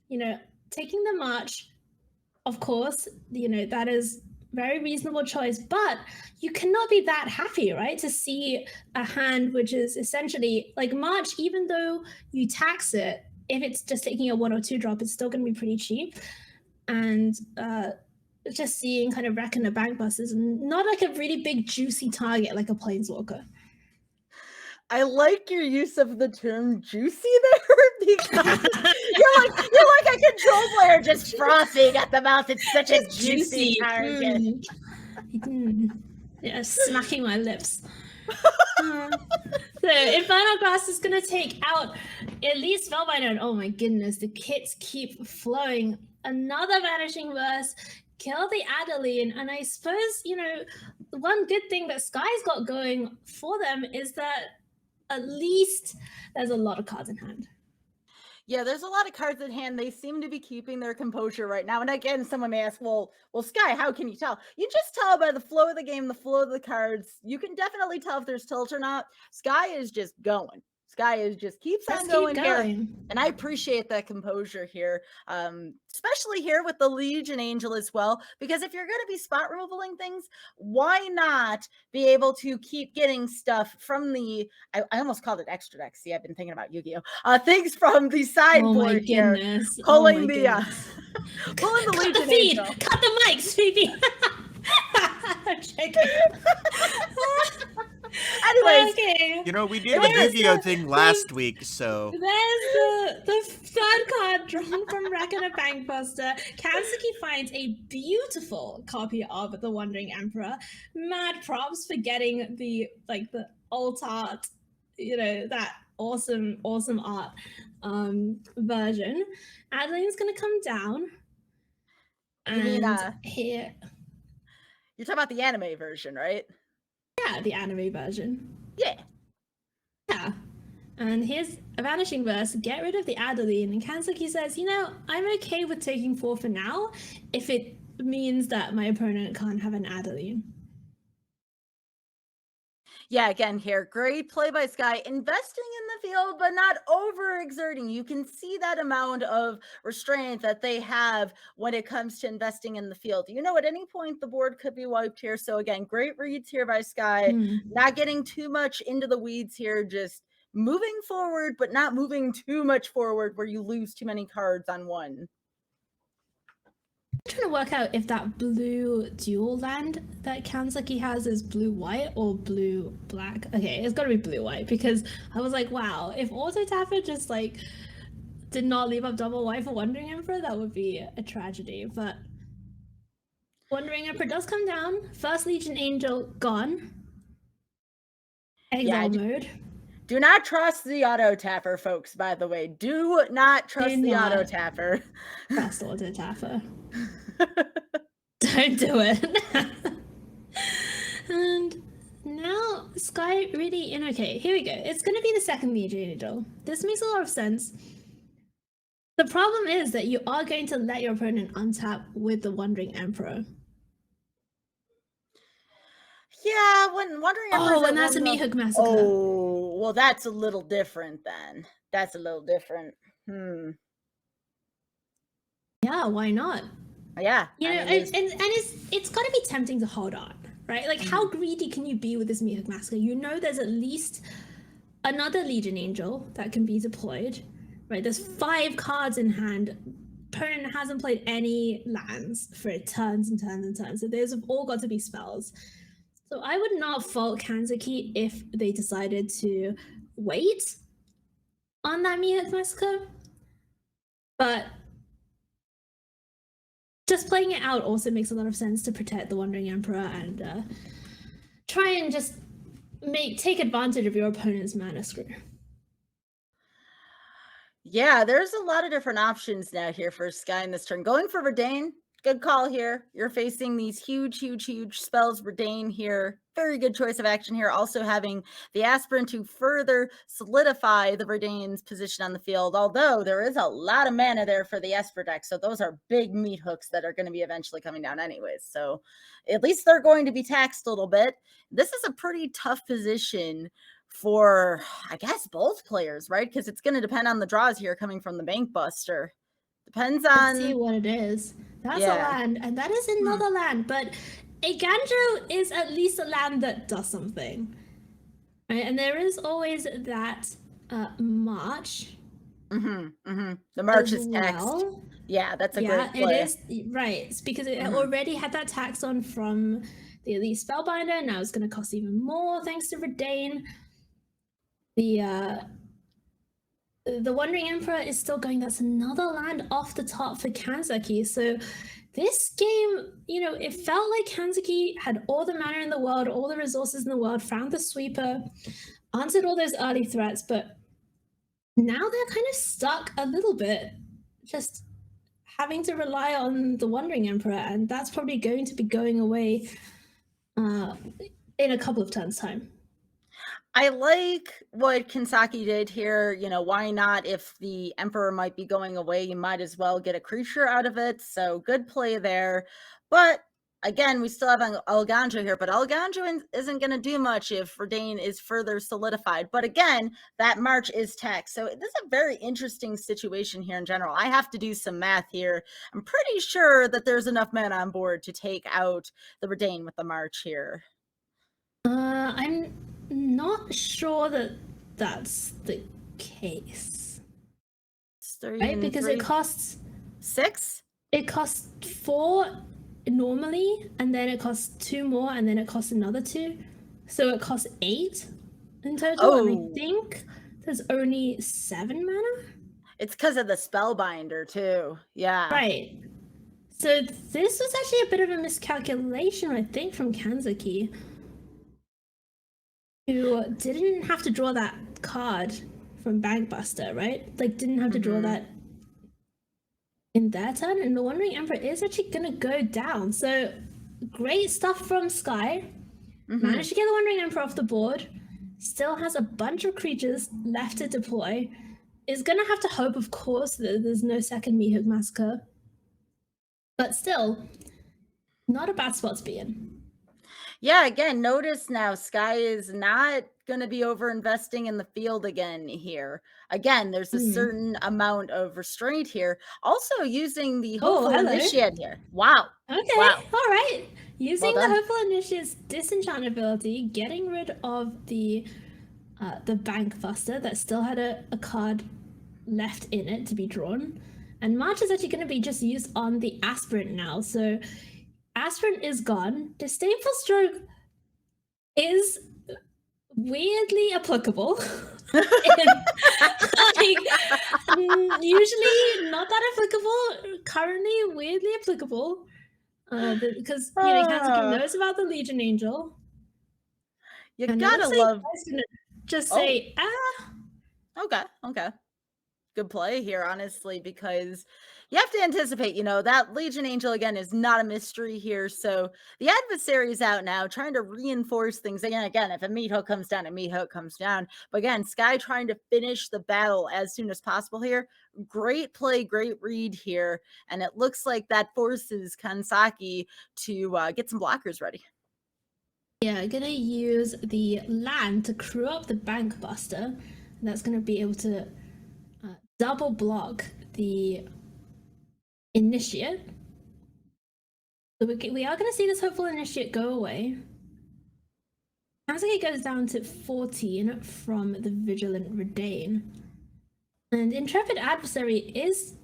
you know, taking the March, of course, you know, that is very reasonable choice, but you cannot be that happy, right? To see a hand which is essentially like March, even though you tax it, if it's just taking a 1 or 2 drop, it's still going to be pretty cheap. And just seeing kind of Reckoner Bankbusters and not like a really big juicy target like a Planeswalker. I like your use of the term juicy there because you're like a control player just frothing at the mouth. It's such a juicy target. Yeah, smacking my lips. So Infernal Grasp is going to take out Elite Spellbinder, and oh my goodness, the kits keep flowing. Another Vanishing Verse, kill the Adeline, and I suppose, you know, one good thing that Sky's got going for them is that at least there's a lot of cards in hand. Yeah, there's a lot of cards in hand. They seem to be keeping their composure right now. And again, someone may ask, well, Sky, how can you tell? You just tell by the flow of the game, the flow of the cards. You can definitely tell if there's tilt or not. Sky is just going. Sky is just keeps on going here. And I appreciate that composure here, especially here with the Legion Angel as well, because if you're going to be spot removaling things, why not be able to keep getting stuff from the, I almost called it extra deck. See, I've been thinking about Yu-Gi-Oh! Things from the sideboard here. Pulling the Legion Angel. Cut the mic, Sweepy. I'm checking. Anyways, okay. You know, we did the Yu-Gi-Oh thing last week, so there's the third card drawn from Reckoner Bankbuster. Kansaki finds a beautiful copy of the Wandering Emperor. Mad props for getting the alt art, you know, that awesome art version. Adeline's gonna come down. And here. You're talking about the anime version, right? Yeah, the anime version. Yeah. Yeah. And here's a Vanishing Verse. Get rid of the Adeline. And Kansaki says, you know, I'm okay with taking 4 for now if it means that my opponent can't have an Adeline. Yeah, again here, great play by Sky, investing in the field, but not overexerting. You can see that amount of restraint that they have when it comes to investing in the field. You know, at any point, the board could be wiped here. So again, great reads here by Sky, not getting too much into the weeds here, just moving forward, but not moving too much forward where you lose too many cards on one. I'm trying to work out if that blue dual land that Kansaki has is blue-white or blue-black. Okay, it's got to be blue-white because I was like, wow, if Auto Tapper just like did not leave up double white for Wandering Emperor, that would be a tragedy. But Wandering Emperor does come down. First Legion Angel gone. Exile mode. Do not trust the Auto Tapper, folks, by the way. Do not trust the Auto Tapper. Trust Auto Tapper. Don't do it. And now Sky really okay, here we go. It's gonna be the second Legion Angel. This makes a lot of sense. The problem is that you are going to let your opponent untap with the Wandering Emperor. Yeah, when Wandering Emperor's Oh, and that's a one of- Meathook Massacre. Oh, well, that's a little different then. That's a little different. Yeah, why not? Yeah. You know, I mean, and it's got to be tempting to hold on, right? Like, how greedy can you be with this Meathook Massacre? You know, there's at least another Legion Angel that can be deployed, right? There's 5 cards in hand. Opponent hasn't played any lands for turns and turns and turns, so those have all got to be spells. So I would not fault Kansaki if they decided to wait on that Meathook Massacre, but just playing it out also makes a lot of sense to protect the Wandering Emperor and try and just take advantage of your opponent's mana screw. Yeah, there's a lot of different options now here for Sky in this turn. Going for Verdane, good call here. You're facing these huge spells. Verdane here, very good choice of action here. Also having the Aspirant to further solidify the Verdane's position on the field, although there is a lot of mana there for the Esper deck. So those are big meat hooks that are going to be eventually coming down anyways. So at least they're going to be taxed a little bit. This is a pretty tough position for, I guess, both players, right? Because it's going to depend on the draws here coming from the Bank Buster. Depends on... Let's see what it is. That's a land, and that is another land, but a Ganjo is at least a land that does something. Right? And there is always that March. The March is taxed. Yeah, that's a great play. It is, right. It's because it already had that tax on from the Elite Spellbinder. Now it's going to cost even more thanks to Verdane. The Wandering Emperor is still going. That's another land off the top for Kansaki. So this game, you know, it felt like Kansaki had all the mana in the world, all the resources in the world, found the sweeper, answered all those early threats, but now they're kind of stuck a little bit, just having to rely on the Wandering Emperor, and that's probably going to be going away in a couple of turns' time. I like what Kansaki did here. You know, why not? If the Emperor might be going away, you might as well get a creature out of it. So good play there. But again, we still have Alganjo here, but Alganjo isn't going to do much if Verdane is further solidified. But again, that March is taxed. So this is a very interesting situation here in general. I have to do some math here. I'm pretty sure that there's enough mana on board to take out the Verdane with the March here. I'm not sure that that's the case. Right? Because it costs 6? It costs 4 normally, and then it costs 2 more, and then it costs another 2. So it costs 8 in total, and I think there's only 7 mana. It's because of the Spellbinder too. Yeah. Right. So this was actually a bit of a miscalculation, I think, from Kansaki, who didn't have to draw that card from Bankbuster, right? Like, didn't have to draw that in their turn, and the Wandering Emperor is actually going to go down. So great stuff from Sky. Managed to get the Wandering Emperor off the board. Still has a bunch of creatures left to deploy. Is going to have to hope, of course, that there's no second Meathook Massacre. But still, not a bad spot to be in. Yeah, again, notice now Sky is not going to be over investing in the field again here. Again, there's a certain amount of restraint here. Also using the Hopeful Initiate here. Wow. Okay, wow. All right. Using the Hopeful Initiate's disenchant ability, getting rid of the Bank Buster that still had a card left in it to be drawn. And March is actually going to be just used on the Aspirant now. So Aspirant is gone. Disdainful Stroke is weirdly applicable. Usually not that applicable. Currently weirdly applicable. Because you know, Kansaki knows about the Legion Angel. You gotta love. Just say Okay. good play here, honestly, because you have to anticipate, that Legion Angel again is not a mystery here. So the adversary is out now, trying to reinforce things. Again, if a meat hook comes down, a meat hook comes down. But again, Sky trying to finish the battle as soon as possible here. Great play, great read here. And it looks like that forces Kansaki to get some blockers ready. Yeah, gonna use the land to crew up the Bank Buster. And that's gonna be able to double block the Initiate. So we are gonna see this hopeful Initiate go away. Kansaki goes down to 14 from the Vigilant Redain. And Intrepid Adversary is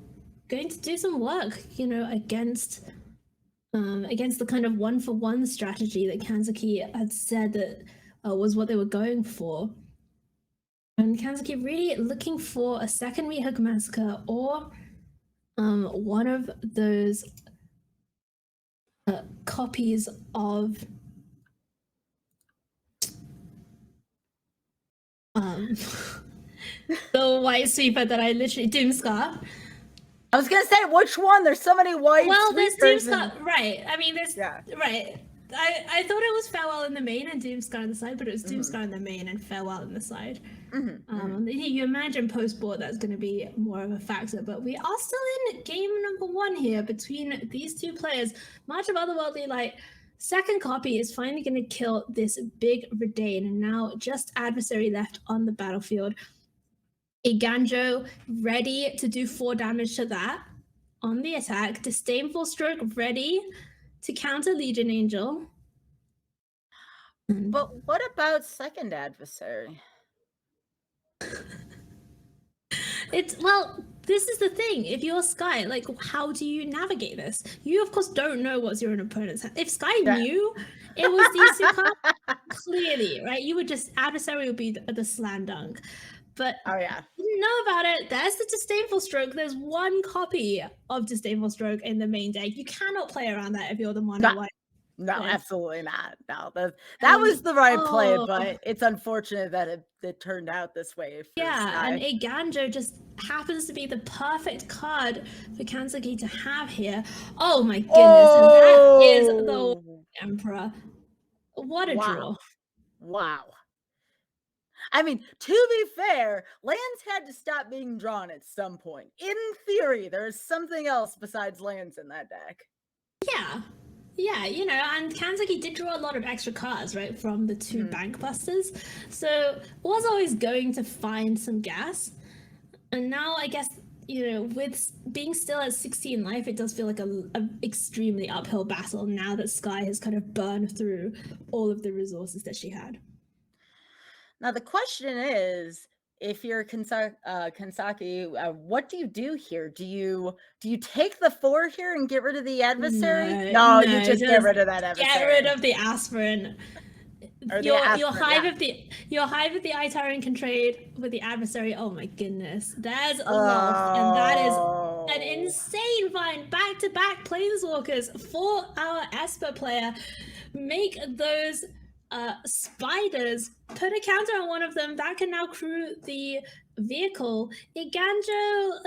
going to do some work, against the kind of 1-for-1 strategy that Kansaki had said that was what they were going for. And Kansaki really looking for a second Meat Hook Massacre or one of those copies of the White Sweeper that I literally Doomscar. I was gonna say which one. There's so many white. Well, there's Doomscar, right? I mean, there's right. I thought it was Farewell in the main and Doomscar on the side, but it was Doomscar in the main and Farewell in the side. You imagine post-board that's going to be more of a factor, but we are still in game number 1 here between these two players. March of Otherworldly Light, second copy is finally going to kill this big Redain, and now just adversary left on the battlefield. Iganjo ready to do 4 damage to that on the attack. Disdainful Stroke ready to counter Legion Angel. But what about second adversary? This is the thing. If you're Sky, how do you navigate this? You of course don't know what's your opponent's hand. If Sky knew it was these two cards, clearly, right? You would just adversary would be the slam dunk. But didn't know about it. There's the Disdainful Stroke. There's 1 copy of Disdainful Stroke in the main deck. You cannot play around that if you're the mono white. No, absolutely not. No, that was the right play, but it's unfortunate that it turned out this way. And Iganjo just happens to be the perfect card for Kansaki to have here. Oh my goodness, and that is the Emperor. What a draw. Wow. I mean, to be fair, lands had to stop being drawn at some point. In theory, there's something else besides lands in that deck. Yeah, and Kansaki did draw a lot of extra cards, right, from the 2 Bank Busters. So was always going to find some gas. And now, I guess, with being still at 16 life, it does feel like a extremely uphill battle now that Sky has kind of burned through all of the resources that she had. Now, the question is, if you're Kansaki, what do you do here? Do you take the 4 here and get rid of the adversary? No, you just get rid of that adversary. Get rid of the aspirin. Your hive of the Eye Tyrant can trade with the adversary. Oh my goodness, there's a lot, and that is an insane find. Back-to-back Planeswalkers for our Esper player. Make those spiders, put a counter on one of them that can now crew the vehicle. Iganjo,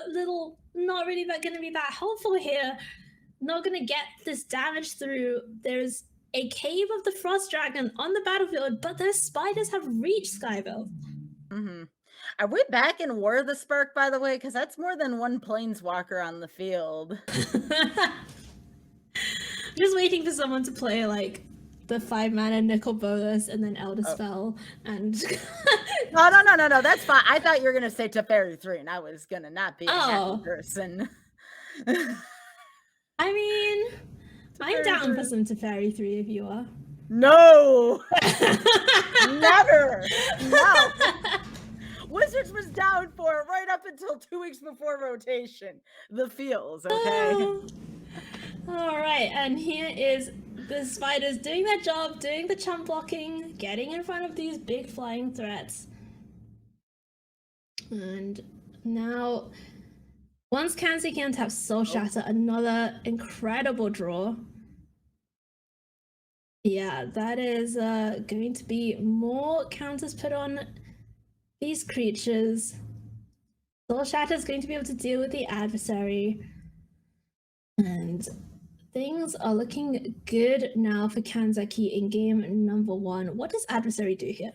little, not really going to be that helpful here. Not going to get this damage through. There's a Cave of the Frost Dragon on the battlefield, but those spiders have reached Skybilz. Are we back in War of the Spark, by the way? Because that's more than 1 Planeswalker on the field. Just waiting for someone to play the 5-mana Nickel bonus and then Elder Spell and No, that's fine. I thought you were gonna say Teferi 3 and I was gonna not be a happy person. I mean, I'm down for some Teferi 3 if you are. No! Never! No! Wizards was down for it right up until 2 weeks before rotation. The feels, okay? All right, and here is the spiders doing their job, doing the chump blocking, getting in front of these big flying threats. And now, once Kansaki can tap Soul Shatter, another incredible draw. Yeah, that is going to be more counters put on these creatures. Soul Shatter is going to be able to deal with the adversary. And things are looking good now for Kansaki in game number 1. What does adversary do here?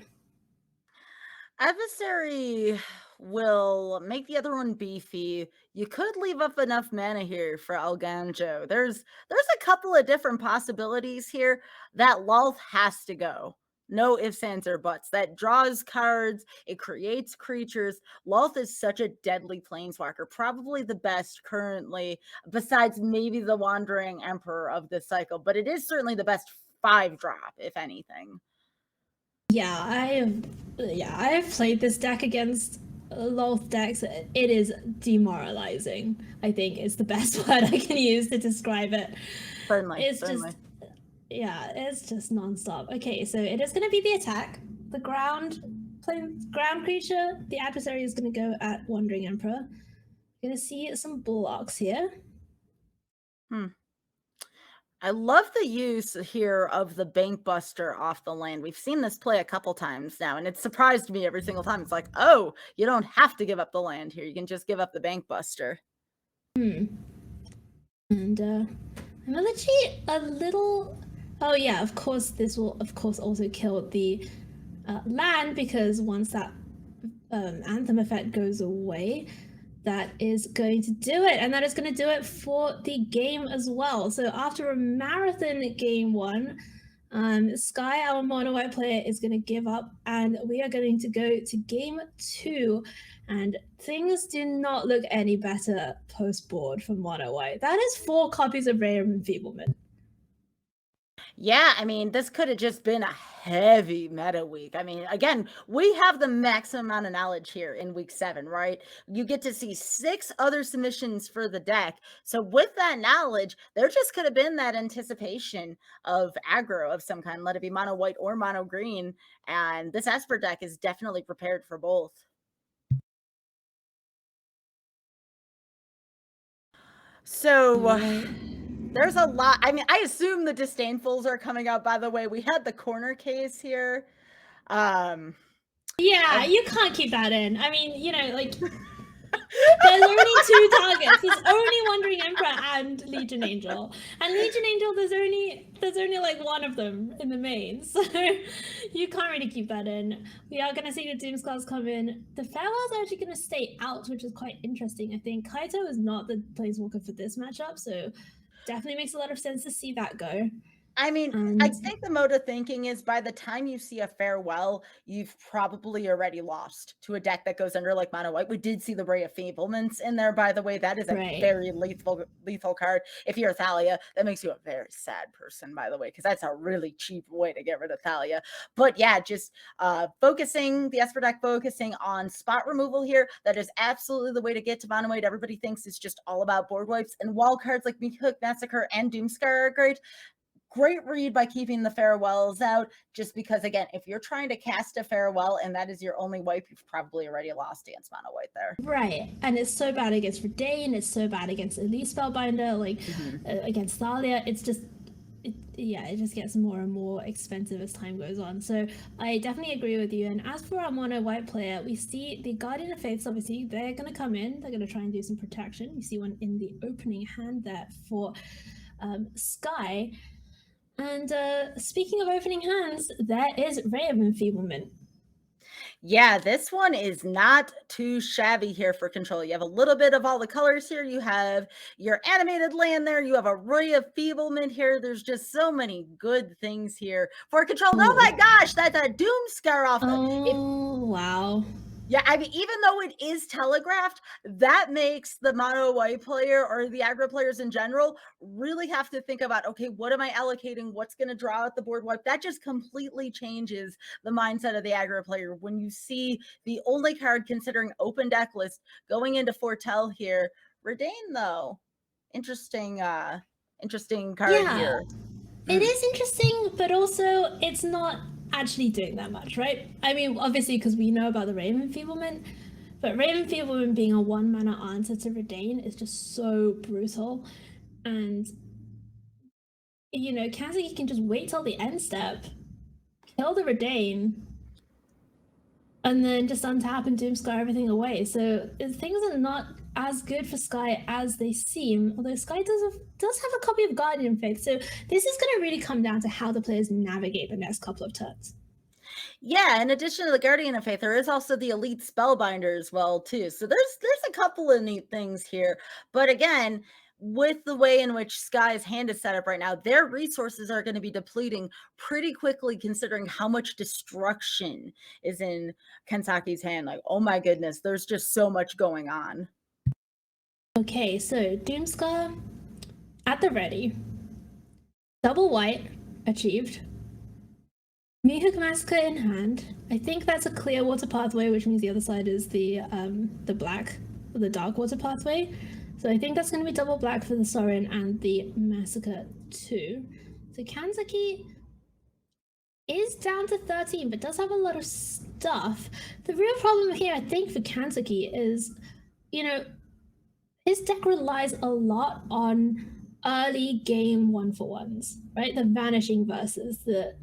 Adversary will make the other one beefy. You could leave up enough mana here for Alganjo. There's a couple of different possibilities here. That Lolth has to go. No ifs, ands, or buts. That draws cards. It creates creatures. Lolth is such a deadly planeswalker. Probably the best currently, besides maybe the Wandering Emperor of this cycle. But it is certainly the best 5-drop, if anything. Yeah, I've played this deck against Lolth decks. It is demoralizing. I think is the best word I can use to describe it. Certainly. It's just nonstop. Okay, so it is going to be the attack. The ground creature. The adversary is going to go at Wandering Emperor. We're going to see some blocks here. I love the use here of the Bank Buster off the land. We've seen this play a couple times now, and it's surprised me every single time. It's like, oh, you don't have to give up the land here. You can just give up the Bank Buster. And I'm actually a little... Oh yeah, of course, this will, of course, also kill the land, because once that Anthem effect goes away, that is going to do it, and that is going to do it for the game as well. So after a marathon game 1, Sky, our mono white player, is going to give up, and we are going to go to game 2, and things do not look any better post board for mono white. That is 4 copies of Rare Enfeeblement. Yeah, I mean, this could have just been a heavy meta week. I mean, again, we have the maximum amount of knowledge here in week 7, right? You get to see 6 other submissions for the deck. So with that knowledge, there just could have been that anticipation of aggro of some kind, let it be mono white or mono green. And this Esper deck is definitely prepared for both. So... there's a lot. I mean, I assume the disdainfuls are coming out. By the way, we had the corner case here. Yeah, you can't keep that in. I mean, you know, like, there's only 2 targets. There's only Wandering Emperor and Legion Angel. And Legion Angel, there's only like 1 of them in the main. So you can't really keep that in. We are going to see the Doomscars come in. The Farewells are actually going to stay out, which is quite interesting. I think Kaito is not the Planeswalker for this matchup, so definitely makes a lot of sense to see that go. I mean, I think the mode of thinking is by the time you see a farewell, you've probably already lost to a deck that goes under like mono white. We did see the Ray of Fablements in there, by the way. That is a very lethal card. If you're Thalia, that makes you a very sad person, by the way, because that's a really cheap way to get rid of Thalia. But yeah, just focusing, the Esper deck focusing on spot removal here. That is absolutely the way to get to mono white. Everybody thinks it's just all about board wipes, and wall cards like Meat Hook Massacre and Doomscar are great. Great read by keeping the farewells out, just because, again, if you're trying to cast a farewell and that is your only wipe, you've probably already lost against mono white there. Right, and it's so bad against Redain, it's so bad against Elise Spellbinder, like against Thalia. It's just, it just gets more and more expensive as time goes on. So I definitely agree with you. And as for our mono white player, we see the Guardian of Faiths, obviously, they're going to come in, they're going to try and do some protection. You see one in the opening hand there for Sky. And speaking of opening hands, there is Ray of Enfeeblement. Yeah, this one is not too shabby here for control. You have a little bit of all the colors here. You have your animated land there. You have a Ray of Enfeeblement here. There's just so many good things here for control. Oh my gosh, that's a Doomscar off. Wow. Yeah, I mean, even though it is telegraphed, that makes the mono white player or the aggro players in general really have to think about, okay, what am I allocating? What's going to draw out the board wipe? That just completely changes the mindset of the aggro player. When you see the only card considering open deck list going into Foretell here, Redain, though, interesting card here. It is interesting, but also it's not actually doing that much, right? I mean, obviously, because we know about the Ray of Enfeeblement, but Ray of Enfeeblement being a 1-mana answer to Redain is just so brutal. And, you know, Kansaki can just wait till the end step, kill the Redain, and then just untap and doomscar everything away. So things are not as good for Sky as they seem, although Sky does have a copy of Guardian Faith. So this is going to really come down to how the players navigate the next couple of turns. Yeah, in addition to the Guardian of Faith, there is also the Elite Spellbinder as well, too. So there's a couple of neat things here. But again, with the way in which Sky's hand is set up right now, their resources are going to be depleting pretty quickly, considering how much destruction is in Kansaki's hand. Like, oh my goodness, there's just so much going on. Okay, so Doomscar at the ready. Double white achieved. Meathook Massacre in hand. I think that's a clear water pathway, which means the other side is the black, or the dark water pathway. So I think that's going to be double black for the Sorin and the Massacre too. So Kansaki is down to 13, but does have a lot of stuff. The real problem here, I think, for Kansaki is, you know, his deck relies a lot on early game 1-for-1s, right? The Vanishing versus the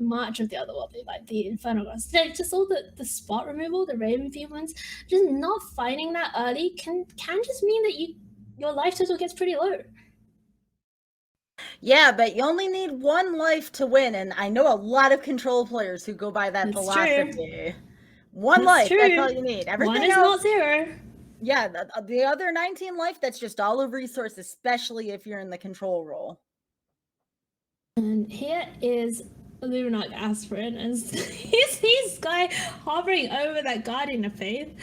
March of the other world, like the Infernal Gods. Just all the spot removal, the Raven Fiend ones, just not finding that early can just mean that your life total gets pretty low. Yeah, but you only need one life to win, and I know a lot of control players who go by that That's philosophy. One That's life, true. that's all you need. Everything One is else, not zero. Yeah, the other 19 life, that's just all of resource, especially if you're in the control role. And here is Luminarch Aspirin, as he's guy hovering over that Guardian of Faith.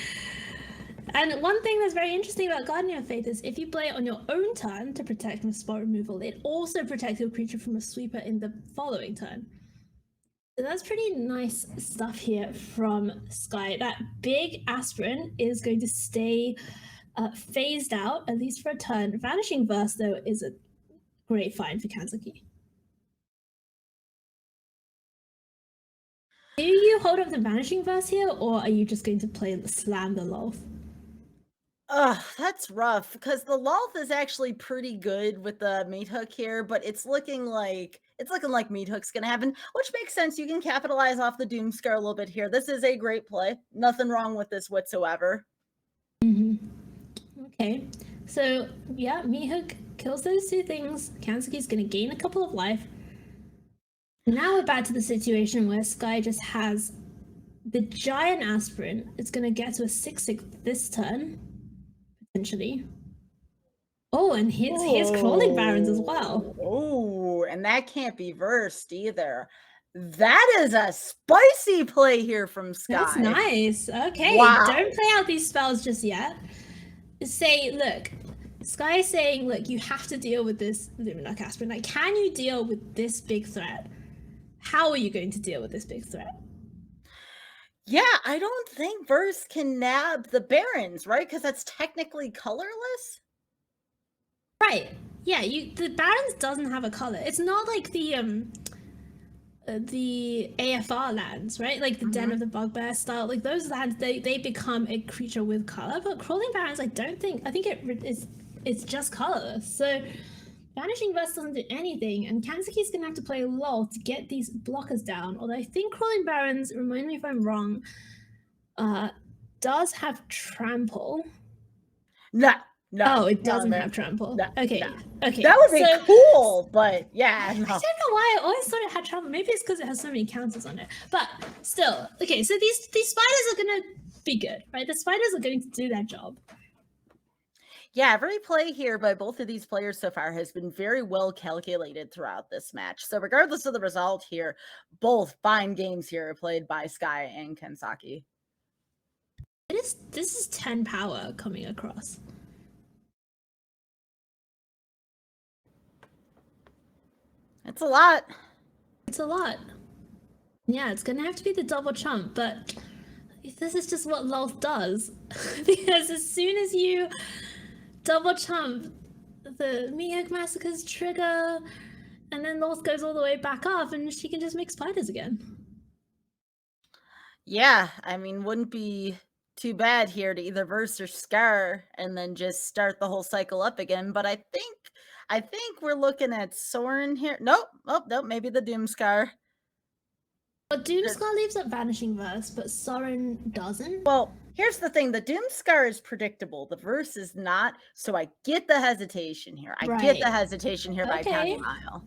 And one thing that's very interesting about Guardian of Faith is if you play it on your own turn to protect from spot removal, it also protects your creature from a sweeper in the following turn. So that's pretty nice stuff here from Sky. That big Aspirin is going to stay phased out, at least for a turn. Vanishing Verse, though, is a great find for Kansaki. Do you hold up the Vanishing Verse here, or are you just going to play slam the Lolth? Ugh, that's rough, because the Lolth is actually pretty good with the Meathook here, but it's looking like Meathook's gonna happen, which makes sense. You can capitalize off the Doomscar a little bit here. This is a great play. Nothing wrong with this whatsoever. Okay, so yeah, Meathook kills those two things. Kansaki's gonna gain a couple of life. Now we're back to the situation where Sky just has the giant Aspirin. It's gonna get to a 6/6 this turn, potentially. Oh, and here's Crawling Barons as well. Oh, and that can't be versed either. That is a spicy play here from Sky. That's nice. Okay, Wow. Don't play out these spells just yet. Say, look, Sky is saying, look, you have to deal with this Luminarch Aspirin. Like, can you deal with this big threat? How are you going to deal with this big threat? Yeah, I don't think Verse can nab the Barons, right? Because that's technically colorless. Right. Yeah, the Barons doesn't have a color. It's not like the AFR lands, right? Like the Den of the Bugbear style. Like those lands, they become a creature with color. But Crawling Barons, I think it's just colorless. So Vanishing Verse doesn't do anything, and Kansaki's gonna have to play LOL to get these blockers down. Although I think Crawling Barons, remind me if I'm wrong, does have Trample. No. Oh, it doesn't have Trample. No, okay. Okay. That would be cool, but yeah, no. I don't know why I always thought it had Trample. Maybe it's because it has so many counters on it. But still, okay, so these spiders are gonna be good, right? The spiders are going to do their job. Yeah, every play here by both of these players so far has been very well calculated throughout this match. So regardless of the result here, both fine games here are played by Sky and Kansaki. This is 10 power coming across. It's a lot. It's a lot. Yeah, it's gonna have to be the double chump, but this is just what Lolth does. Because as soon as you double chump, the Meathook Massacres trigger, and then Lolth goes all the way back up, and she can just make spiders again. Yeah, I mean, wouldn't be too bad here to either Verse or Scar and then just start the whole cycle up again. But I think we're looking at Sorin here. Nope, maybe the Doomscar. But Doomscar leaves up Vanishing Verse, but Sorin doesn't. Well, here's the thing. The Doomscar is predictable. The verse is not. So I get the hesitation here. I get the hesitation here by County Mile.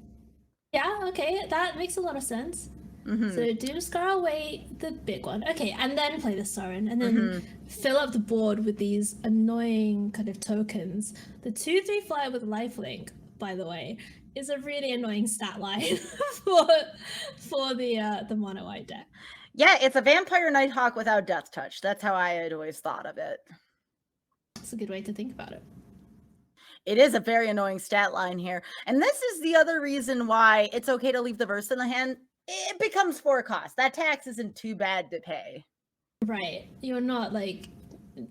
Yeah, okay. That makes a lot of sense. Mm-hmm. So Doomscar away the big one. Okay, and then play the Sorin. And then fill up the board with these annoying kind of tokens. The 2/3 flyer with lifelink, by the way, is a really annoying stat line for the mono white deck. Yeah, it's a Vampire Nighthawk without Death Touch. That's how I had always thought of it. That's a good way to think about it. It is a very annoying stat line here. And this is the other reason why it's okay to leave the verse in the hand. It becomes 4 cost. That tax isn't too bad to pay. Right. You're not like,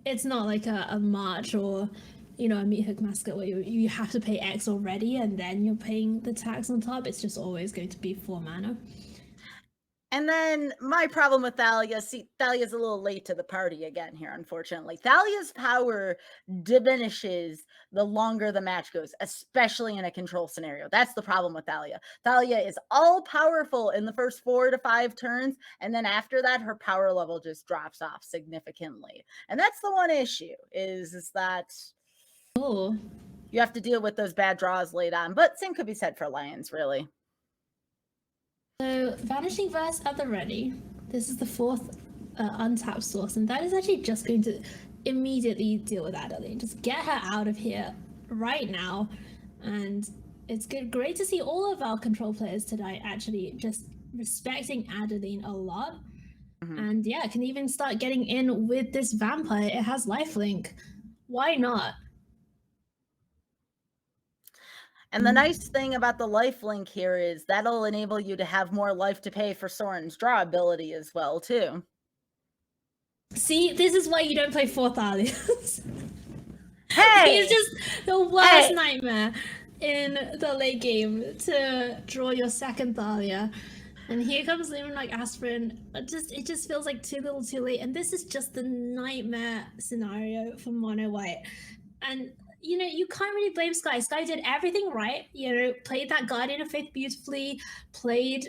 it's not like a March or, you know, a Meat Hook Massacre where you have to pay X already and then you're paying the tax on top. It's just always going to be 4 mana. And then my problem with Thalia, see, Thalia's a little late to the party again here, unfortunately. Thalia's power diminishes the longer the match goes, especially in a control scenario. That's the problem with Thalia. Thalia is all powerful in the first 4 to 5 turns, and then after that, her power level just drops off significantly. And that's the one issue, is that you have to deal with those bad draws late on. But same could be said for Lions, really. So, Vanishing Verse at the ready. This is the 4th untapped source, and that is actually just going to immediately deal with Adeline. Just get her out of here right now. And it's great to see all of our control players tonight actually just respecting Adeline a lot. And yeah, can even start getting in with this vampire. It has lifelink. Why not? And the nice thing about the lifelink here is that'll enable you to have more life to pay for Sorin's draw ability as well, too. See, this is why you don't play 4 Thalias. Hey! It's just the worst nightmare in the late game to draw your 2nd Thalia. And here comes Luminarch Aspirin. It just feels like too little too late. And this is just the nightmare scenario for mono white. And you know, you can't really blame Sky. Sky did everything right. You know, played that Guardian of Faith beautifully, played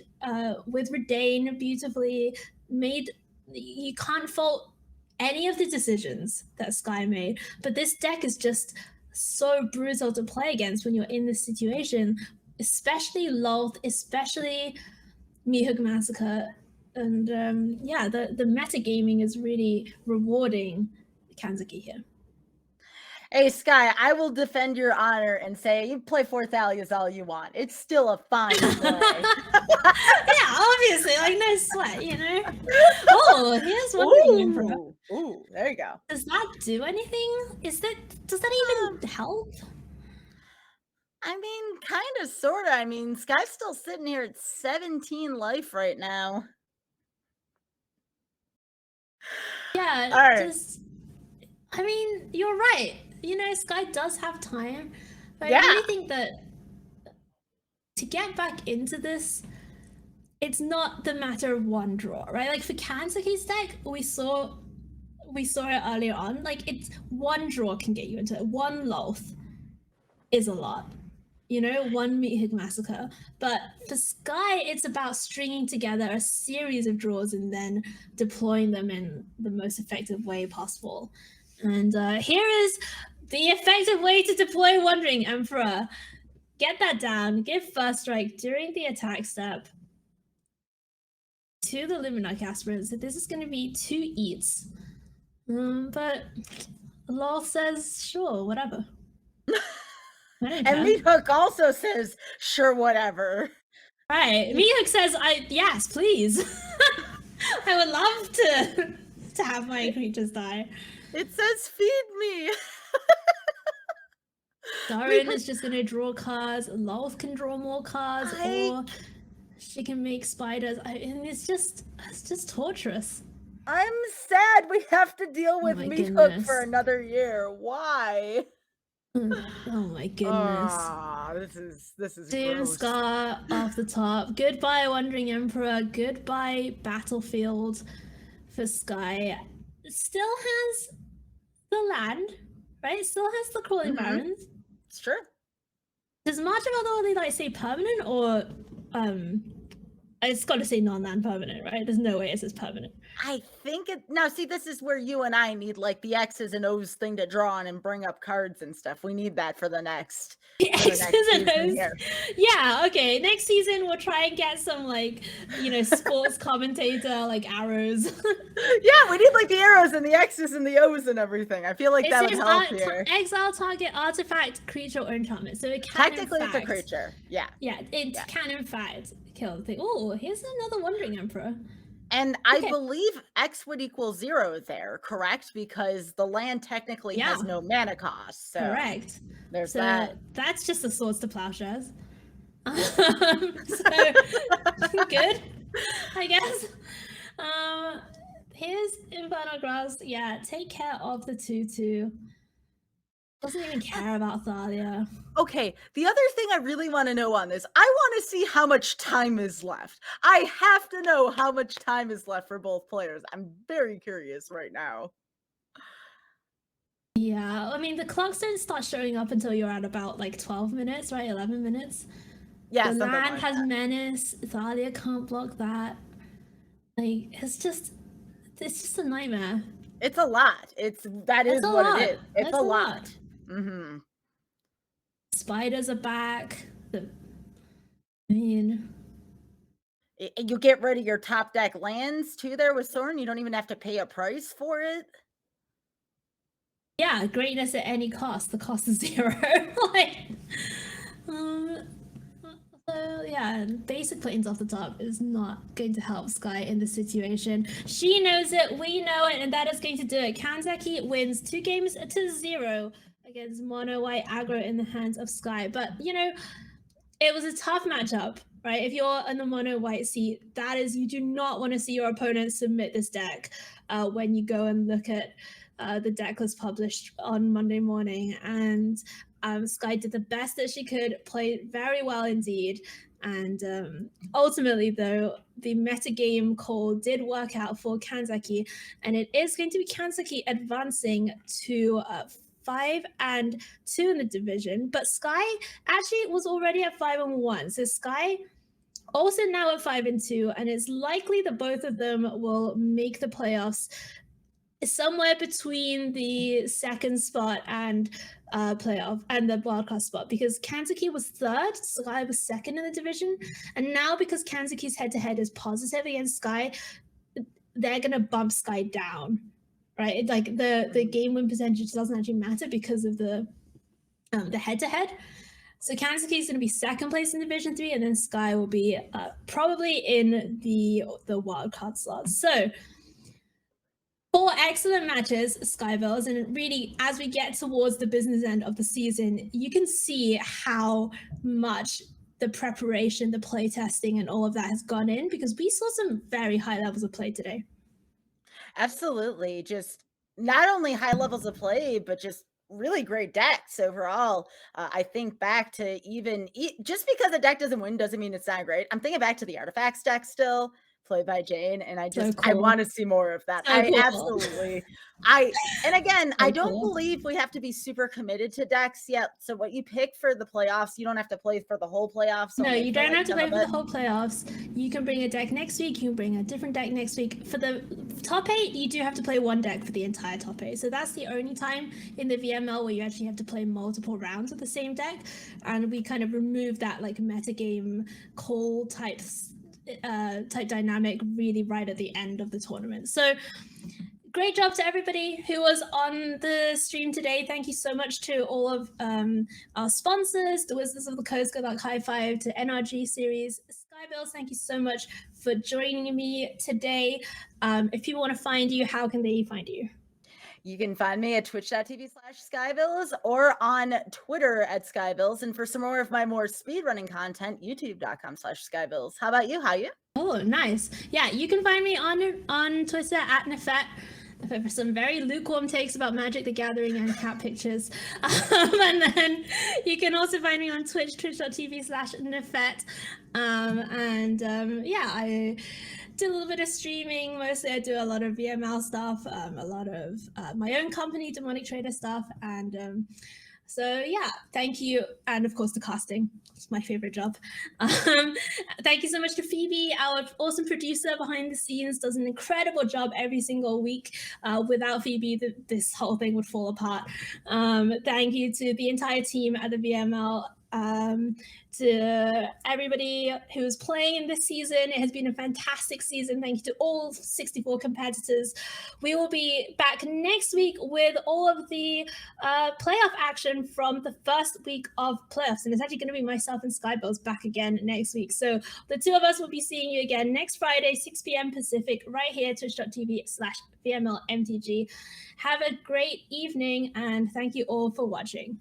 with Redain beautifully, you can't fault any of the decisions that Sky made. But this deck is just so brutal to play against when you're in this situation, especially Loth, especially Meat Hook Massacre. And yeah, the metagaming is really rewarding Kansaki here. Hey, Sky, I will defend your honor and say you play 4 Thalias all you want. It's still a fine play. Yeah, obviously, like no sweat, you know? Oh, here's one thing. Ooh, there you go. Does that do anything? Does that even help? I mean, kind of, sort of. I mean, Sky's still sitting here at 17 life right now. Yeah, all right. I mean, you're right. You know, Sky does have time, but I really think that to get back into this, it's not the matter of one draw, right? Like for Kansaki's deck, we saw it earlier on. Like it's one draw can get you into it. One Loth is a lot, you know, one Meat Hook Massacre. But for Sky, it's about stringing together a series of draws and then deploying them in the most effective way possible. And here is the effective way to deploy Wandering Emperor. Get that down, give first strike during the attack step to the Luminarch Aspirant. So this is going to be 2 eats. But Lol says, sure, whatever. And Meat Hook also says, sure, whatever. Right. Meat Hook says, yes, please. I would love to have my creatures die. It says feed me. Sorin is just gonna draw cards. Loth can draw more cards, or she can make spiders. And it's just torturous. I'm sad we have to deal with Meat Hook for another year. Why? Oh my goodness. This is Doomscar off the top. Goodbye, Wandering Emperor. Goodbye, Battlefield for Sky. Still has the land, right? Still has the Crawling Barrens. It's true. Does March of Otherworldly like say permanent or It's got to say non-land permanent, right? There's no way it says permanent. I think it now. See, this is where you and I need like the X's and O's thing to draw on and bring up cards and stuff. We need that for the next. The for the X's next and season O's. here. Yeah, okay. Next season we'll try and get some like, you know, sports commentator like arrows. Yeah, we need like the arrows and the X's and the O's and everything. I feel like It that would says help here. exile target artifact, creature, or enchantment. So it can Technically, in it's a fact, creature. Yeah. Yeah, it Yeah. can in fact kill the thing. Oh, here's another Wandering Emperor. And I Okay. believe X would equal 0 there, correct? Because the land technically has no mana cost. So Correct. there's So that. that's just the Swords to Plowshares. So good, I guess. Here's Infernal Grass. Yeah, take care of the 2/2. Doesn't even care about Thalia. Okay, the other thing I really want to know on this, I want to see how much time is left. I have to know how much time is left for both players. I'm very curious right now. Yeah, I mean, the clocks don't start showing up until you're at about like 12 minutes, right? 11 minutes. Yeah, The something land like has that. menace. Thalia can't block that. Like, it's just a nightmare. It's a lot. That is what lot. it is. It's That's a lot. Mm-hmm. Spiders are back. I mean, You get rid of your top deck lands too there with Sorin. You don't even have to pay a price for it. yeah, greatness at any cost. The cost is 0. Like, so yeah, basic planes off the top is not going to help Sky in this situation. She knows it, we know it, and that is going to do it. Kansaki wins 2 games to 0 against mono white aggro in the hands of Sky. But you know, it was a tough matchup, right? If you're in the mono white seat, that is, you do not want to see your opponent submit this deck when you go and look at the deck list published on Monday morning. And Sky did the best that she could, played very well indeed. And ultimately, though, the metagame call did work out for Kansaki, and it is going to be Kansaki advancing to 5-2 in the division. But Sky actually was already at 5-1. So Sky also now at 5-2, and it's likely that both of them will make the playoffs somewhere between the second spot and playoff and the wildcard spot, because Kansaki was 3rd, Sky was 2nd in the division, and now because Kansaki's head-to-head is positive against Sky, they're gonna bump Sky down, right? Like the game win percentage doesn't actually matter because of the head-to-head. So Kansaki is going to be 2nd place in Division 3, and then Sky will be probably in the wildcard slots. So 4 excellent matches, Skybilz, and really, as we get towards the business end of the season, you can see how much the preparation, the play testing, and all of that has gone in, because we saw some very high levels of play today. Absolutely. Just not only high levels of play, but just really great decks overall. I think back to just because a deck doesn't win doesn't mean it's not great. I'm thinking back to the Artifacts deck still, played by Jayne, and I cool. want to see more of that. So cool. Absolutely. And again, I don't believe we have to be super committed to decks yet. So what you pick for the playoffs, you don't have to play for the whole playoffs. No, you don't have to play for the whole playoffs. You can bring a deck next week. You can bring a different deck next week. For the top 8, you do have to play one deck for the entire top 8. So that's the only time in the VML where you actually have to play multiple rounds of the same deck. And we kind of remove that like metagame call type dynamic really right at the end of the tournament. So great job to everybody who was on the stream today. Thank you so much to all of our sponsors, the Wizards of the Coast, good luck, high five to NRG series. Skybilz, thank you so much for joining me today. If people want to find you, how can they find you? You can find me at twitch.tv/Skybilz or on Twitter at Skybilz. And for some more of my speedrunning content, youtube.com/Skybilz. How about you? Haiyue? Oh, nice. Yeah, you can find me on Twitter at Nefet for some very lukewarm takes about Magic the Gathering and cat pictures. And then you can also find me on Twitch, twitch.tv/Nefet. Yeah, I do a little bit of streaming. Mostly I do a lot of VML stuff, a lot of my own company, Demonic Trader stuff, and So yeah, thank you. And of course the casting, it's my favorite job. Thank you so much to Phoebe, our awesome producer behind the scenes, does an incredible job every single week. Without Phoebe, this whole thing would fall apart. Thank you to the entire team at the VML, to everybody who's playing in this season. It has been a fantastic season. Thank you to all 64 competitors. We will be back next week with all of the playoff action from the first week of playoffs, and it's actually going to be myself and Skybilz back again next week. So the two of us will be seeing you again next Friday, 6 p.m. Pacific, right here, twitch.tv/VMLMTG. Have a great evening, and thank you all for watching.